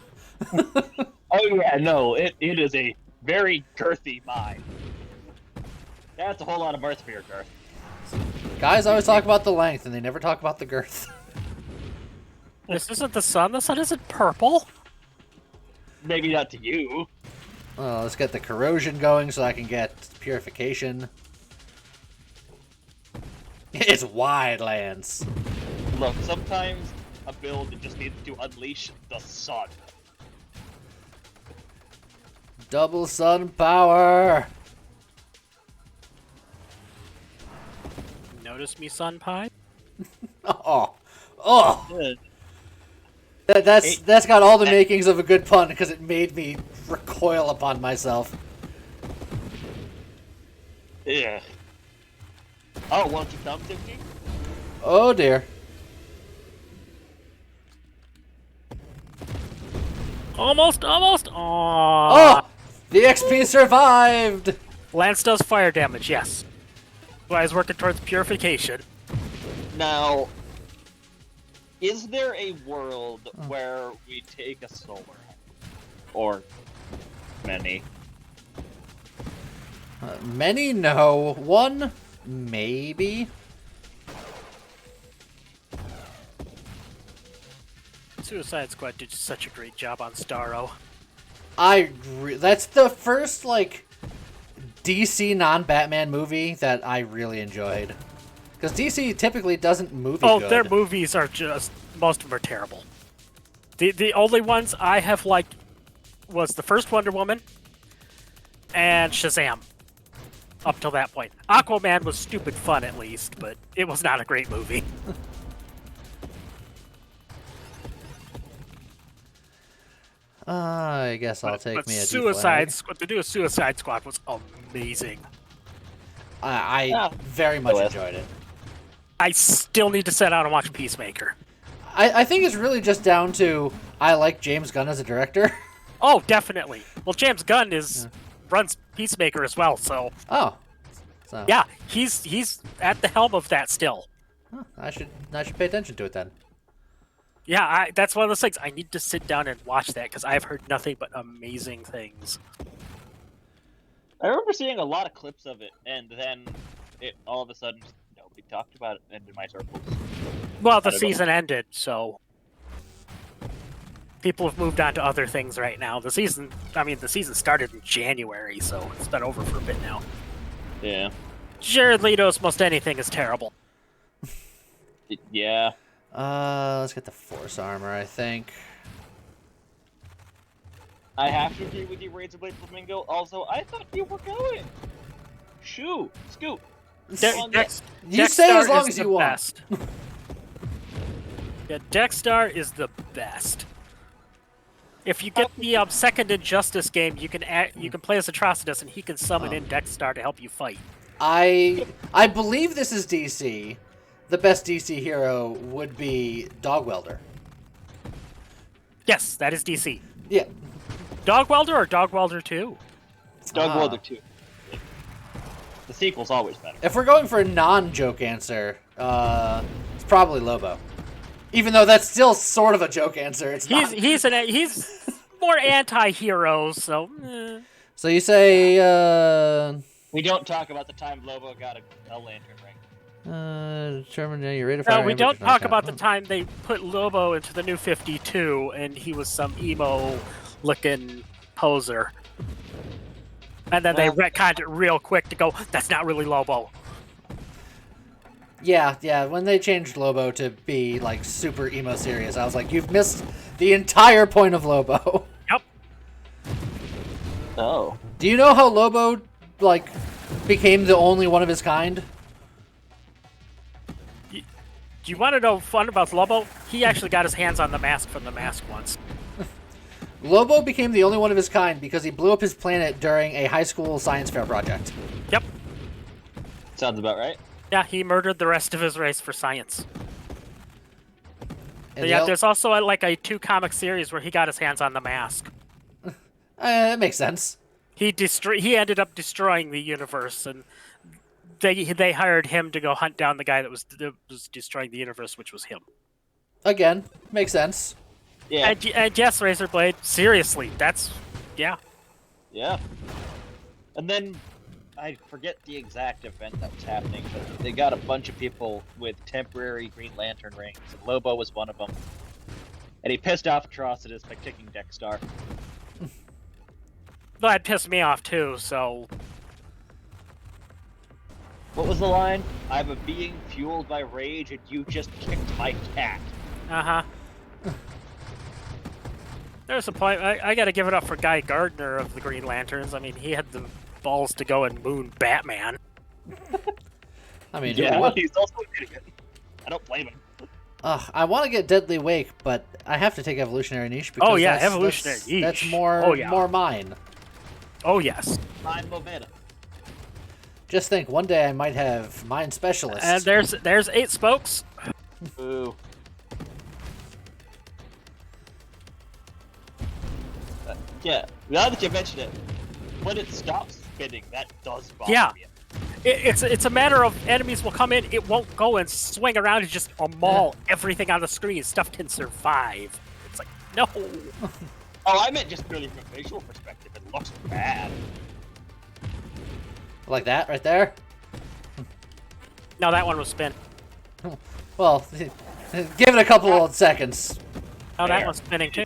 Oh yeah, no, it is a very girthy mind. That's a whole lot of mirth for your girth. Guys always talk about the length, and they never talk about the girth. This isn't the sun. The sun isn't purple. Maybe not to you. Well, let's get the corrosion going so I can get purification. It's wide, Lance. Look, sometimes a build just needs to unleash the sun. Double sun power. Notice me, sun pie. Oh, Ugh. that's got all the makings of a good pun because it made me recoil upon myself. Yeah. Oh, won't you come to me? Oh dear. Almost. Aww. Oh, the XP survived. Lance does fire damage, yes. Well, I was working towards purification. Now, is there a world where we take a solar? Or many? Many, no. One, maybe. Suicide Squad did such a great job on Starro. That's the first, like, DC non-Batman movie that I really enjoyed. Because DC typically doesn't movie good. Their movies are just, most of them are terrible. The only ones I have liked was the first Wonder Woman and Shazam. Up till that point. Aquaman was stupid fun at least, but it was not a great movie. I guess I'll take but me a Suicide deflag. Squad, the new Suicide Squad was amazing. I very much enjoyed it. I still need to set out and watch Peacemaker. I think it's really just down to I like James Gunn as a director. Oh, definitely. Well, James Gunn runs Peacemaker as well, so Oh. So yeah, he's at the helm of that still. huh, I should pay attention to it then. Yeah, that's one of those things. I need to sit down and watch that because I've heard nothing but amazing things. I remember seeing a lot of clips of it, and then it all of a sudden nobody talked about it and in my circles. Well, the I don't know. season ended, so people have moved on to other things right now. The season started in January, so it's been over for a bit now. Yeah. Jared Leto's most anything is terrible. Yeah. Let's get the Force Armor, I think. I have to agree with you, Razorblade Flamingo. Also, I thought you were going. Scoot. You say as long as you want. Best. Yeah, Dexstar is the best. If you get the second Injustice game, you can play as Atrocitus, and he can summon in Dexstar to help you fight. I believe this is DC. The best DC hero would be Dog Welder. Yes, that is DC. Yeah. Dog Welder or Dog Welder 2? Doug Welder 2. The sequel's always better. If we're going for a non-joke answer, it's probably Lobo. Even though that's still sort of a joke answer, it's not. He's more anti-hero, so. So you say, We don't talk about the time Lobo got a lantern ring. determine your rate of No, fire. we don't talk about the time they put Lobo into the New 52, and he was some emo-looking poser. And then they retconned it real quick to go, that's not really Lobo. Yeah, when they changed Lobo to be, like, super emo serious, I was like, you've missed the entire point of Lobo. Yep. Oh. Do you know how Lobo, like, became the only one of his kind? Do you want to know fun about Lobo? He actually got his hands on the mask from the mask once. Lobo became the only one of his kind because he blew up his planet during a high school science fair project. Yep. Sounds about right. Yeah, he murdered the rest of his race for science. And Yeah, there's also a 2-comic series where he got his hands on the mask. that makes sense. He ended up destroying the universe, and they hired him to go hunt down the guy that was destroying the universe, which was him. Again, makes sense. Yeah. And yes, Razorblade, seriously, yeah. Yeah. And then, I forget the exact event that was happening, but they got a bunch of people with temporary Green Lantern rings. Lobo was one of them. And he pissed off Atrocitus by kicking Dexstar. That pissed me off too, so... What was the line? I'm a being fueled by rage and you just kicked my cat. Uh-huh. There's a point. I gotta give it up for Guy Gardner of the Green Lanterns. I mean, he had the balls to go and moon Batman. I mean, Yeah, what? he's also an idiot. I don't blame him. I want to get Deadly Wake, but I have to take Evolutionary Niche because Oh, yeah, that's, Evolutionary that's, Niche. That's more, Oh, yeah. more mine. Oh, yes. I'm momentum. Just think, one day I might have Mind Specialist. And there's 8 spokes. Ooh. Yeah, now that you mention it, when it stops spinning, that does bother Yeah. me. It's a matter of enemies will come in, it won't go and swing around and just maul everything on the screen. Stuff can survive. It's like, no. Oh, I meant just purely from a visual perspective. It looks bad. Like that, right there? No, that one was spin. Well, give it a couple of seconds. Oh, that There. one's spinning too.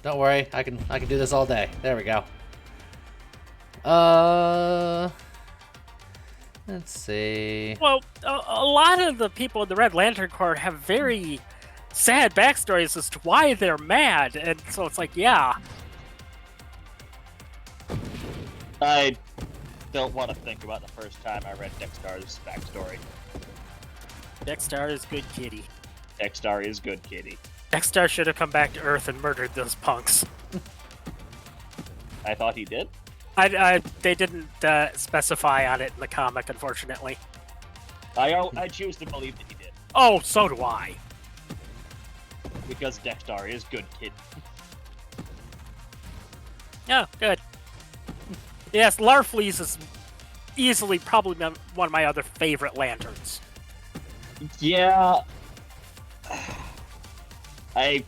Don't worry, I can do this all day. There we go. Let's see. Well, a lot of the people in the Red Lantern Corps have very sad backstories as to why they're mad, and so it's like, yeah. I don't want to think about the first time I read Dexstar's backstory. Dexter is good kitty. Dexstar is good, kitty. Dexter should have come back to Earth and murdered those punks. I thought he did. They didn't specify on it in the comic, unfortunately. I choose to believe that he did. Oh, so do I. Because Dexstar is good, kid. Yeah, good. Yes, Larfleeze is easily probably one of my other favorite lanterns. Yeah. I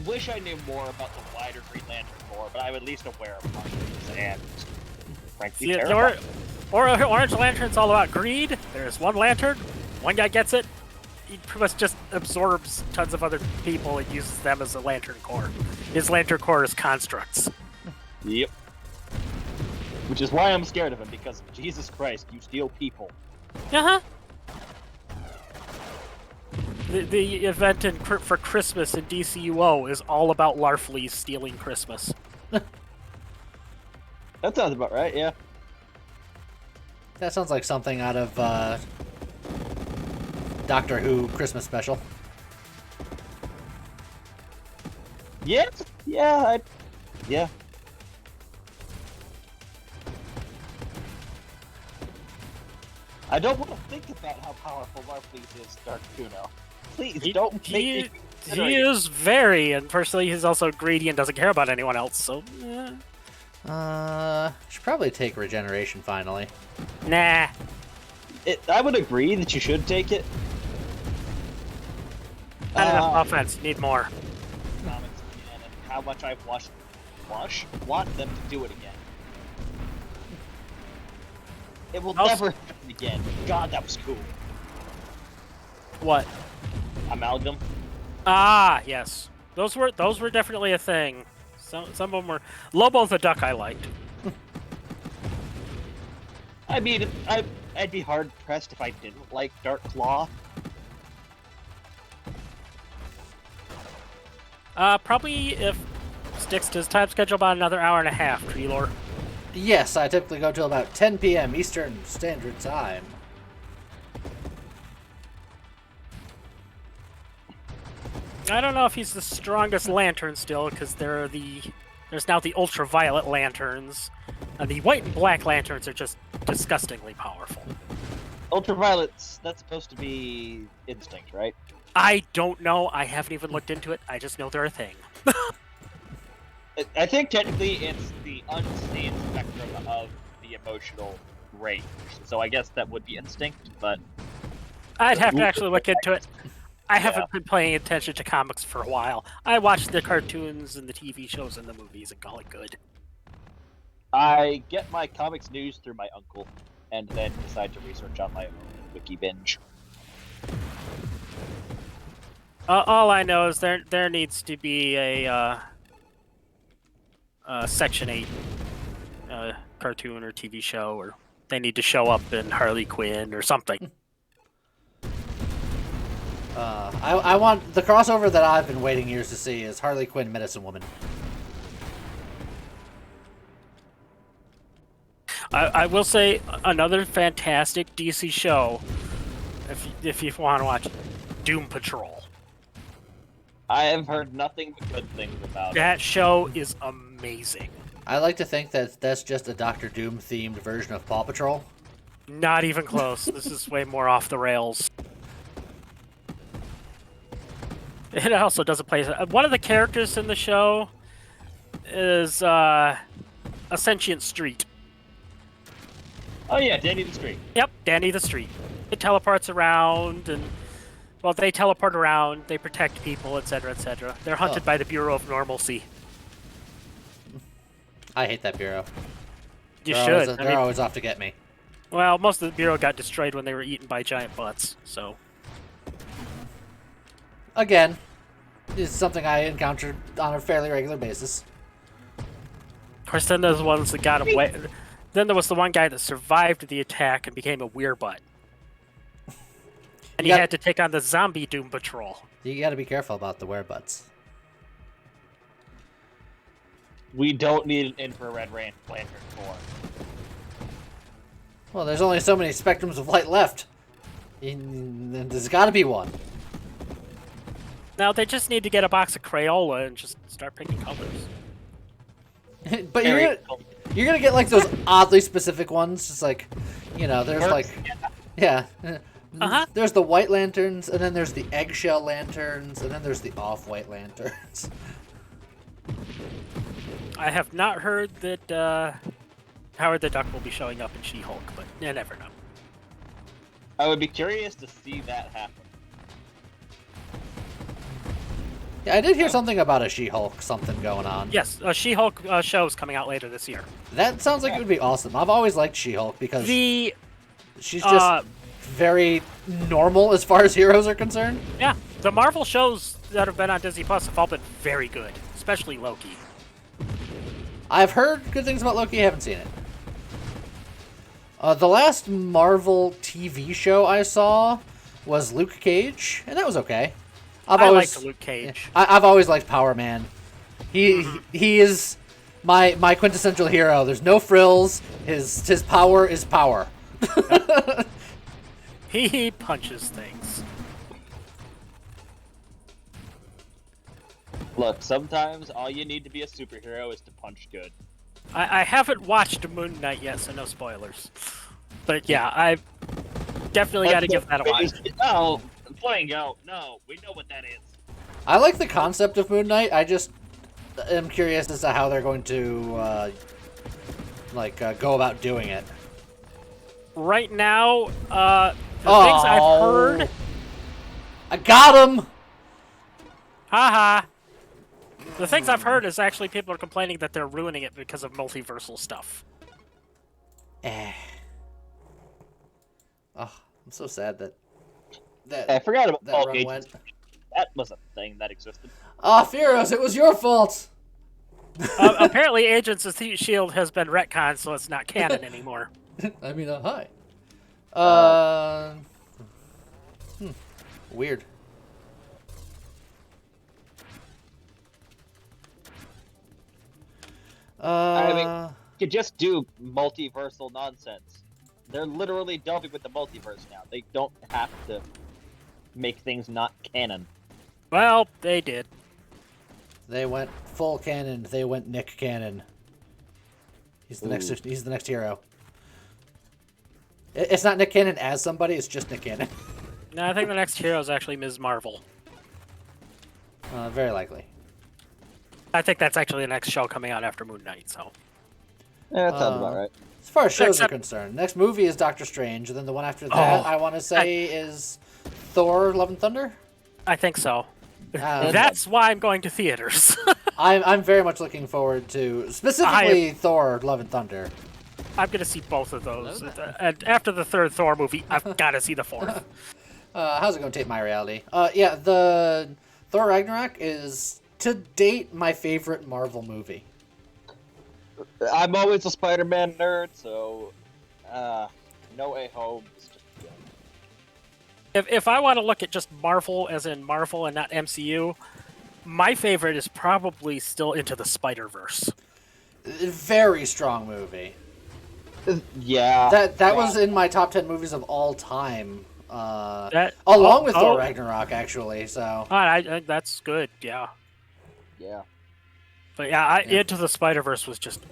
wish I knew more about the wider Green Lantern Corps, but I'm at least aware of Punishes and frankly See, terrifying. Orange Lantern's all about greed. There's one lantern, one guy gets it, he pretty much just absorbs tons of other people and uses them as a Lantern Corps. His Lantern Corps is constructs. Yep. Which is why I'm scared of him, because Jesus Christ, you steal people. Uh-huh. The event for Christmas in DCUO is all about Larfleeze stealing Christmas. That sounds about right, yeah. That sounds like something out of Doctor Who Christmas special. Yeah, yeah, yeah. I don't want to think about how powerful Larfleeze is, Dark Kuno. Please, don't make me consider He it. is very, and personally, he's also greedy and doesn't care about anyone else, so... Should probably take regeneration finally. Nah. I would agree that you should take it. Not enough offense, you need more. Comics again, and how much I've want them to do it again. It will Also- never happen again. God, that was cool. What? Amalgam. Ah, yes. Those were definitely a thing. Some of them were... Lobo the Duck I liked. I mean, I'd be hard pressed if I didn't like Dark Claw. Probably if sticks to his time schedule about another hour and a half, Treelor. Yes, I typically go till about 10 p.m. Eastern Standard Time. I don't know if he's the strongest lantern still, because there's now the ultraviolet lanterns, and the white and black lanterns are just disgustingly powerful. Ultraviolet's that's supposed to be instinct, right? I don't know. I haven't even looked into it. I just know they're a thing. I think technically it's the unseen spectrum of the emotional range. So I guess that would be instinct, but I'd have to actually look into it. I haven't been paying attention to comics for a while. I watch the cartoons and the TV shows and the movies and call it good. I get my comics news through my uncle, and then decide to research on my own wiki binge. All I know is there needs to be a Section 8 cartoon or TV show, or they need to show up in Harley Quinn or something. I want the crossover that I've been waiting years to see is Harley Quinn Medicine Woman. I will say another fantastic DC show, if you want to watch, Doom Patrol. I have heard nothing but good things about it. That show is amazing. I like to think that that's just a Doctor Doom themed version of Paw Patrol. Not even close. This is way more off the rails. It also doesn't play. One of the characters in the show is a sentient street. Oh yeah, Danny the Street. Yep, Danny the Street. It teleports around, and well, they teleport around. They protect people, etc., etc. They're hunted by the Bureau of Normalcy. I hate that bureau. You They're should. Always, they're always off to get me. Well, most of the Bureau got destroyed when they were eaten by giant butts. So Again, this is something I encounter on a fairly regular basis. of course, then there's the ones that got away. Then there was the one guy that survived the attack and became a weirbutt. And he had to take on the zombie Doom Patrol. You got to be careful about the werebutts. We don't need an infrared lantern for. Well, there's only so many spectrums of light left. There's got to be one. Now they just need to get a box of Crayola and just start picking colors. But you're gonna get like those oddly specific ones. Just like, you know, there's like, yeah. There's the white lanterns, and then there's the eggshell lanterns, and then there's the off-white lanterns. I have not heard that Howard the Duck will be showing up in She-Hulk, but you never know. I would be curious to see that happen. Yeah, I did hear something about a She-Hulk something going on. Yes, a She-Hulk show is coming out later this year. That sounds like it would be awesome. I've always liked She-Hulk because The she's just very normal as far as heroes are concerned. yeah, the Marvel shows that have been on Disney Plus have all been very good, especially Loki. I've heard good things about Loki, haven't seen it. The last Marvel TV show I saw was Luke Cage, and that was okay. I liked Luke Cage. I've always liked Power Man. He is my quintessential hero. There's no frills. His power is power. He punches things. Look, sometimes all you need to be a superhero is to punch good. I haven't watched Moon Knight yet, so no spoilers. But yeah, I've definitely got to give that a watch. No, playing out. No, we know what that is. I like the concept of Moon Knight. I just am curious as to how they're going to go about doing it. Right now, the things I've heard. I got him. Haha. The things I've heard is actually people are complaining that they're ruining it because of multiversal stuff. Oh, I'm so sad that I forgot about that Paul run Cage. went. That was a thing that existed. Ah, Firos, it was your fault. Apparently, Agents of S.H.I.E.L.D. has been retconned, so it's not canon anymore. I mean, hi. Weird. I mean, you could just do multiversal nonsense. They're literally delving with the multiverse now. They don't have to make things not canon. Well, they did. They went full canon. They went Nick Cannon. He's the next. He's the next hero. It's not Nick Cannon as somebody. It's just Nick Cannon. No, I think the next hero is actually Ms. Marvel. Very likely. I think that's actually the next show coming out after Moon Knight. So. Yeah, that sounds about right. As far as shows Except- are concerned, next movie is Doctor Strange, and then the one after that, I want to say, is Thor: Love and Thunder. I think so. Uh, That's why I'm going to theaters. I'm very much looking forward to specifically Thor: Love and Thunder. I'm going to see both of those. Hello there. And after the third Thor movie, I've got to see the fourth. How's it going to tape my reality? Yeah, the Thor Ragnarok is to date my favorite Marvel movie. I'm always a Spider-Man nerd, so No Way Home is just good. If I want to look at just Marvel, as in Marvel and not MCU, my favorite is probably still Into the Spider-Verse. Very strong movie. Yeah. That was in my top 10 movies of all time. That Along with Thor Ragnarok, actually. So that's good, yeah. Yeah. But yeah, Into the Spider-Verse was just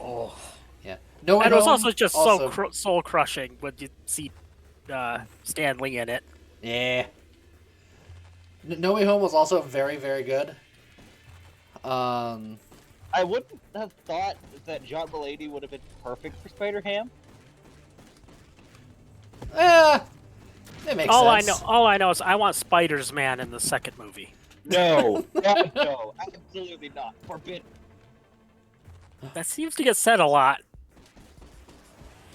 yeah. No Way and it was Home also just so soul crushing when you see Stan Lee in it. Yeah. No Way Home was also very, very good. I wouldn't have thought that John Mulaney would have been perfect for Spider-Ham. It makes All sense. I know is I want Spider-Man in the second movie. No. No, absolutely not. Forbidden. That seems to get said a lot.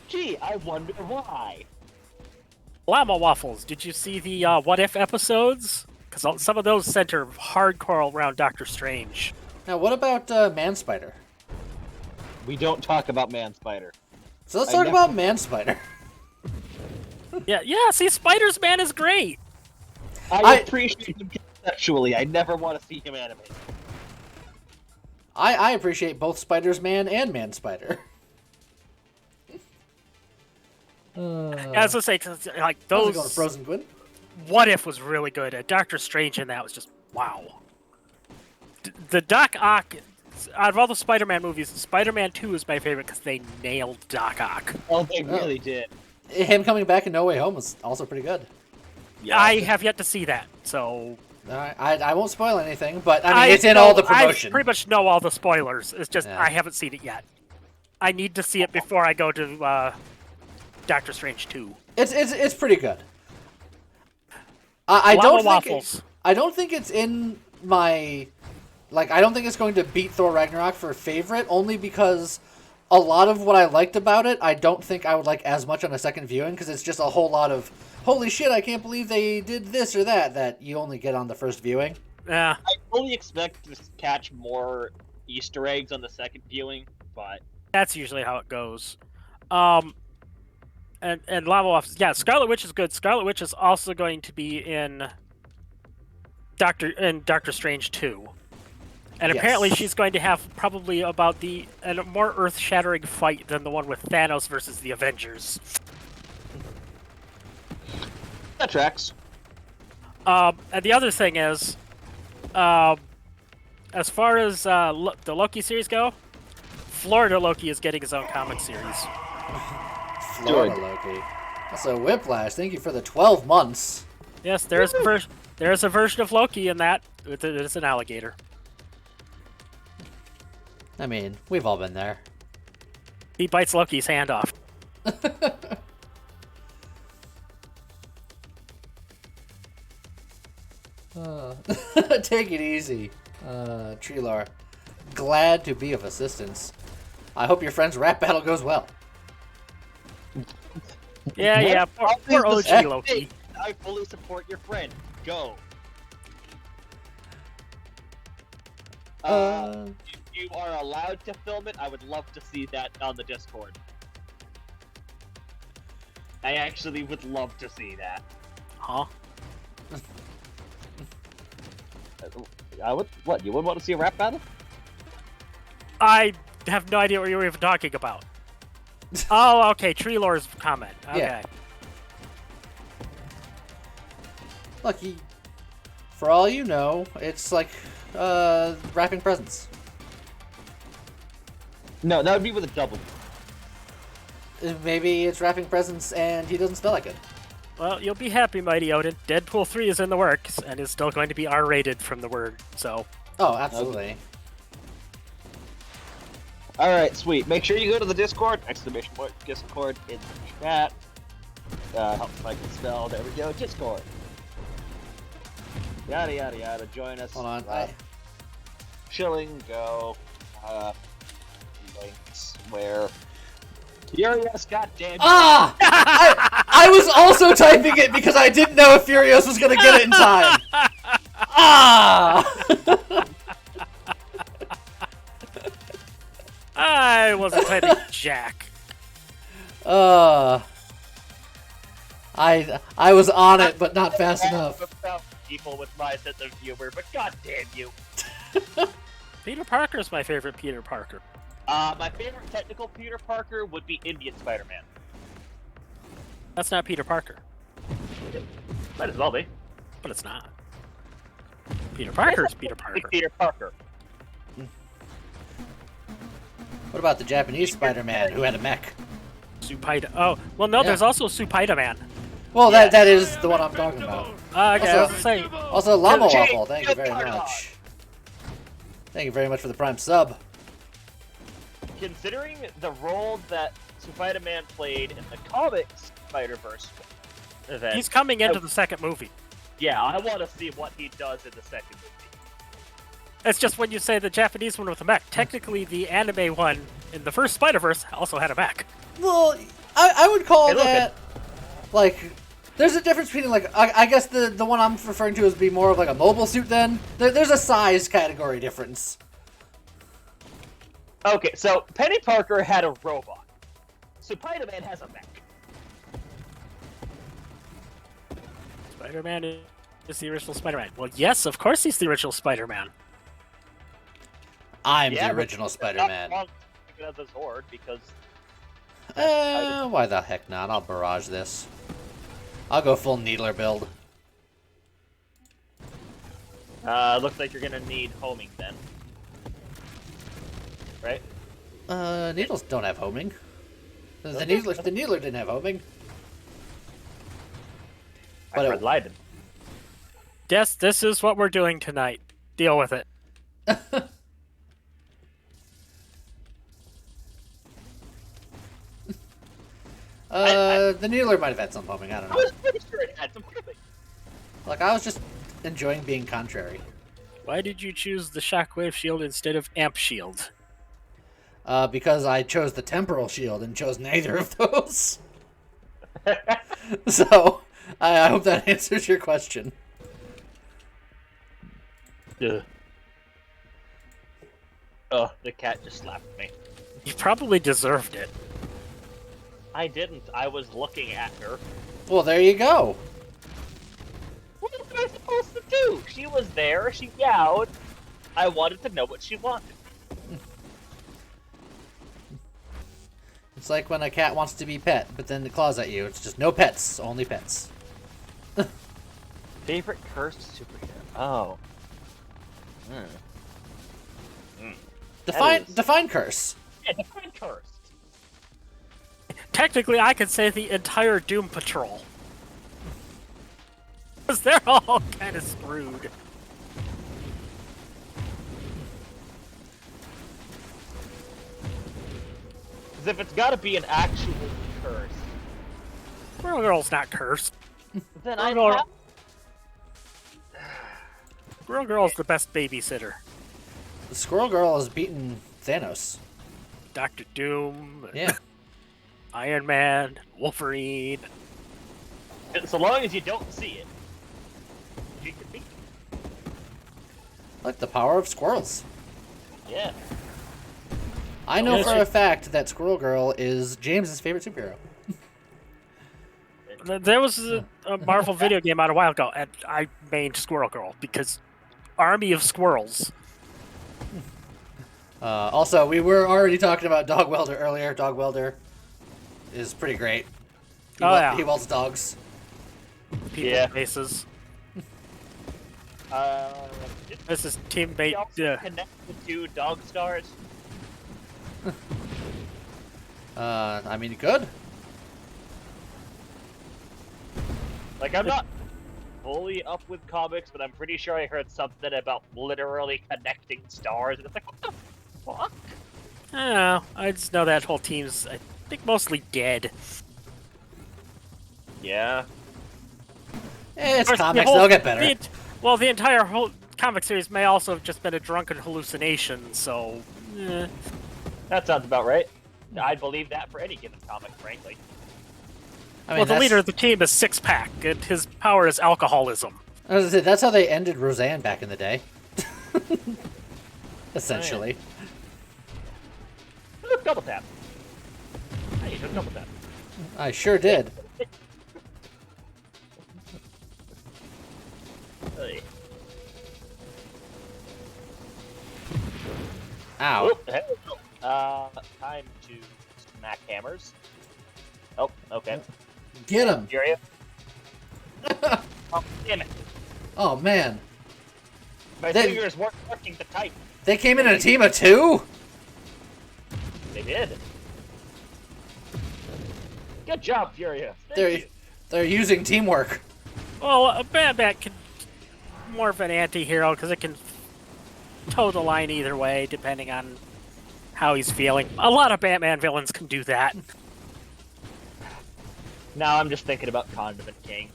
Gee, I wonder why. Llama Waffles, did you see the What If episodes? Because some of those center hardcore around Doctor Strange. Now, what about Man Spider? We don't talk about Man Spider. So let's talk about Man Spider. Yeah, see, Spider-Man is great. I appreciate him conceptually. I never want to see him animated. I appreciate both Spider-Man and Man Spider. As I say, 'cause, like How's it those going, Frozen Gwen? What If was really good, and Doctor Strange in that was just wow. The Doc Ock, out of all the Spider-Man movies, Spider-Man 2 is my favorite because they nailed Doc Ock. Oh, they really did. Him coming back in No Way Home was also pretty good. Yeah. I have yet to see that, so I won't spoil anything, but I mean, it's in all the promotion. I pretty much know all the spoilers. It's just Yeah. I haven't seen it yet. I need to see it before I go to Doctor Strange 2. It's pretty good. I don't think it's in my I don't think it's going to beat Thor Ragnarok for favorite, only because a lot of what I liked about it I don't think I would like as much on a second viewing, because it's just a whole lot of holy shit, I can't believe they did this or that you only get on the first viewing. Yeah. I fully expect to catch more Easter eggs on the second viewing, but That's usually how it goes. And Lava Waffles, yeah, Scarlet Witch is good. Scarlet Witch is also going to be in Doctor Strange 2. And Yes. apparently she's going to have probably about a more earth-shattering fight than the one with Thanos versus the Avengers. that tracks. And the other thing is, as far as the Loki series go, Florida Loki is getting his own comic series. Florida Loki. Also, Whiplash, thank you for the 12 months. Yes, there's a version of Loki in that. It's an alligator. I mean, we've all been there. He bites Loki's hand off. Take it easy, Treelar. Glad to be of assistance. I hope your friend's rap battle goes well. Yeah, poor OG Hey, Loki. I fully support your friend. Go. If you are allowed to film it, I would love to see that on the Discord. I actually would love to see that. Huh? I would. What? You wouldn't want to see a rap battle? I have no idea what you were even talking about. Oh, okay, Treelor's comment. Okay. Yeah. Lucky. For all you know, it's like wrapping presents. No, that would be with a double. Maybe it's wrapping presents and he doesn't smell like it. Well, you'll be happy, Mighty Odin. Deadpool 3 is in the works and is still going to be R-rated from the word, so... Oh, absolutely. Alright, sweet. Make sure you go to the Discord, exclamation point, Discord in the chat. Help if I can spell, there we go, Discord. Yada yada yada. Join us. Hold on. Chilling. Go. Links. Where? Furious. Goddamn. Ah! I was also typing it because I didn't know if Furious was gonna get it in time. Ah! I wasn't typing Jack. I was on it, but not fast enough. People with my sense of humor, but goddamn you. Peter Parker is my favorite Peter Parker. My favorite technical Peter Parker would be Indian Spider-Man. That's not Peter Parker, Might as well be. but it's not. Peter Parker is Peter Parker. Peter Parker. What about the Japanese Spider-Man who had a mech? Supaida. Oh, well, no, Yeah. there's also Supaida-Man. Well, that is the one I'm talking about. Okay, I was Also- saying. Also, Llama Jake, Waffle, thank you very good much. Thank you very much for the Prime sub. Considering the role that Spider-Man played in the comics Spider-Verse event, He's coming into the second movie. yeah, I want to see what he does in the second movie. It's just when you say the Japanese one with a mech. Technically, the anime one in the first Spider-Verse also had a mech. Well, I would call Hey, look, that, like, there's a difference between, like, I guess the one I'm referring to is be more of like a mobile suit then. There's a size category difference. Okay, so Penny Parker had a robot. Spider-Man has a mech. Spider-Man is the original Spider-Man. Well, yes, of course he's the original Spider-Man. I'm Yeah, the but original it's not Spider-Man. wrong to think of it as a Zord because Why the heck not? I'll barrage this. I'll go full Needler build. looks like you're gonna need homing then. Right? Needles don't have homing. The Needler didn't have homing. But I've read Leiden. Yes, this is what we're doing tonight. Deal with it. The Needler might have had some homing, I don't I know. was pretty sure it had some homing. Like, I was just enjoying being contrary. Why did you choose the Shockwave Shield instead of Amp Shield? Because I chose the Temporal Shield and chose neither of those. So, I hope that answers your question. Ugh. Oh, the cat just slapped me. You probably deserved it. I didn't. I was looking at her. Well, there you go. What was I supposed to do? She was there. She yowed. I wanted to know what she wanted. It's like when a cat wants to be pet, but then it claws at you. It's just no pets, only pets. Favorite cursed superhero? Oh. Define curse. Yeah, define cursed. Technically, I could say the entire Doom Patrol. Because they're all kind of screwed. Because if it's got to be an actual curse, Squirrel Girl's not cursed. then I I don't- have... Squirrel Girl's the best babysitter. The Squirrel Girl has beaten Thanos. Doctor Doom, Yeah. Iron Man, Wolverine. So long as you don't see it, you can beat it. Like the power of squirrels. Yeah. I know Yeah, for a fact that Squirrel Girl is James's favorite superhero. There was a Marvel video game out a while ago, and I mained Squirrel Girl because army of squirrels. Also, we were already talking about Dog Welder earlier. Dog Welder is pretty great. Yeah. He welds dogs. People's Yeah. faces. Did This is we teammate. also connect the two dog stars? I mean, good. Like, I'm not fully up with comics, but I'm pretty sure I heard something about literally connecting stars, and it's like, what the fuck? I don't know. I just know that whole team's, I think, mostly dead. Yeah. It's Of course, comics, they'll get better. Well, the entire whole comic series may also have just been a drunken hallucination, so... That sounds about right. I'd believe that for any given comic, frankly. I mean, Well, the leader of the team is Six Pack, and his power is alcoholism. I was gonna say, that's how they ended Roseanne back in the day. Essentially. Double tap. Hey, you took double tap. I sure did. Hey. Ow. Oop, hey, time to smack hammers. Oh, okay. Get him! Furia. Oh, damn it. Oh, man. My They- fingers weren't working to type. They came in a team of 2? They did. Good job, Furia. Thank They're, you. they're using teamwork. Well, a Bat-Bat can... more of an anti-hero, because it can toe the line either way, depending on how he's feeling. A lot of Batman villains can do that. Now I'm just thinking about Condiment King.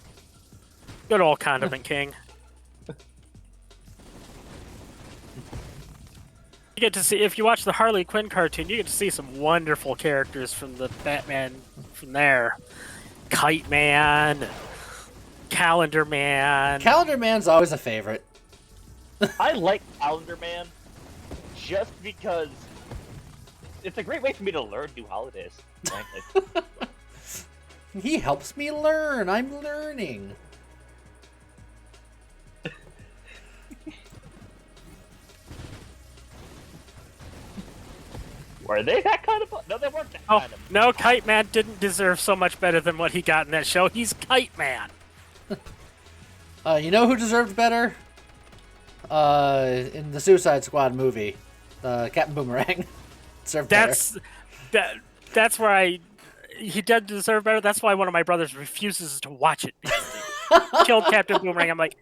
Good old Condiment King. You get to see, if you watch the Harley Quinn cartoon, you get to see some wonderful characters from the Batman from there. Kite Man, Calendar Man. Calendar Man's always a favorite. I like Calendar Man just because it's a great way for me to learn new holidays, frankly. He helps me learn. I'm learning. Were they that kind of... No, they weren't that Oh, kind of... no, Kite Man didn't deserve so much better than what he got in that show. He's Kite Man. You know who deserved better? In the Suicide Squad movie, Captain Boomerang deserved better. That's where he did deserve better. That's why one of my brothers refuses to watch it. He killed Captain Boomerang. I'm like,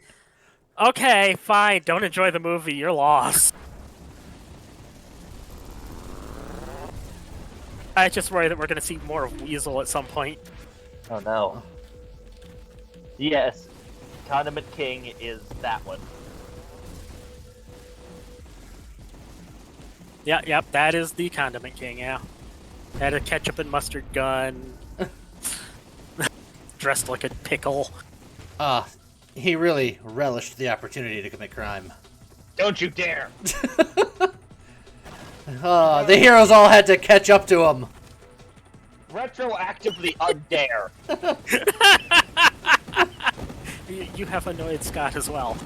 okay, fine. Don't enjoy the movie. You're lost. I just worry that we're going to see more of Weasel at some point. Oh, no. Yes, Condiment King is that one. Yep, that is the Condiment King, yeah. Had a ketchup and mustard gun. Dressed like a pickle. He really relished the opportunity to commit crime. Don't you dare! The heroes all had to catch up to him. Retroactively undare. You have annoyed Scott as well.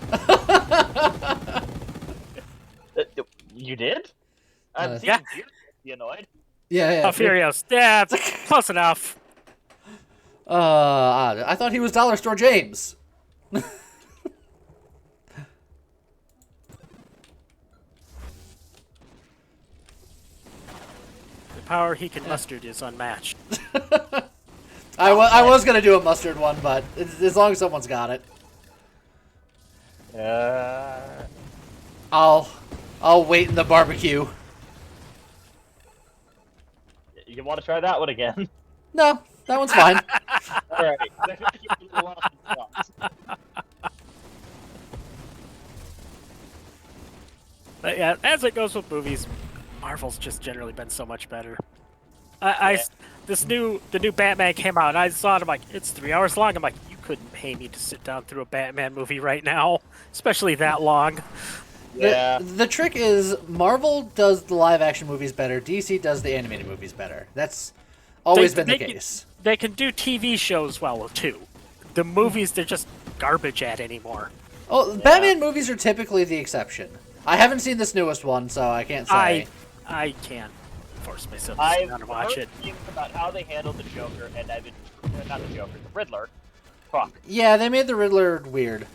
You did? I'm seeing Yeah. you be annoyed. Yeah. Oh, Furious. Yeah, close enough. I thought he was Dollar Store James. The power he can mustard is unmatched. I was gonna do a mustard one, but as long as someone's got it, I'll wait in the barbecue. You want to try that one again? No, that one's fine. Alright. But yeah, as it goes with movies, Marvel's just generally been so much better. The new Batman came out, and I saw it. I'm like, it's 3 hours long. I'm like, you couldn't pay me to sit down through a Batman movie right now, especially that long. Yeah. The trick is Marvel does the live action movies better. DC does the animated movies better. That's always been the case. They can do TV shows well too. The movies, they're just garbage at anymore. Oh, Batman movies are typically the exception. I haven't seen this newest one, so I can't say. I can't force myself I've to watch heard it. things about how they handled the Joker, and I've been not the Joker, the Riddler. Fuck. Yeah, they made the Riddler weird.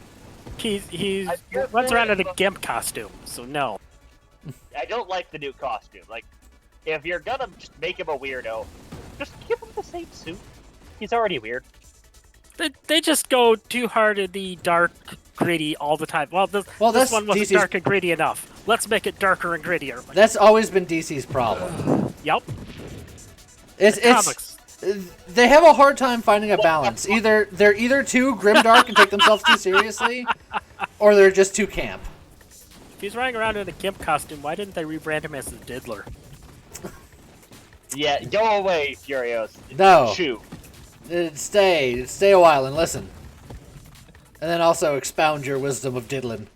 He I've heard runs around in a things- gimp costume, so no. I don't like the new costume. Like, if you're gonna just make him a weirdo, just give him the same suit. He's already weird. They just go too hard in the dark, gritty all the time. Well, this that's one wasn't DC's dark and gritty enough. Let's make it darker and grittier. Like, That's always been DC's problem. yep. It's Comics. they have a hard time finding a balance. They're either too grimdark and take themselves too seriously, Or they're just too camp. If he's running around in a gimp costume, why didn't they rebrand him as the Diddler? Yeah, go away, Furios. No. Shoot. Stay a while and listen. And then also expound your wisdom of diddlin'.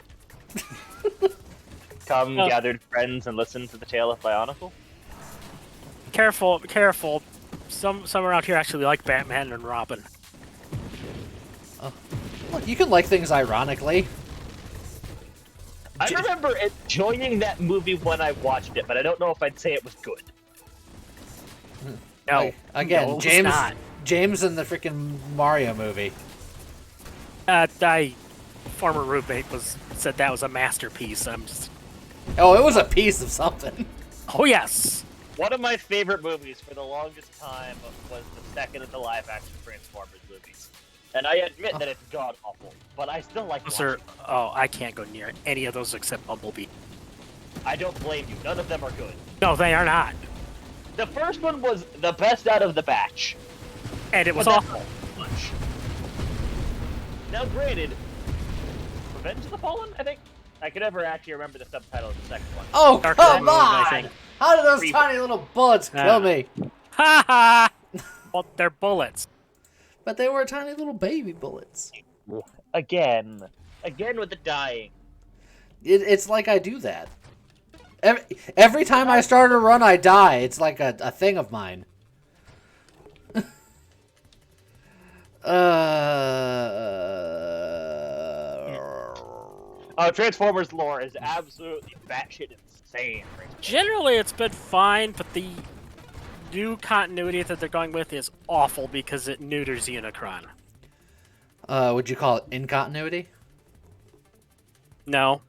Come, Oh. gathered friends, and listen to the tale of Bionicle. Careful, careful. Some around here actually like Batman and Robin. Look, you can like things ironically. I remember enjoying that movie when I watched it, but I don't know if I'd say it was good. No. Like, again, no, it's James not. James in the freaking Mario movie. Former roommate said that was a masterpiece. I'm just. Oh, it was a piece of something. Oh yes. One of my favorite movies for the longest time was the second of the live-action Transformers movies. And I admit that it's god-awful, but I still like watching Sir, it. oh, I can't go near any of those except Bumblebee. I don't blame you. None of them are good. No, they are not. The first one was the best out of the batch. And it was But that's awful. not much. Now, granted, Revenge of the Fallen, I think? I could never actually remember the subtitle of the second one. Oh, Dark come Knight, I on! think. How did those Creep. tiny little bullets kill me? Ha ha! Well, they're bullets. But they were tiny little baby bullets. Again with the dying. It's like I do that. Every time I start a run, I die. It's like a thing of mine. Transformers lore is absolutely batshit insane. Right now. Generally, it's been fine, but the new continuity that they're going with is awful because it neuters Unicron. Would you call it incontinuity? No.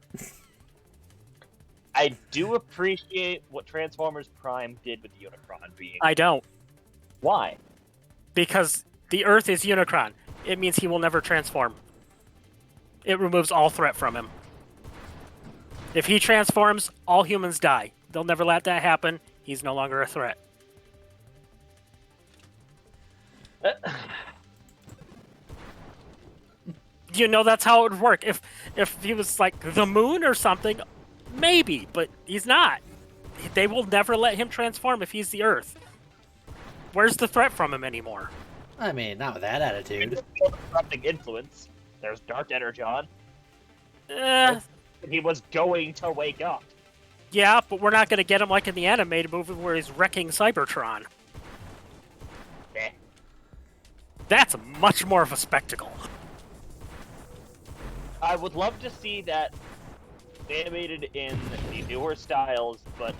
I do appreciate what Transformers Prime did with Unicron being. I don't. Why? Because the Earth is Unicron. It means he will never transform. It removes all threat from him. If he transforms, all humans die. They'll never let that happen. He's no longer a threat. You know, that's how it would work. If he was like the moon or something, maybe, but he's not. They will never let him transform if he's the Earth. Where's the threat from him anymore? I mean, not with that attitude. Corrupting influence. There's Dark Energon. Eh, He was going to wake up. yeah, but we're not going to get him like in the animated movie where he's wrecking Cybertron. Eh. That's much more of a spectacle. I would love to see that animated in the newer styles, but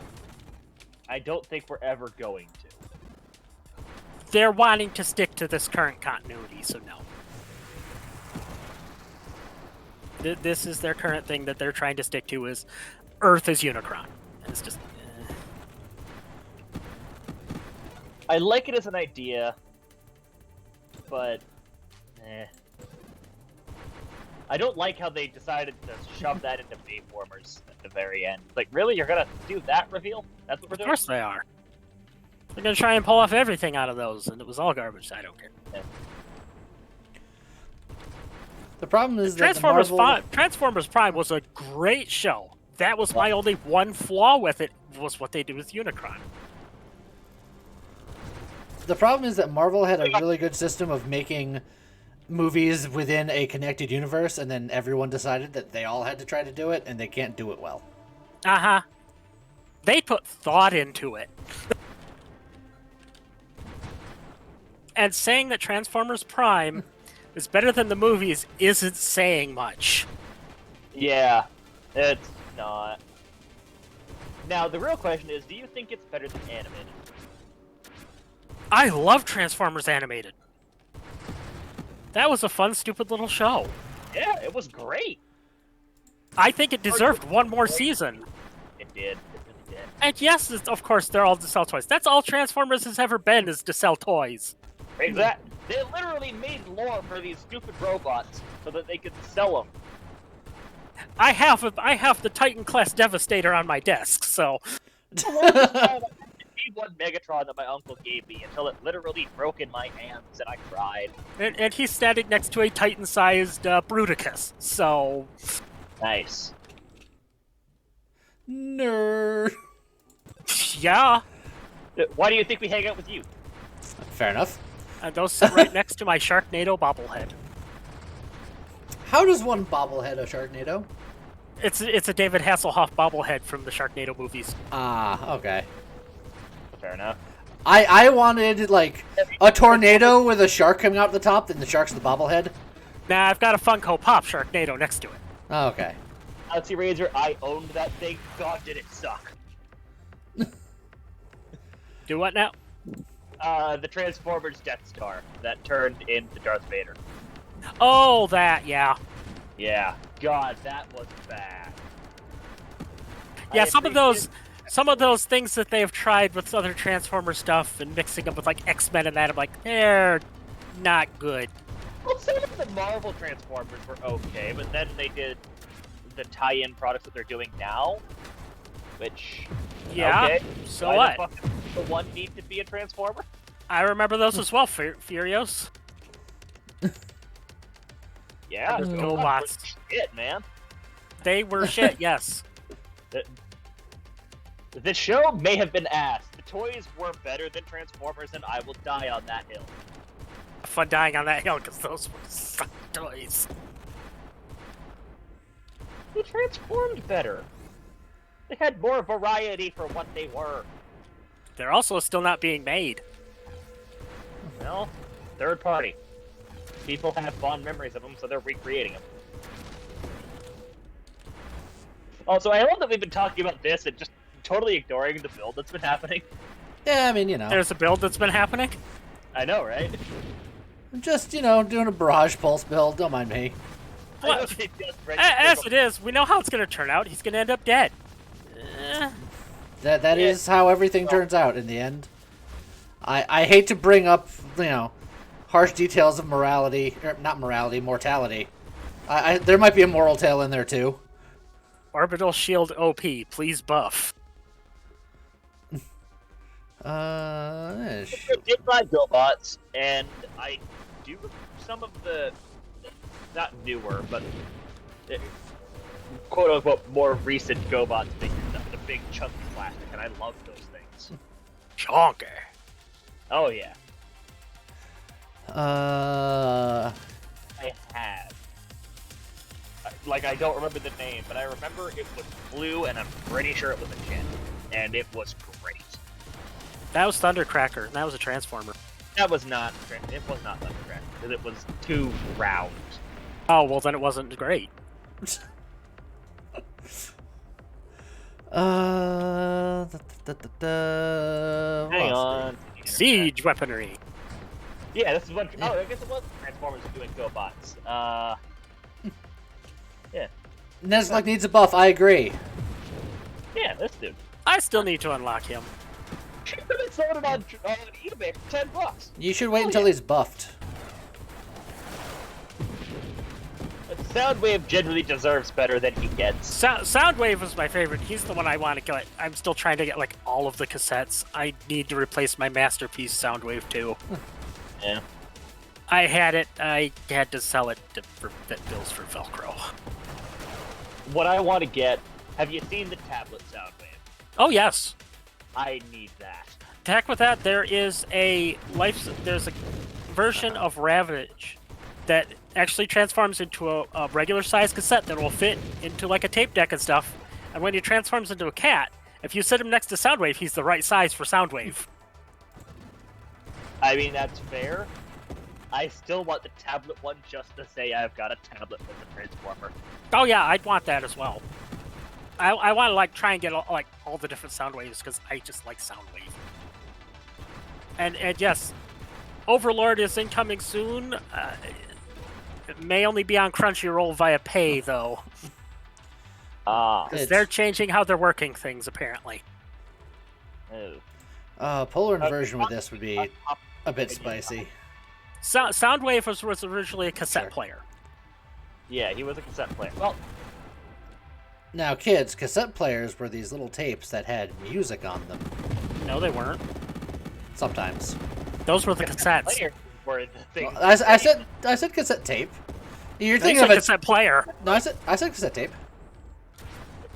I don't think we're ever going to. They're wanting to stick to this current continuity, so no. This is their current thing that they're trying to stick to is Earth is Unicron. It's just... I like it as an idea, but I don't like how they decided to shove that into Beamformers at the very end. Like, really? You're gonna do that reveal? That's what we're Of doing? course they are. They're going to try and pull off everything out of those, and it was all garbage. I don't care. The problem is that Transformers Prime was a great show. That was my only one flaw with it, was what they did with Unicron. The problem is that Marvel had a really good system of making movies within a connected universe, and then everyone decided that they all had to try to do it, and they can't do it well. Uh-huh. They put thought into it. And saying that Transformers Prime is better than the movies isn't saying much. Yeah, it's not. Now, the real question is, do you think it's better than animated? I love Transformers Animated. That was a fun, stupid little show. Yeah, it was great. I think it deserved one more season. It did. It really did. And yes, of course, they're all to sell toys. That's all Transformers has ever been, is to sell toys. Exactly. They literally made lore for these stupid robots so that they could sell them. I have the Titan class Devastator on my desk, so B1 Megatron that my uncle gave me until it literally broke in my hands and I cried. And he's standing next to a Titan-sized Bruticus, so... Nice. Nerd. Yeah. Why do you think we hang out with you? Fair enough. And those sit right next to my Sharknado bobblehead. How does one bobblehead a Sharknado? It's a David Hasselhoff bobblehead from the Sharknado movies. Ah, okay. Fair enough. I wanted, like, a tornado with a shark coming out the top, and the shark's the bobblehead. Nah, I've got a Funko Pop Sharknado next to it. Oh, okay. Galaxy Razor, I owned that thing. God, did it suck. Do what now? The Transformers Death Star that turned into Darth Vader. Oh, that, yeah. Yeah. God, that was bad. Yeah, some of those things that they've tried with other Transformer stuff and mixing them with like X-Men and that, I'm like, they're not good. Well, some of the Marvel Transformers were okay, but then they did the tie-in products that they're doing now, which Yeah. okay. So Why what? the fuck does the one need to be a Transformer? I remember those as well, Furios. Yeah, Those those GoBots. were shit, man. They were shit, yes. The show may have been ass. The toys were better than Transformers, and I will die on that hill. Fun dying on that hill because those were suck toys. They transformed better. They had more variety for what they were. They're also still not being made. Well, third party. People have fond memories of them, so they're recreating them. Also, I love that we've been talking about this and just totally ignoring the build that's been happening. Yeah, I mean, you know. There's a build that's been happening. I know, right? Just, you know, doing a barrage pulse build. Don't mind me. I know Well, they just as it is, we know how it's going to turn out. He's going to end up dead. That Yeah. is how everything turns out in the end. I hate to bring up, you know, harsh details of morality, or not morality, mortality. There might be a moral tale in there too. Orbital Shield OP, please buff. I did my GoBots, and I do some of the, not newer, but quote-unquote more recent GoBots figures, the big chunky plastic, and I love those things. Chonky. Oh yeah, Uh, I have. Like, I don't remember the name, but I remember it was blue, and I'm pretty sure it was a Jin, and it was great. That was Thundercracker, and that was a Transformer. That was not, it was not Thundercracker, because it was too round. Oh, well then it wasn't great. Hang on. Siege weaponry. Yeah, this is what. Oh, I guess it was Transformers doing GoBots. Nuzlocke needs a buff. I agree. Yeah, this dude. I still need to unlock him. Should have been sold it on eBay for $10. You should wait Oh, until yeah. he's buffed. But Soundwave generally deserves better than he gets. Soundwave was my favorite. He's the one I want to get. I'm still trying to get like all of the cassettes. I need to replace my masterpiece Soundwave too. Yeah. I had it. I had to sell it to fit bills for Velcro. What I want to get. Have you seen the tablet Soundwave? Oh yes. I need that. To heck with that. There's a version of Ravage that actually transforms into a regular size cassette that will fit into like a tape deck and stuff. And when he transforms into a cat, if you sit him next to Soundwave, he's the right size for Soundwave. I mean, that's fair. I still want the tablet one just to say I've got a tablet with a Transformer. Oh yeah, I'd want that as well. I want to like try and get all the different Soundwaves because I just like Soundwave. And yes, Overlord is incoming soon. It may only be on Crunchyroll via pay though, Ah. because they're changing how they're working things apparently. Polar inversion with this would be a bit spicy. Soundwave was originally a cassette Sure. player. Yeah, he was a cassette player. Well, Now, kids, cassette players were these little tapes that had music on them. No, they weren't. Sometimes. Those were the cassettes. Player were the thing. I said cassette tape. You're They thinking said of it. cassette player. No, I said cassette tape.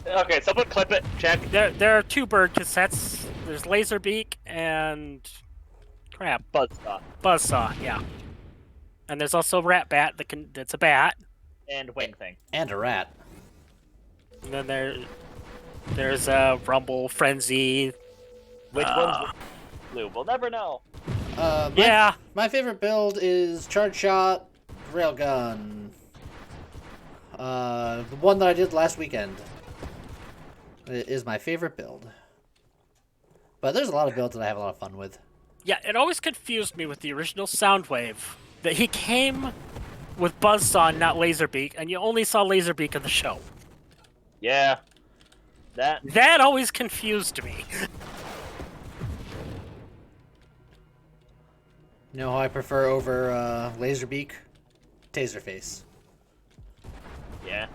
Okay, someone clip it. Check. There are two bird cassettes. There's Laserbeak and crap, Buzzsaw Buzzsaw. Yeah. And there's also Rat Bat that's a bat. and Wing Thing. And a rat. And then there's Rumble, Frenzy. Which one's blue? We'll never know. Yeah. My favorite build is Charge Shot, Railgun. The one that I did last weekend is my favorite build. But there's a lot of builds that I have a lot of fun with. Yeah, it always confused me with the original Soundwave that he came with Buzzsaw and not Laserbeak, and you only saw Laserbeak in the show. Yeah. That always confused me. You know who I prefer over Laserbeak? Taserface. Yeah.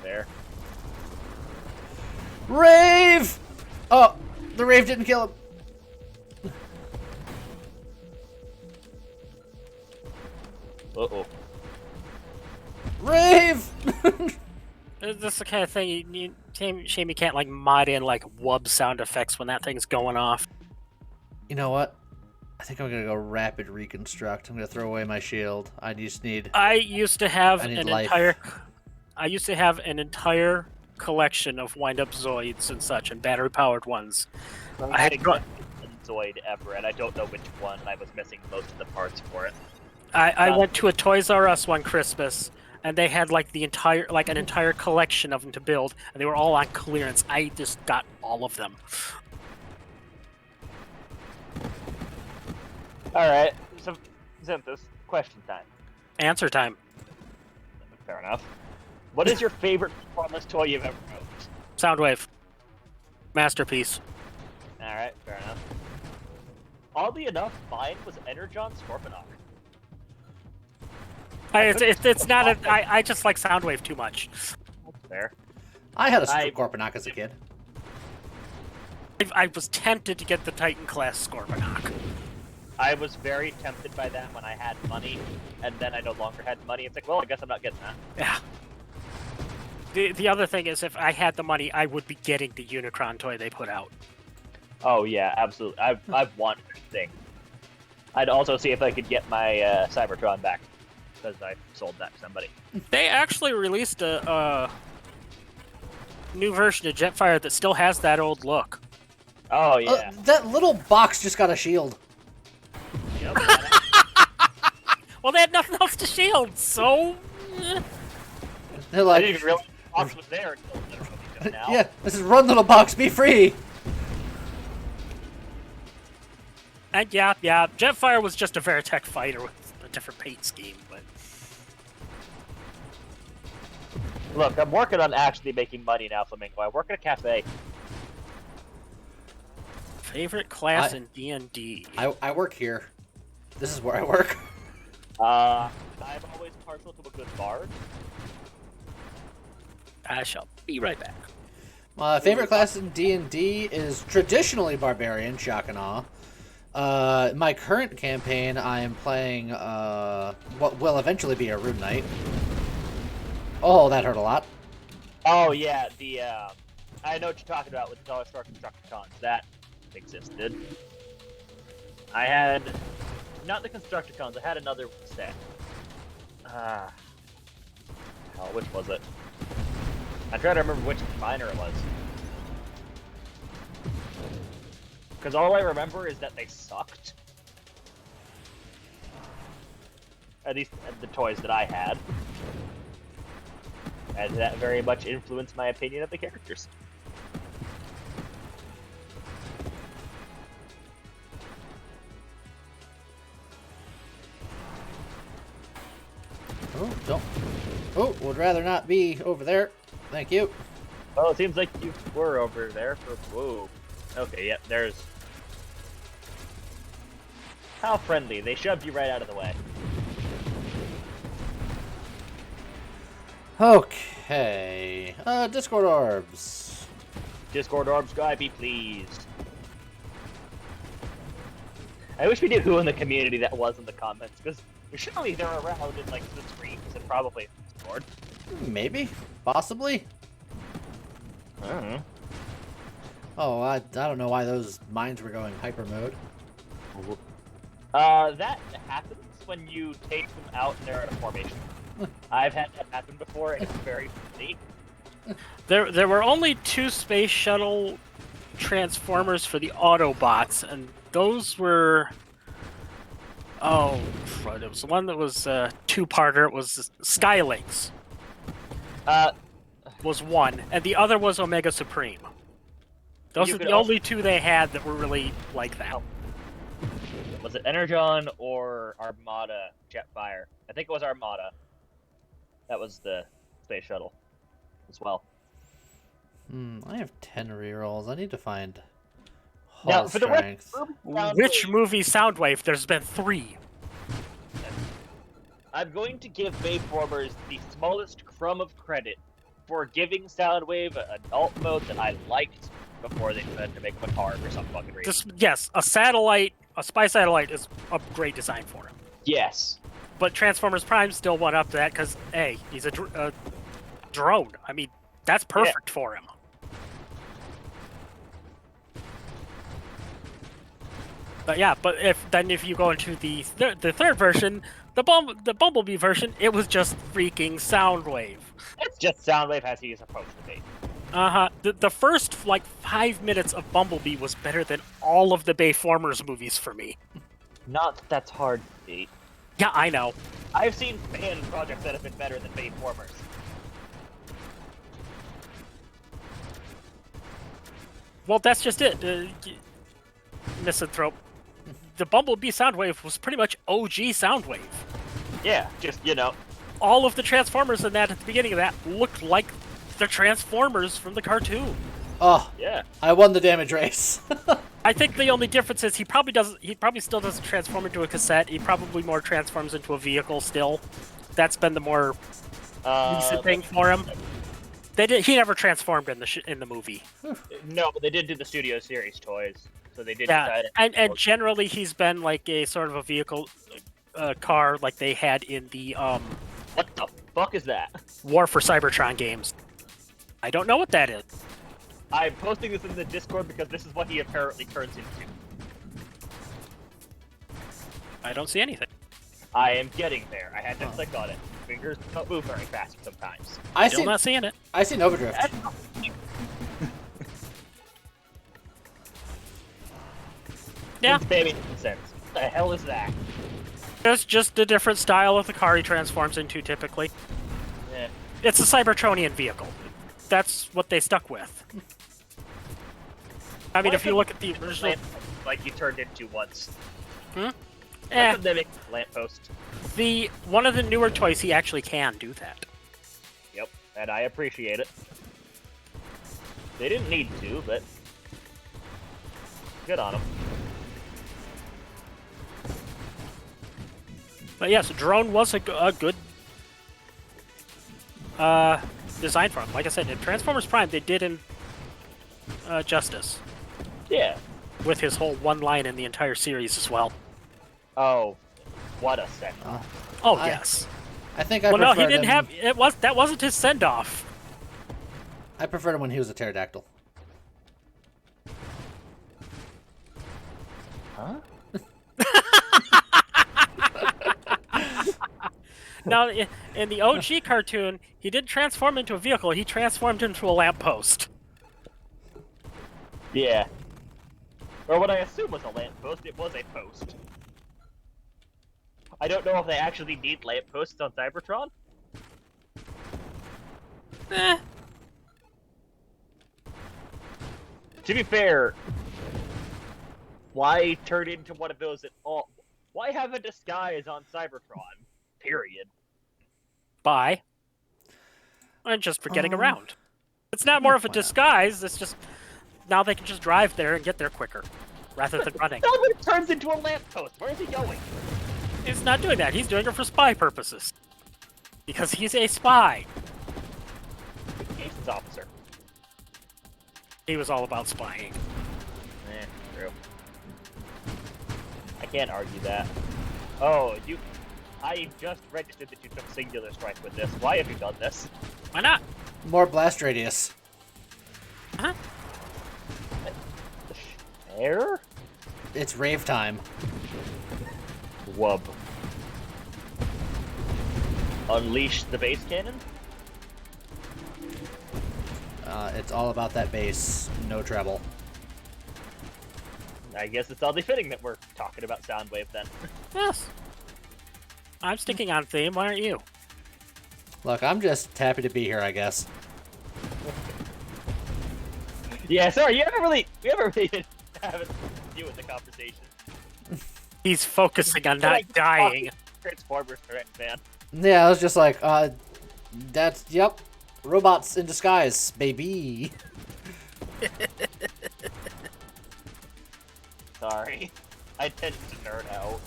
There. Rave! Oh, the Rave didn't kill him. Uh-oh. Rave! This is the kind of thing shame you can't like mod in like wub sound effects when that thing's going off. You know what? I think I'm gonna go rapid reconstruct. I'm gonna throw away my shield. I just need. I used to have I need an life. entire collection of wind-up Zoids and such, and battery-powered ones. I had one Zoid ever, and I don't know which one. I was missing most of the parts for it. I went to a Toys R Us one Christmas, and they had like an entire collection of them to build, and they were all on clearance. I just got all of them. Alright, so, Xanthus, question time. Answer time. Fair enough. What is your favorite performance toy you've ever owned? Soundwave. Masterpiece. Alright, fair enough. Oddly enough, mine was Energon Scorponok. It's not a. I just like Soundwave too much. Fair. I had a Scorponok as a kid. I was tempted to get the Titan class Scorponok. I was very tempted by that when I had money, and then I no longer had money. It's like, well, I guess I'm not getting that. Yeah. The other thing is, if I had the money, I would be getting the Unicron toy they put out. Oh yeah, absolutely. I've wanted this thing. I'd also see if I could get my Cybertron back, because I sold that to somebody. They actually released a new version of Jetfire that still has that old look. Oh yeah. That little box just got a shield. Yep. Well, they had nothing else to shield, so... They're I like, didn't even realize the box was there until literally just now. yeah, this is run little box, be free. And yeah, Jetfire was just a Veritech fighter with a different paint scheme, but... Look, I'm working on actually making money now, Flamingo. I work at a cafe. Favorite class in D&D? I work here. This is where I work. I'm always partial to a good bard. I shall be right back. My favorite class in D&D is traditionally Barbarian, shock and awe. My current campaign, I am playing what will eventually be a Rune Knight. Oh, that hurt a lot. Oh yeah, I know what you're talking about with the Dollar Store Constructicons. That existed. I had not the Constructicons. I had another set. Hell, which was it? I try to remember which miner it was. Because all I remember is that they sucked. At least the toys that I had. And that very much influenced my opinion of the characters. Oh, don't. Oh, would rather not be over there. Thank you. Well, it seems like you were over there for... Whoa. Okay, yep, there's... How friendly. They shoved you right out of the way. Okay. Discord orbs. Discord orbs, guy, be pleased. I wish we knew who in the community that was in the comments, because surely they're around in like the streams and probably in Discord. Maybe, possibly. I don't know. Oh, I don't know why those mines were going hyper mode. That happens when you take them out and they're in a formation. I've had that happen before, and it's very funny. There were only 2 space shuttle transformers for the Autobots, and those were... Oh, it was the one that was a 2-parter. It was Skylinks. Was one, and the other was Omega Supreme. Those You are could the only 2 they had that were really like that. Was it Energon or Armada Jetfire? I think it was Armada. That was the space shuttle as well. I have 10 rerolls. I need to find Now, hull for the strength. Which movie Soundwave? There's been 3. I'm going to give Bayformers the smallest crumb of credit for giving Soundwave an alt mode that I liked before they decided to make him a car for some fucking reason. Yes, a spy satellite is a great design for him. Yes. But Transformers Prime still went up to that because, hey, he's a drone. I mean, that's perfect for him. But yeah, if you go into the third version, the Bumblebee version, it was just freaking Soundwave. It's just Soundwave as he is supposed to be. The first like 5 minutes of Bumblebee was better than all of the Bayformers movies for me. Not that that's hard to beat. Yeah, I know. I've seen fan projects that have been better than Bayformers. Well, that's just it. Misanthrope. The Bumblebee Soundwave was pretty much OG Soundwave. Yeah, just, All of the Transformers in that at the beginning of that looked like the Transformers from the cartoon. Oh, yeah. I won the damage race. I think the only difference is he probably still doesn't transform into a cassette. He probably more transforms into a vehicle still. That's been the more recent thing for him. He never transformed in the movie. No, but they did do the Studio Series toys. So they did Yeah, decide and generally he's been like a sort of a vehicle car like they had in the What the fuck is that? War for Cybertron games. I don't know what that is. I'm posting this in the Discord because this is what he apparently turns into. I don't see anything. I am getting there. I had to click on it. Fingers don't move very fast sometimes. Still not seeing it. I seen Overdrift. Yeah. Baby sense. What the hell is that? It's just a different style of the car he transforms into, typically. Yeah. It's a Cybertronian vehicle. That's what they stuck with. I mean, if you look at the original... Like you turned into once. Why couldn't they make a lamppost? One of the newer toys, he actually can do that. Yep, and I appreciate it. They didn't need to, but... Good on them. But yes, Drone was a good design for him. Like I said, in Transformers Prime, they did him justice. Yeah. With his whole one line in the entire series as well. Oh, what a send. Yes. I think I Well, no, preferred he didn't him. have... That wasn't his send-off. I preferred him when he was a pterodactyl. Huh? Now, in the OG cartoon, he didn't transform into a vehicle. He transformed into a lamppost. Yeah. Or what I assume was a lamppost, it was a post. I don't know if they actually need lampposts on Cybertron. To be fair, why turn into one of those at all? Why have a disguise on Cybertron? Period. Bye. And just for getting around. It's not more of a disguise, it's just... Now they can just drive there and get there quicker, rather than running. Nobody turns into a lamppost. Where is he going? He's not doing that. He's doing it for spy purposes. Because he's a spy. Communications officer. He was all about spying. True. I can't argue that. Oh, I just registered that you took Singular Strike with this. Why have you done this? Why not? More blast radius. Huh? Air? It's rave time. Wub. Unleash the base cannon? It's all about that bass. No treble. I guess it's oddly fitting that we're talking about Soundwave then. Yes. I'm sticking on theme. Why aren't you? Look, I'm just happy to be here, I guess. Yeah, sorry, we haven't really have you in the conversation. He's focusing on not dying. Transformers correct, man. Yeah, I was just like, yep. Robots in disguise, baby. Sorry. I tend to nerd out.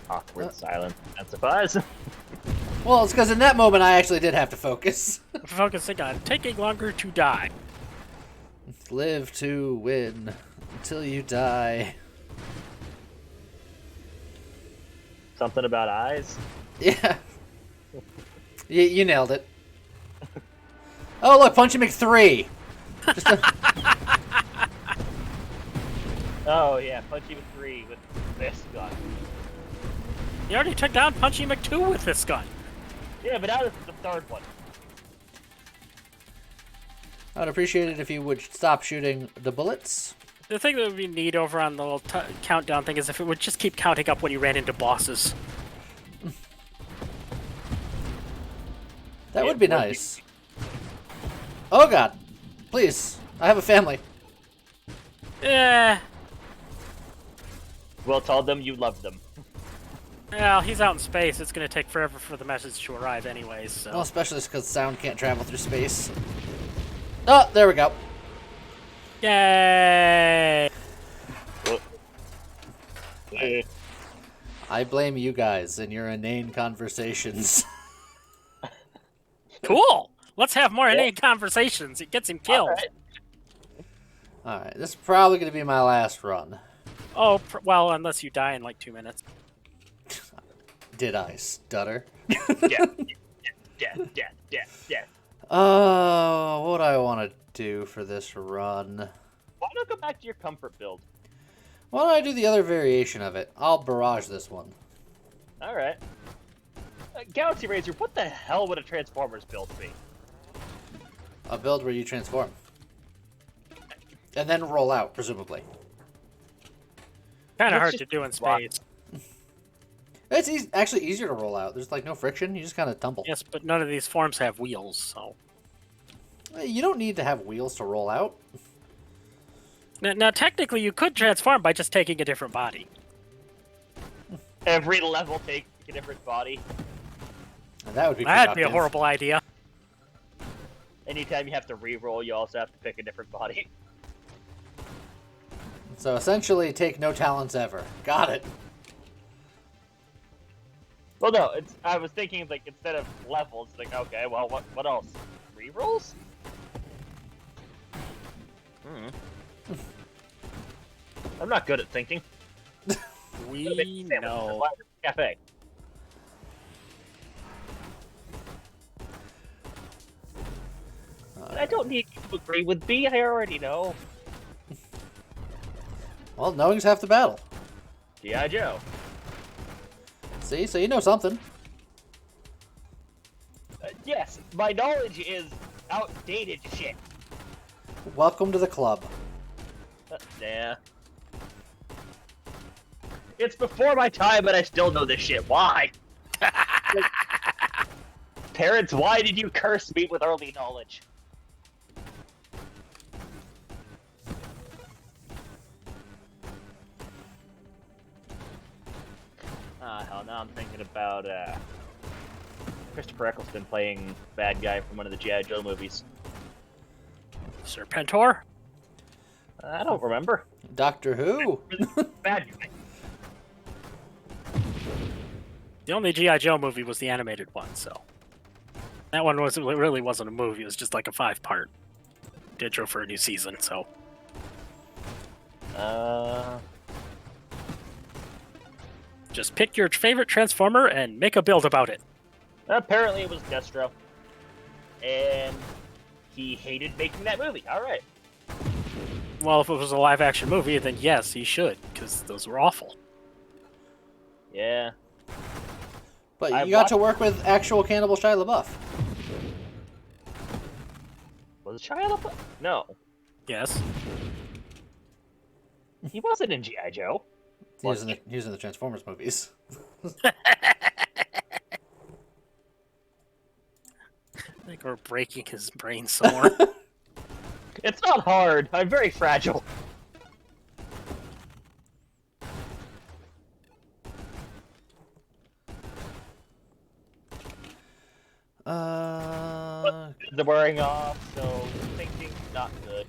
Awkward silence. And surprise. Well, it's because in that moment I actually did have to focus. Focusing on taking longer to die. Live to win until you die. Something about eyes? Yeah. You nailed it. Oh, look, Punchy McThree. Just a... Oh, yeah, Punchy McThree with this gun. You already took down Punchy McTwo with this gun. Yeah, but now this is the third one. I'd appreciate it if you would stop shooting the bullets. The thing that would be neat over on the little countdown thing is if it would just keep counting up when you ran into bosses. That would be nice. Oh god. Please. I have a family. Eh. Well, tell them you love them. Well, he's out in space. It's going to take forever for the message to arrive anyways, so... Well, especially because sound can't travel through space. Oh, there we go. Yay! I blame you guys and your inane conversations. Cool! Let's have more inane conversations. It gets him killed. Alright, this is probably going to be my last run. Oh, well, unless you die in like 2 minutes. Did I stutter? Death. Oh, what do I want to do for this run? Why not go back to your comfort build? Why don't I do the other variation of it? I'll barrage this one. Alright. Galaxy Razor, what the hell would a Transformers build be? A build where you transform. And then roll out, presumably. Kind of Let's hard just to do in rock. space. It's actually easier to roll out. There's like no friction. You just kind of tumble. Yes, but none of these forms have wheels, so... You don't need to have wheels to roll out. Now, technically, you could transform by just taking a different body. Every level take a different body. And that would be That'd be a productive. horrible idea. Anytime you have to re-roll, you also have to pick a different body. So essentially, take no talents ever. Got it. Well, no, I was thinking, like, instead of levels, like, okay, well, what else? Re-rolls? I'm not good at thinking. We know. Cafe. I don't need you to agree with me, I already know. Well, knowing's half the battle. G.I. Joe. See? So you know something. Yes, my knowledge is outdated shit. Welcome to the club. Nah. It's before my time, but I still know this shit. Why? Like, parents, why did you curse me with early knowledge? Hell, now I'm thinking about Christopher Eccleston playing bad guy from one of the G.I. Joe movies. Serpentor? I don't remember. Doctor Who? Bad guy. The only G.I. Joe movie was the animated one, so that one really wasn't a movie. It was just like a 5-part intro for a new season. So just pick your favorite Transformer and make a build about it. Apparently it was Destro. And he hated making that movie. Alright. Well, if it was a live-action movie, then yes, he should, because those were awful. Yeah. But I you got to work with actual Cannibal Shia LaBeouf. Was it Shia LaBeouf? No. Yes. He wasn't in G.I. Joe. He was in the Transformers movies. I think we're breaking his brain somewhere. It's not hard. I'm very fragile. They're wearing off, so thinking not good.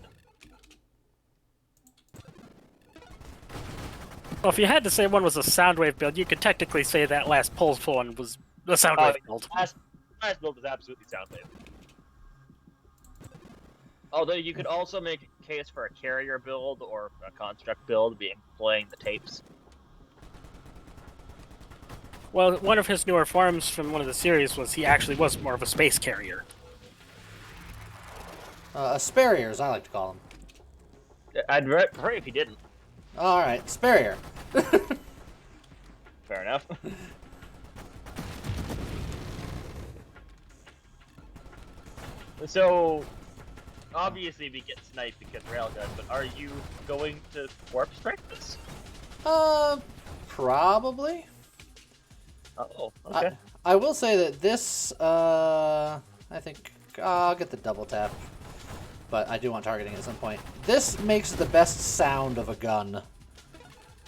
Well, if you had to say one was a Soundwave build, you could technically say that last pulse one was a Soundwave build. Last build was absolutely Soundwave. Although you could also make a case for a carrier build or a construct build being playing the tapes. Well, one of his newer forms from one of the series was he actually was more of a space carrier. Sparriers, I like to call them. I'd prefer if he didn't. Alright, Sparrier. Fair enough. So, obviously we get sniped because Railgun, but are you going to warp strike this? Probably. Oh, okay. I will say that this, I think I'll get the double tap, but I do want targeting at some point. This makes the best sound of a gun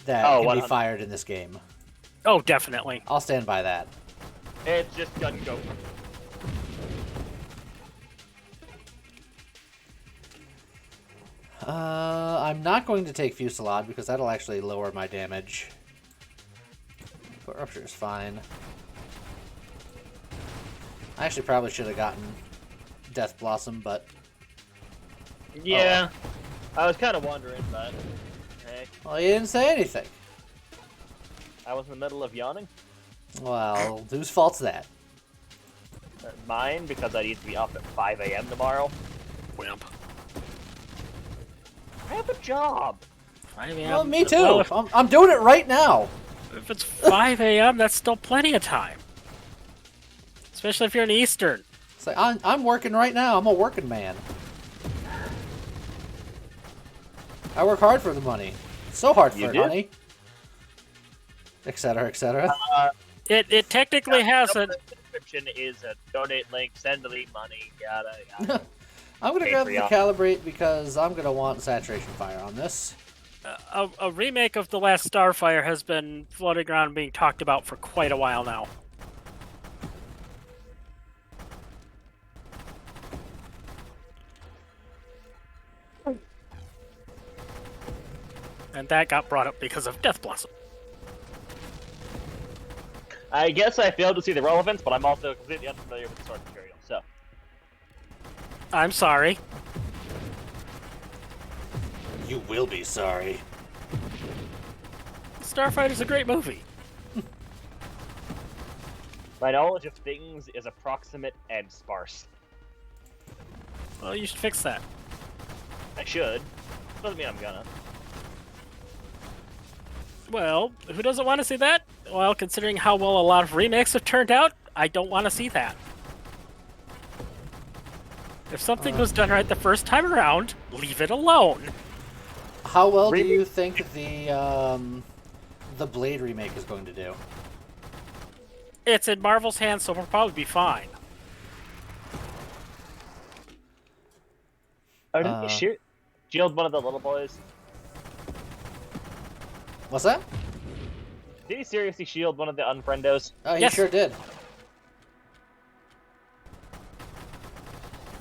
that can 100. be fired in this game. Oh, definitely. I'll stand by that. It's just gun go. I'm not going to take Fusillade because that'll actually lower my damage. But Rupture is fine. I actually probably should have gotten Death Blossom, but... Yeah. I was kind of wondering, but... Hey, Well, you didn't say anything. I was in the middle of yawning. Well, whose fault's that? Mine, because I need to be up at 5 a.m. tomorrow. Wimp. I have a job. 5 a.m. Well, me too. Well, I'm doing it right now. if it's 5 a.m., that's still plenty of time. Especially if you're in Eastern. It's like, I'm working right now. I'm a working man. I work hard for the money. So hard for You it, do? honey. Etc., etc. It technically has a... The description is a donate link, send the lead money, yada yada. I'm going to grab the Patreon. Calibrate because I'm going to want Saturation Fire on this. A remake of The Last Starfire has been floating around being talked about for quite a while now. And that got brought up because of Death Blossom. I guess I failed to see the relevance, but I'm also completely unfamiliar with the source material, so. I'm sorry. You will be sorry. Starfighter's a great movie. My knowledge of things is approximate and sparse. Well, you should fix that. I should. Doesn't mean I'm gonna. Well, who doesn't want to see that? Well, considering how well a lot of remakes have turned out, I don't want to see that. If something was done right the first time around, leave it alone. How well do you think the Blade remake is going to do? It's in Marvel's hands, so we'll probably be fine. Oh, didn't you shield one of the little boys? What's that? Did he seriously shield one of the unfriendos? Oh, he Yes. sure did.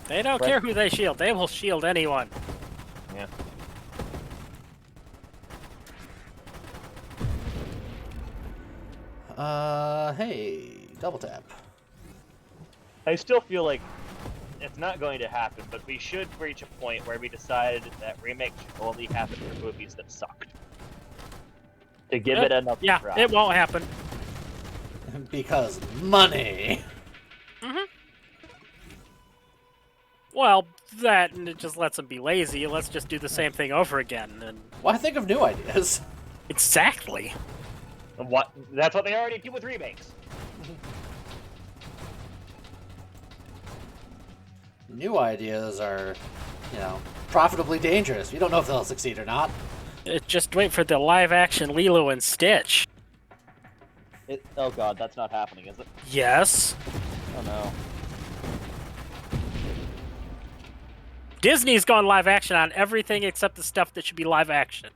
They don't care who they shield. They will shield anyone. Yeah. Hey, double tap. I still feel like it's not going to happen, but we should reach a point where we decide that remakes should only happen for movies that sucked. To give it another Yeah, try. it won't happen. Because money. Well, that and it just lets them be lazy. Let's just do the same thing over again. And Why think of new ideas? exactly. What? That's what they already do with remakes. New ideas are, you know, profitably dangerous. You don't know if they'll succeed or not. Just wait for the live-action Lilo and Stitch. Oh god, that's not happening, is it? Yes. Oh no. Disney's gone live-action on everything except the stuff that should be live-action.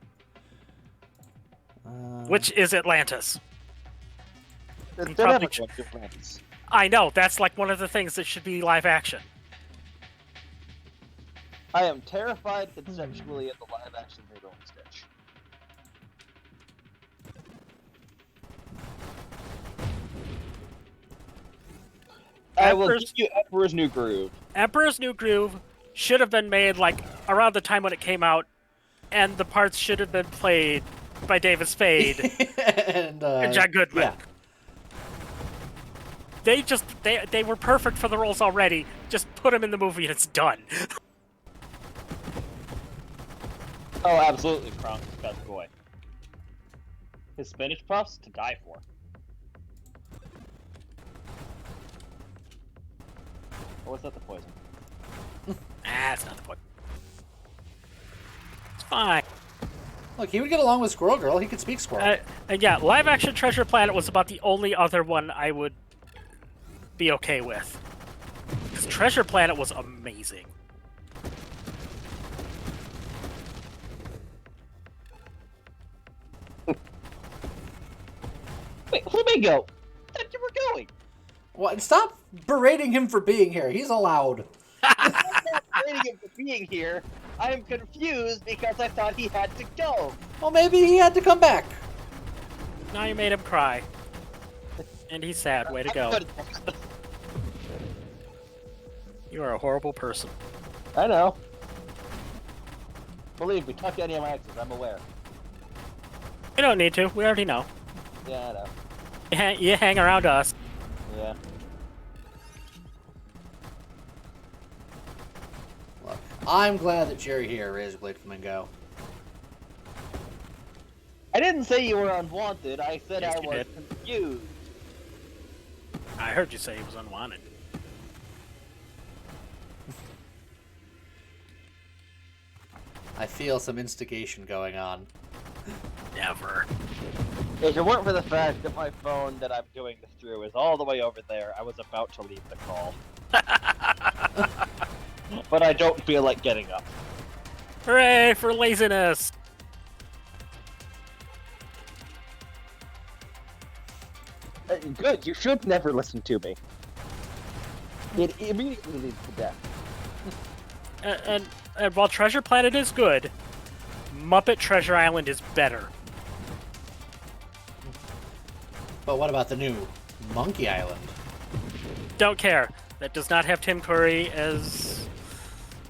Which is Atlantis. They're probably never going to Atlantis. I know, that's like one of the things that should be live-action. I am terrified conceptually at the live-action Lilo and Stitch. I will give you Emperor's New Groove. Emperor's New Groove should have been made like around the time when it came out, and the parts should have been played by David Spade and John Goodman. Yeah. They were perfect for the roles already. Just put them in the movie and it's done. Oh, absolutely, Kronk's best boy. His spinach puffs to die for. Or was that the poison? That's not the point. It's fine. Look, he would get along with Squirrel Girl. He could speak Squirrel. And yeah, live action Treasure Planet was about the only other one I would be okay with. Because Treasure Planet was amazing. Wait, Flamingo! I thought you were going! What? Stop berating him for being here. He's allowed. I'm not berating him for being here. I am confused because I thought he had to go. Well, maybe he had to come back. Now you made him cry. And he's sad. Way to go. You are a horrible person. I know. Believe me, talk to any of my exes, I'm aware. You don't need to. We already know. Yeah, I know. You hang around us. Yeah. Look, I'm glad that you're here, Razorblade Flamingo. I didn't say you were unwanted, I said Yes, I you was did. confused. I heard you say he was unwanted. I feel some instigation going on. Never. If it weren't for the fact that my phone that I'm doing this through is all the way over there, I was about to leave the call. But I don't feel like getting up. Hooray for laziness! Good, you should never listen to me. It immediately leads to death. And while Treasure Planet is good, Muppet Treasure Island is better. But what about the new Monkey Island? Don't care. That does not have Tim Curry as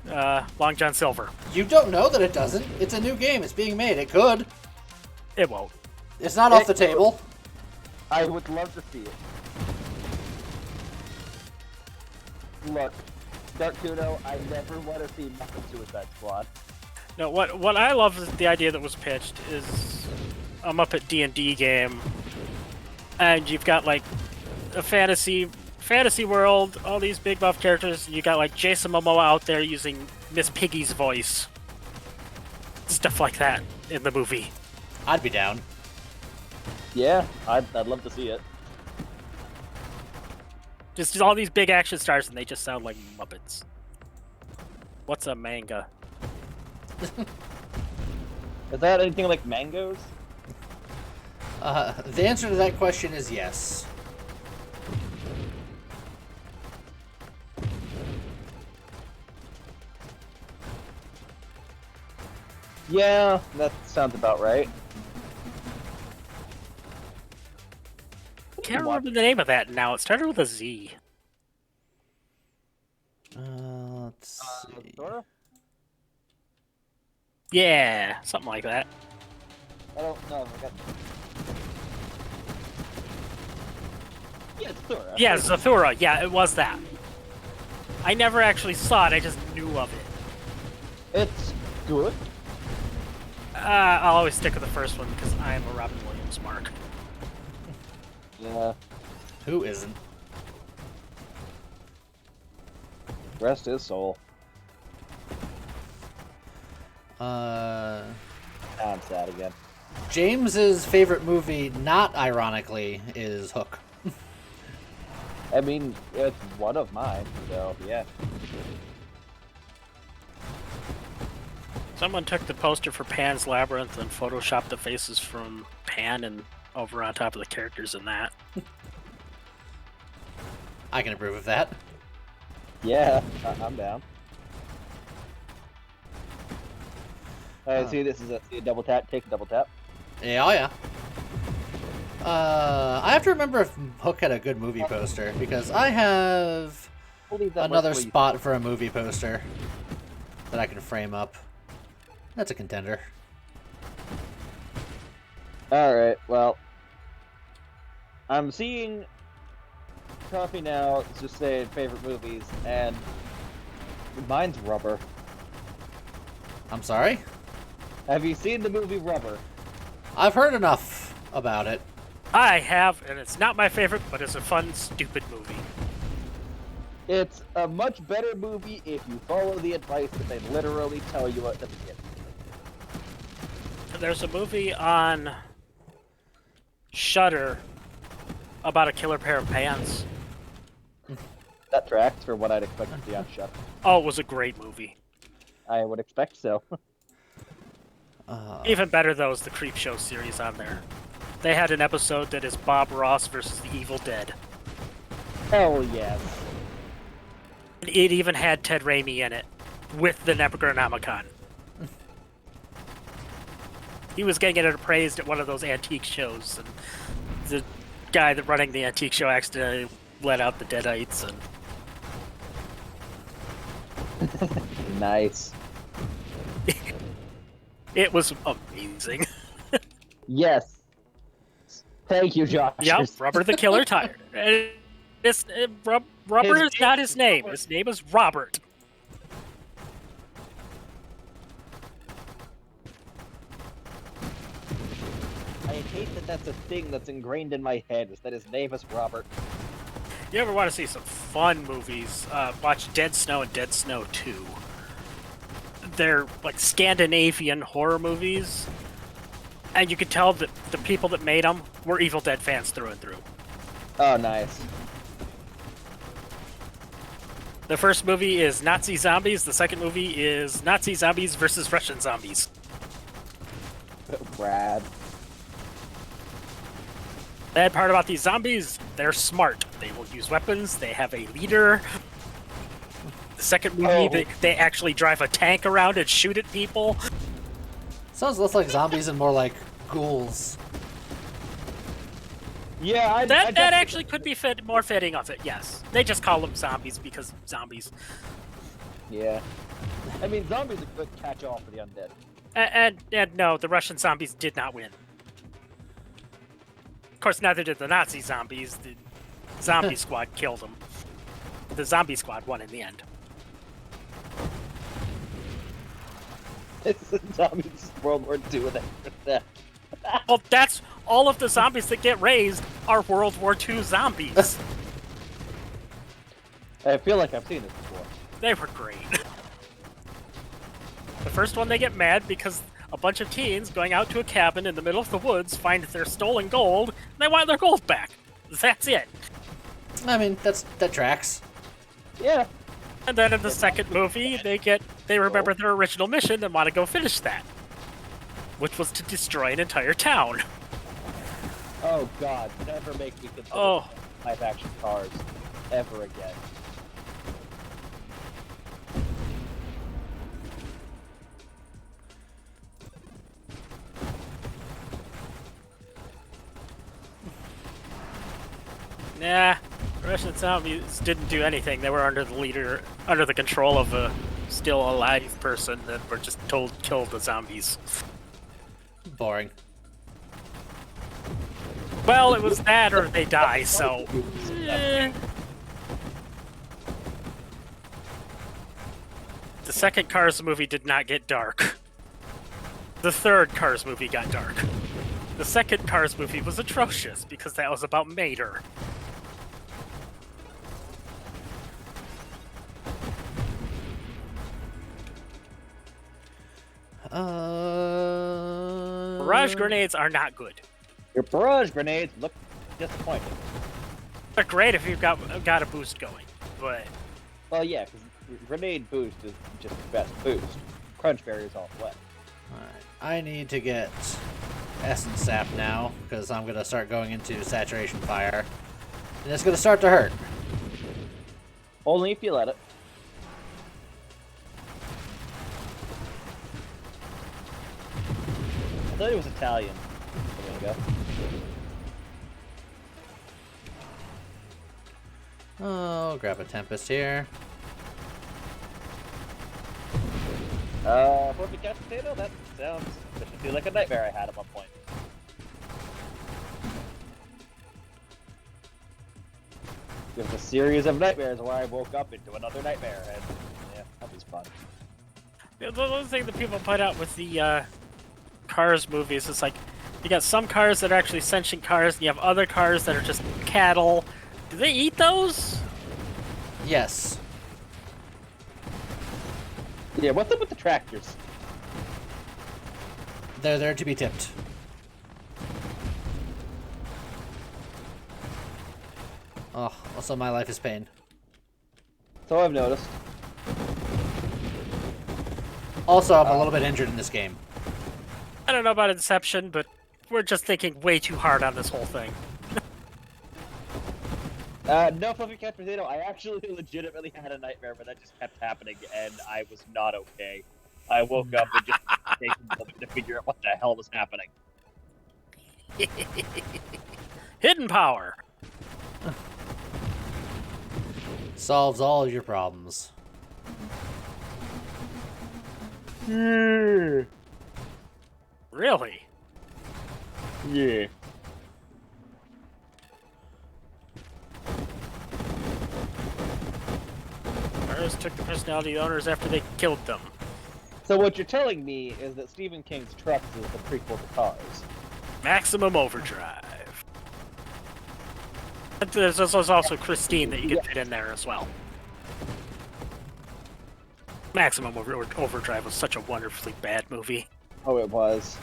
Long John Silver. You don't know that it doesn't. It's a new game. It's being made. It could. It won't. It's not off the table. I would love to see it. Look, Dark Kuno, I never want to see Muppet Suicide Squad. No, what I love is the idea that was pitched is a Muppet D&D game, and you've got like a fantasy world, all these big buff characters. And you got like Jason Momoa out there using Miss Piggy's voice, stuff like that in the movie. I'd be down. Yeah, I'd love to see it. Just all these big action stars, and they just sound like Muppets. What's a manga? Is that anything like mangoes? The answer to that question is yes. Yeah, that sounds about right. can't remember the name of that now. It started with a Z. Let's see. Sora? Yeah, something like that. I don't know. I got... Yeah, it's Sora. Yeah, Zathura. Yeah, it was that. I never actually saw it. I just knew of it. It's good. I'll always stick with the first one because I am a Robin Williams mark. Yeah. Who isn't? Rest his soul. Uh, I'm sad again. James's favorite movie, not ironically, is Hook. I mean, it's one of mine, so yeah. Someone took the poster for Pan's Labyrinth and photoshopped the faces from Pan and over on top of the characters in that. I can approve of that. Yeah, I'm down. Alright, see, this is a double tap. Take a double tap. Yeah, oh yeah. I have to remember if Hook had a good movie poster, because I have We'll leave that another much for you. spot for a movie poster that I can frame up. That's a contender. Alright, well. I'm seeing Coffee now, it's just saying favorite movies, and mine's Rubber. I'm sorry? Have you seen the movie Rubber? I've heard enough about it. I have, and it's not my favorite, but it's a fun, stupid movie. It's a much better movie if you follow the advice that they literally tell you at the beginning. There's a movie on Shudder about a killer pair of pants. That tracks for what I'd expect to see on Shut. Oh, it was a great movie. I would expect so. Even better, though, is the Creepshow series on there. They had an episode that is Bob Ross versus the Evil Dead. Hell yes. It even had Ted Raimi in it, with the Necronomicon. He was getting it appraised at one of those antique shows, and the guy that running the antique show accidentally let out the Deadites, and Nice. it was amazing. Yes. Thank you, Josh. Yep, Rubber the Killer Tire. And Rubber is not his name. His name is Robert. I hate that that's a thing that's ingrained in my head, is that his name is Robert. You ever want to see some fun movies? Watch Dead Snow and Dead Snow 2. They're like Scandinavian horror movies, and you could tell that the people that made them were Evil Dead fans through and through. Oh, nice. The first movie is Nazi zombies. The second movie is Nazi zombies versus Russian zombies. Brad. Bad part about these zombies, they're smart. They will use weapons. They have a leader. The second movie, they actually drive a tank around and shoot at people. Sounds less like zombies and more like ghouls. Yeah, That actually could be more fitting of it, yes. They just call them zombies because zombies. Yeah. I mean, zombies are a good catch-all for the undead. And no, the Russian zombies did not win. Of course, neither did the Nazi zombies. The zombie squad killed them. The zombie squad won in the end. It's zombies World War II with that. Well, that's all of the zombies that get raised are World War II zombies. I feel like I've seen this before. They were great. The first one, they get mad because a bunch of teens going out to a cabin in the middle of the woods find their stolen gold, and they want their gold back. That's it. I mean, that tracks. Yeah. And then in the second movie, they remember their original mission and want to go finish that, which was to destroy an entire town. Oh God, never make me consider Oh. live-action cars ever again. Nah, Russian zombies didn't do anything. They were under the control of a still alive person that were just told kill the zombies. Boring. Well, it was that or they die, so. The second Cars movie did not get dark. The third Cars movie got dark. The second Cars movie was atrocious because that was about Mater. Barrage grenades are not good. Your barrage grenades look disappointing. They're great if you've got a boost going, but Well, yeah, because grenade boost is just the best boost. Crunch barriers all the way. Alright, I need to get Essence Sap now, because I'm going to start going into Saturation Fire. And it's going to start to hurt. Only if you let it. I thought it was Italian. There you go. Oh, grab a Tempest here. Fluffy couch potato? That sounds sufficiently like a nightmare I had at one point. It was a series of nightmares where I woke up into another nightmare, and yeah, that was fun. the other thing that people point out with the Cars movies is like, you got some cars that are actually sentient cars, and you have other cars that are just cattle. Do they eat those? Yes. Yeah, what's up with the tractors? They're there to be tipped. Oh, also my life is pain. So I've noticed. Also, I'm a little bit injured in this game. I don't know about Inception, but we're just thinking way too hard on this whole thing. No Fluffy couch potato. I actually legitimately had a nightmare, but that just kept happening, and I was not okay. I woke up and just taking a moment to figure out what the hell was happening. Hidden power. Solves all your problems. Yeah. Really? Yeah. Cars took the personality owners after they killed them. So what you're telling me is that Stephen King's Trucks is the prequel to Cars. Maximum Overdrive. But there's also Christine that you can fit in there as well. Maximum Overdrive was such a wonderfully bad movie. Oh, it was.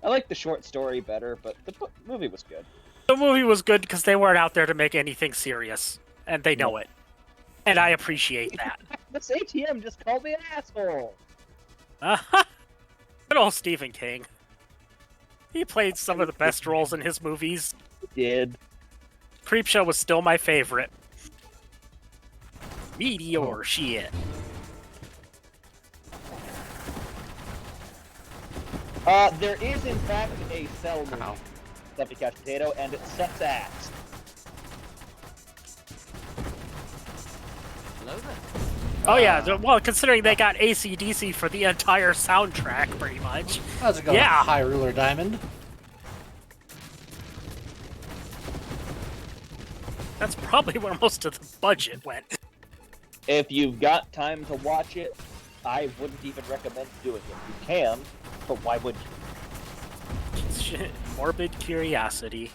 I like the short story better, but the movie was good. The movie was good because they weren't out there to make anything serious, and they know it. And I appreciate that. This ATM just called me an asshole! Good old Stephen King. He played some of the best roles in his movies. He did. Creepshow was still my favorite. Meteor shit. There is in fact a Cell movie, Fluffy couch potato, and it sucks ass. Hello there. Oh yeah, well, considering they got AC/DC for the entire soundtrack, pretty much. How's it going, Yeah. High Ruler Diamond? That's probably where most of the budget went. If you've got time to watch it, I wouldn't even recommend doing it. You can, but why would you? Morbid curiosity.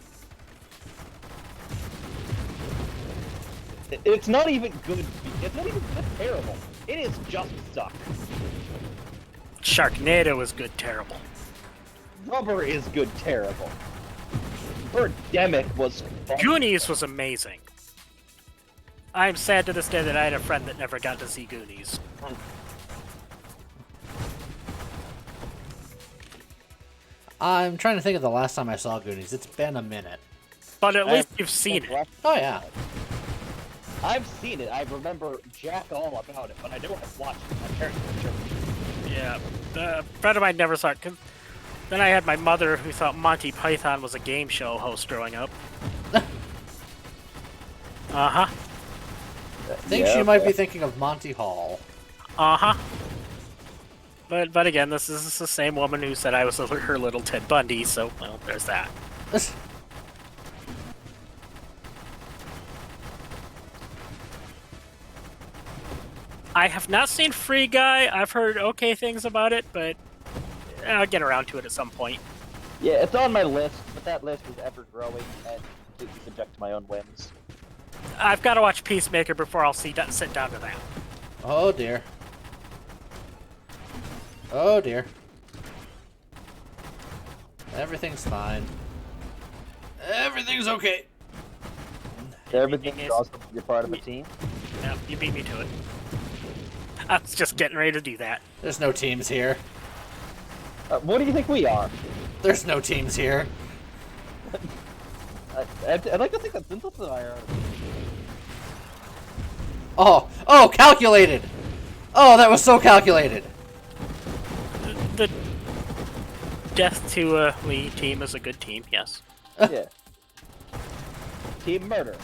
It's not even good. It's not even good terrible. It is just suck. Sharknado is good terrible. Rubber is good terrible. Birdemic was fun. Goonies was amazing. I'm sad to this day that I had a friend that never got to see Goonies. I'm trying to think of the last time I saw Goonies. It's been a minute. But at least you've seen it. Oh, yeah. I've seen it. I remember jack all about it, but I never have watched it. My parents were sure. Yeah, a friend of mine never saw it. 'Cause then I had my mother who thought Monty Python was a game show host growing up. Uh-huh. Think she might be thinking of Monty Hall. Uh-huh. But again, this is the same woman who said I was her little Ted Bundy, so, well, there's that. I have not seen Free Guy. I've heard okay things about it, but I'll get around to it at some point. Yeah, it's on my list, but that list is ever growing and completely subject to my own whims. I've got to watch Peacemaker before I'll sit down to that. Oh dear. Oh dear. Everything's fine. Everything's okay. Everything's awesome. You're part of a team. Yeah, you beat me to it. I was just getting ready to do that. There's no teams here. What do you think we are? There's no teams here. I'd like to think that Synthesis and I are. Oh, calculated! Oh, that was so calculated. The Death to a Lee team is a good team, yes. Yeah. Team murder.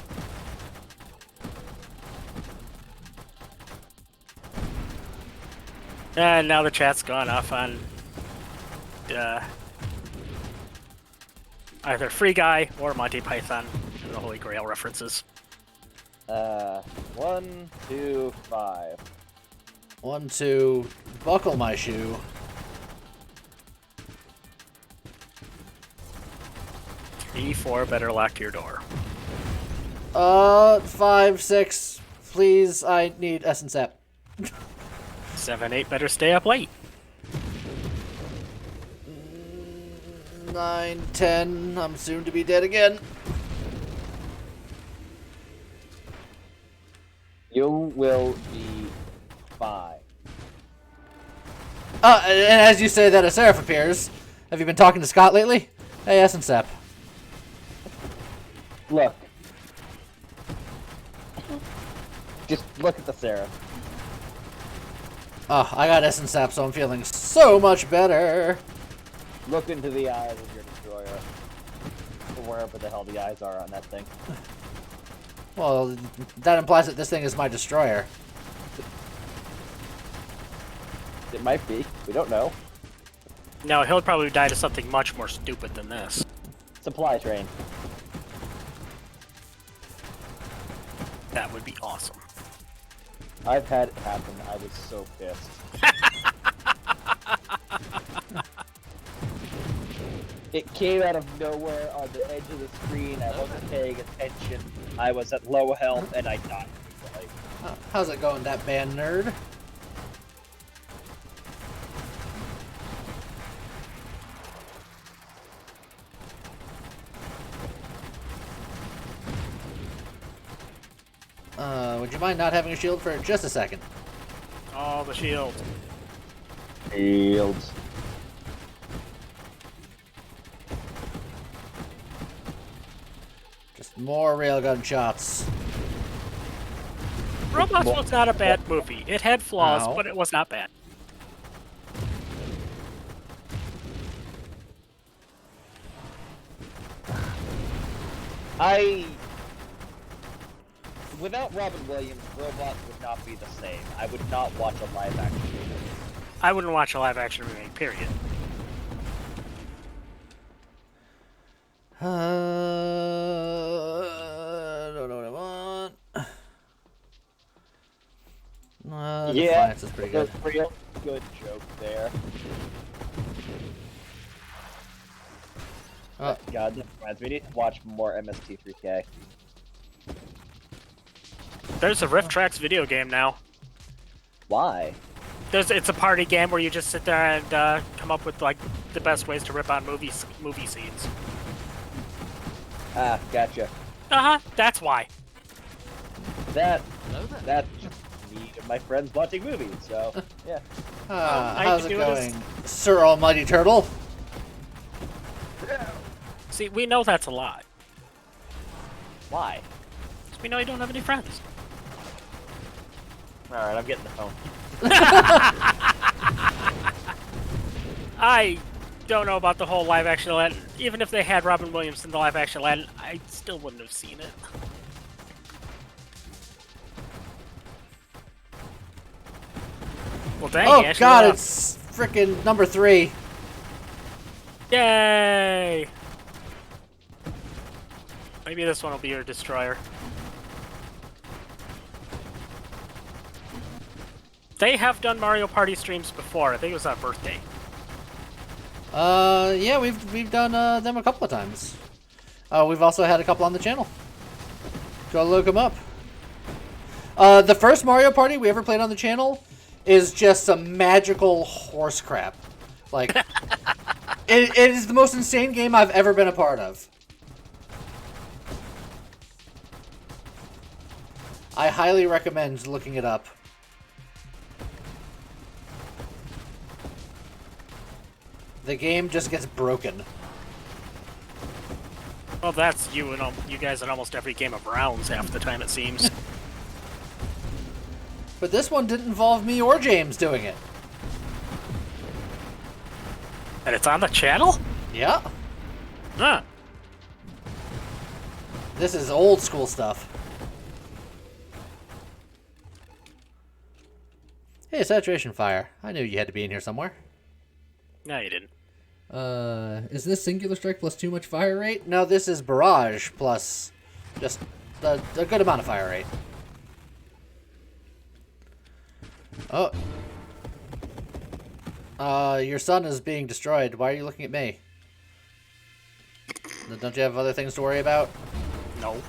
And now the chat's gone off on either Free Guy or Monty Python and the Holy Grail references. 1, 2, 5. 1, 2, buckle my shoe. Three, 4, better lock your door. 5, 6, please, I need Essence App. 7, 8, better stay up late. 9, 10, I'm soon to be dead again. You will be fine. And as you say that, a Seraph appears. Have you been talking to Scott lately? Hey, Essence App. Look. Just look at the Seraph. Oh, I got Essence App, so I'm feeling so much better. Look into the eyes of your destroyer. Or wherever the hell the eyes are on that thing. Well, that implies that this thing is my destroyer. It might be. We don't know. No, he'll probably die to something much more stupid than this. Supply train. That would be awesome. I've had it happen. I was so pissed. It came out of nowhere on the edge of the screen. I wasn't paying attention. I was at low health and I died. How's it going, that band nerd? Would you mind not having a shield for just a second? Oh, the shield. Shields. Just more railgun shots. Robots was not a bad movie. It had flaws, No. but it was not bad. Without Robin Williams, robots would not be the same. I would not watch a live action movie. I wouldn't watch a live action remake, period. I don't know what I want. Defiance is pretty good. There's a real good joke there. God, that reminds me. We need to watch more MST3K. There's a Rift Tracks video game now. Why? It's a party game where you just sit there and come up with like the best ways to rip on movie scenes. Ah, gotcha. That's why. That's just me and my friends watching movies, so, yeah. How's it going, Sir Almighty Turtle? See, we know that's a lie. Why? 'Cause we know you don't have any friends. Alright, I'm getting the phone. I don't know about the whole live action Aladdin. Even if they had Robin Williams in the live action Aladdin, I still wouldn't have seen it. Well, dang, Oh Ash, god, you're up. it's freaking number 3. Yay! Maybe this one will be your destroyer. They have done Mario Party streams before. I think it was on birthday. Yeah, we've done them a couple of times. We've also had a couple on the channel. Go look them up. The first Mario Party we ever played on the channel is just some magical horse crap. Like, it is the most insane game I've ever been a part of. I highly recommend looking it up. The game just gets broken. Well, that's you and you guys in almost every game of rounds half the time, it seems. But this one didn't involve me or James doing it. And it's on the channel? Yeah. Huh. This is old school stuff. Hey, Saturation Fire. I knew you had to be in here somewhere. No, you didn't. Is this Singular Strike plus too much fire rate? No, this is Barrage plus just a good amount of fire rate. Oh. Your son is being destroyed. Why are you looking at me? Don't you have other things to worry about? No.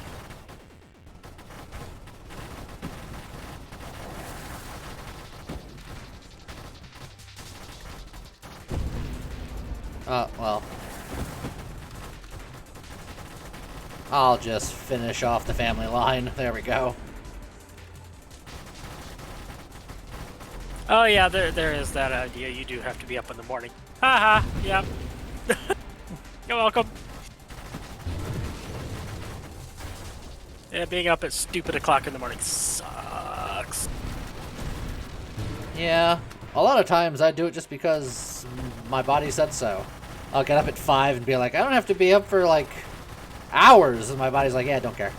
Well. I'll just finish off the family line. There we go. Oh yeah, there is that idea. You do have to be up in the morning. Haha, yep. You're welcome. Yeah, being up at stupid o'clock in the morning sucks. Yeah. A lot of times I do it just because my body said so. I'll get up at 5 and be like, I don't have to be up for like hours. And my body's like, yeah, don't care.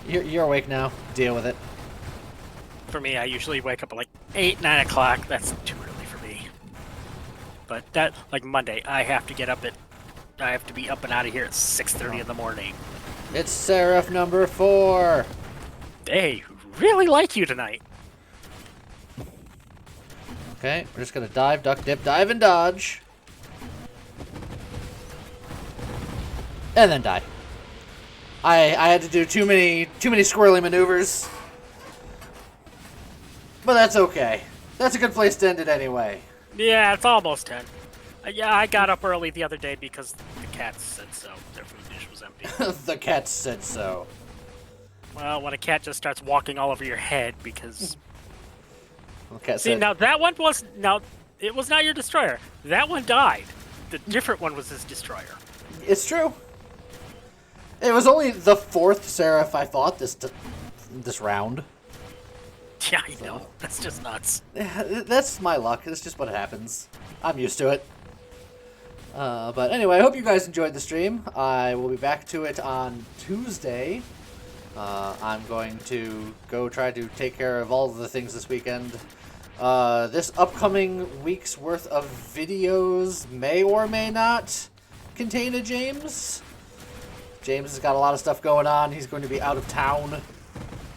You're awake now. Deal with it. For me, I usually wake up at like 8, 9 o'clock. That's too early for me. But that, like Monday, I have to be up and out of here at 6:30 in the morning. It's Seraph number 4. They really like you tonight. Okay, we're just gonna dive, duck, dip, dive, and dodge. And then die. I had to do too many squirrely maneuvers. But that's okay. That's a good place to end it anyway. Yeah, it's almost 10. Yeah, I got up early the other day because the cats said so. Their food dish was empty. The cat said so. Well, when a cat just starts walking all over your head because... The cat See, said, now that one was... Now, it was not your destroyer. That one died. The different one was his destroyer. It's true. It was only the 4th Seraph I fought this round. Yeah, I know. That's just nuts. That's my luck. It's just what happens. I'm used to it. But anyway, I hope you guys enjoyed the stream. I will be back to it on Tuesday. I'm going to go try to take care of all of the things this weekend. This upcoming week's worth of videos may or may not contain a James. James has got a lot of stuff going on. He's going to be out of town.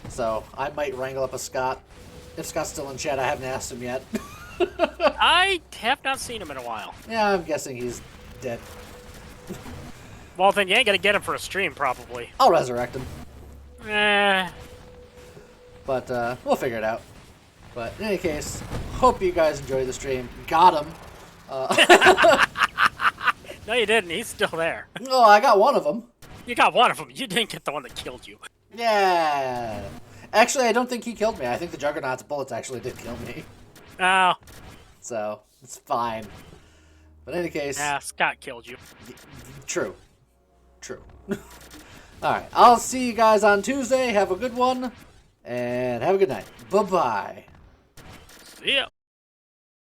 So I might wrangle up a Scott. If Scott's still in chat, I haven't asked him yet. I have not seen him in a while. Yeah, I'm guessing he's dead. Well, then you ain't gonna get him for a stream, probably. I'll resurrect him. But we'll figure it out. But in any case, hope you guys enjoyed the stream. Got him. No, you didn't. He's still there. Oh, I got one of them. You got one of them. You didn't get the one that killed you. Yeah. Actually, I don't think he killed me. I think the Juggernaut's bullets actually did kill me. Oh. So, it's fine. But in any case... Yeah, Scott killed you. True. True. Alright, I'll see you guys on Tuesday. Have a good one. And have a good night. Bye-bye. See ya.